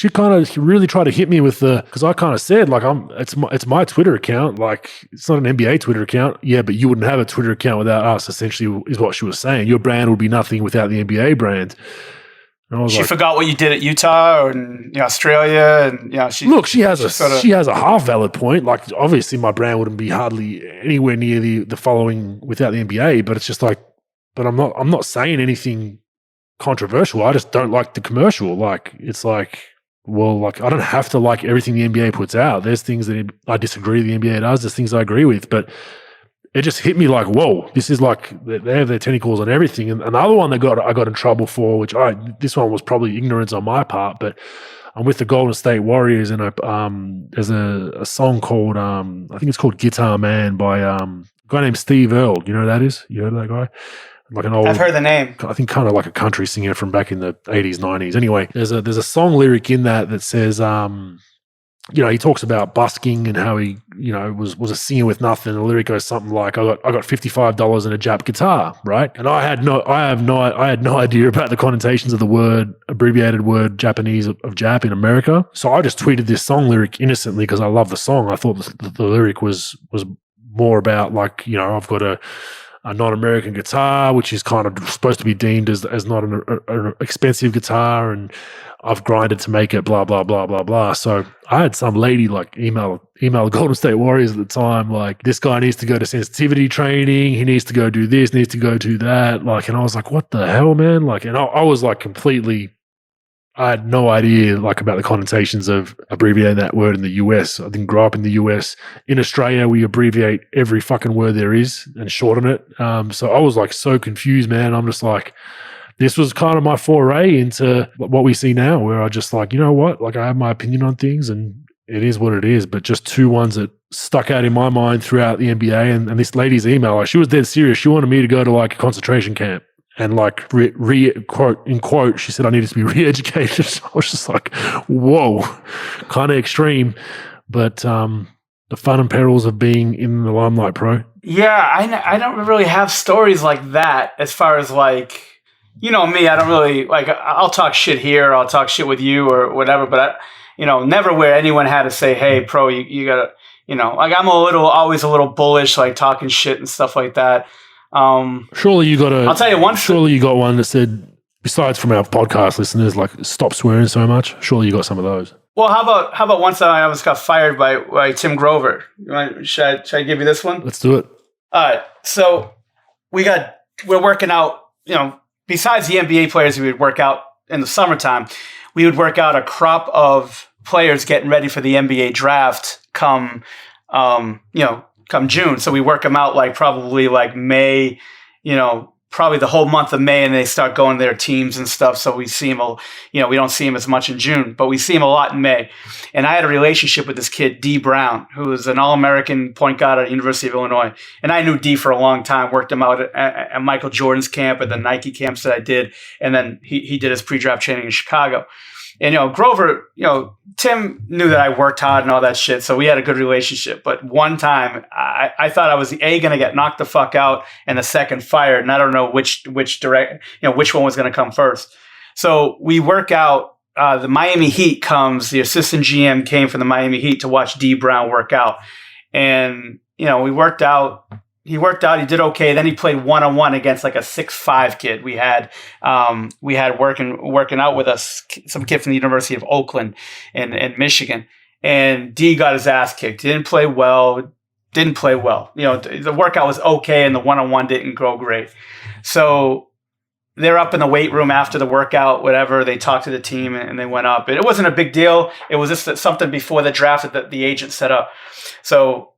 kind of really tried to hit me with because I kind of said, like, it's my Twitter account. Like, it's not an NBA Twitter account. Yeah, but you wouldn't have a Twitter account without us, essentially, is what she was saying. Your brand would be nothing without the NBA brand. And she forgot what you did at Utah or in Australia, and she has a half valid point. Like, obviously, my brand wouldn't be hardly anywhere near the following without the NBA. But it's just like, but I'm not saying anything controversial. I just don't like the commercial. Like, it's like, well, like, I don't have to like everything the NBA puts out. There's things that I disagree the NBA does. There's things I agree with, but it just hit me like, whoa, this is like, they have their tentacles on everything. And another one I got in trouble for, which this one was probably ignorance on my part, but I'm with the Golden State Warriors, and there's a song called, I think it's called Guitar Man by a guy named Steve Earle. You know who that is? You heard of that guy? Like an old, I've heard the name. I think kind of like a country singer from back in the 80s, 90s. Anyway, there's a song lyric in that says, he talks about busking and how he, was a singer with nothing. The lyric goes something like, I got $55 in a Jap guitar, right? And I had no idea about the connotations of the abbreviated word Japanese of Jap in America. So I just tweeted this song lyric innocently because I love the song. I thought the lyric was more about, like, I've got a non-American guitar, which is kind of supposed to be deemed as not an expensive guitar, and I've grinded to make it, blah, blah, blah, blah, blah. So I had some lady like email Golden State Warriors at the time, like, this guy needs to go to sensitivity training, he needs to go do this, needs to go do that. Like, and I was like, what the hell, man? Like, and I was like I had no idea, like, about the connotations of abbreviating that word in the US. I didn't grow up in the US. In Australia, we abbreviate every fucking word there is and shorten it. So I was like so confused, man. I'm just like, this was kind of my foray into what we see now, where I just like, you know what? Like, I have my opinion on things and it is what it is. But just two ones that stuck out in my mind throughout the NBA. And this lady's email, like, she was dead serious. She wanted me to go to like a concentration camp. And like, quote, she said I needed to be re-educated. I was just like, whoa, kind of extreme. But the fun and perils of being in the limelight, pro. Yeah, I don't really have stories like that as far as like, you know me, I don't really like. I'll talk shit here, I'll talk shit with you or whatever, but never where anyone had to say, "Hey, pro, you gotta," like I'm always a little bullish, like talking shit and stuff like that. Surely you got I'll tell you one. Surely you got one that said, besides from our podcast listeners, like stop swearing so much. Surely you got some of those. Well, how about once I almost got fired by Tim Grover? Should I give you this one? Let's do it. All right, so we're working out. Besides the NBA players, we would work out in the summertime. We would work out a crop of players getting ready for the NBA draft come June. So we work them out like probably like May, probably the whole month of May, and they start going to their teams and stuff. So we see them, we don't see them as much in June, but we see them a lot in May. And I had a relationship with this kid, D. Brown, who was an All-American point guard at the University of Illinois. And I knew D for a long time, worked him out at Michael Jordan's camp, at the Nike camps that I did. And then he did his pre-draft training in Chicago. And, Grover, Tim knew that I worked hard and all that shit. So we had a good relationship. But one time I thought I was going to get knocked the fuck out and the second fired. And I don't know which one was going to come first. So we work out. The Miami Heat the assistant GM came from the Miami Heat to watch D Brown work out. And, we worked out. He worked out. He did okay. Then he played one-on-one against like a 6'5" kid. We had working out with us some kid from the University of Oakland and Michigan. And D got his ass kicked. Didn't play well. The workout was okay, and the one-on-one didn't go great. So they're up in the weight room after the workout. Whatever. They talked to the team and they went up. And it wasn't a big deal. It was just something before the draft that the agent set up. So.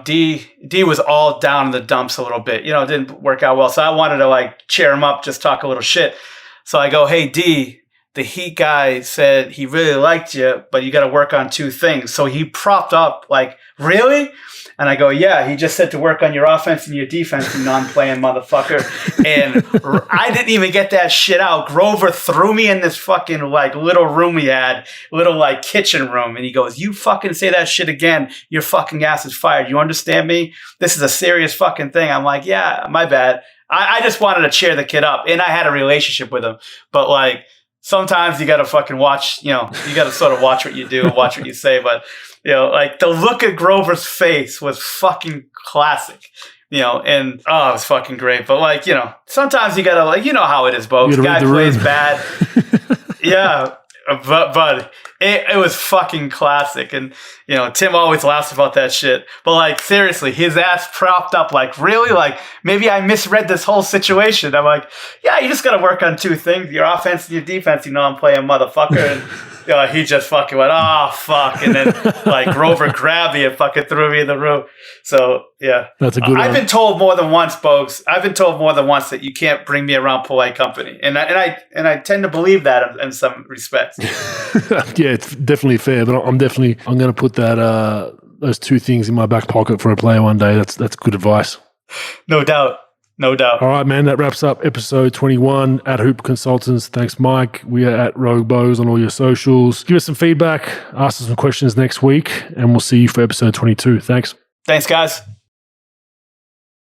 D was all down in the dumps a little bit. It didn't work out well. So I wanted to like cheer him up, just talk a little shit. So I go, "Hey, D, the Heat guy said he really liked you, but you got to work on two things." So he propped up like, "Really?" And I go, "Yeah, he just said to work on your offense and your defense, you non-playing motherfucker." And I didn't even get that shit out. Grover threw me in this fucking like little room he had, little like kitchen room. And he goes, "You fucking say that shit again, your fucking ass is fired. You understand me? This is a serious fucking thing." I'm like, "Yeah, my bad." I just wanted to cheer the kid up. And I had a relationship with him. But like, sometimes you got to fucking watch, you got to sort of watch what you do and watch what you say. But, like the look at Grover's face was fucking classic, and it was fucking great. But like, sometimes you got to like, how it is, Bogues. Guy plays bad. Yeah. But it was fucking classic. And, Tim always laughs about that shit. But like, seriously, his ass propped up, like, really? Like, maybe I misread this whole situation. I'm like, yeah, you just got to work on two things, your offense and your defense. I'm playing motherfucker. And he just fucking went, "Oh, fuck." And then like Grover grabbed me and fucking threw me in the room. So, yeah. That's a good one. I've been told more than once, Bogues. I've been told more than once that you can't bring me around polite company. And I tend to believe that in some respects. Yeah, it's definitely fair, but I'm going to put that those two things in my back pocket for a player one day. That's good advice. No doubt. All right, man. That wraps up episode 21 at Hoop Consultants. Thanks, Mike. We are at Rogue Bows on all your socials. Give us some feedback. Ask us some questions next week, and we'll see you for episode 22. Thanks, guys.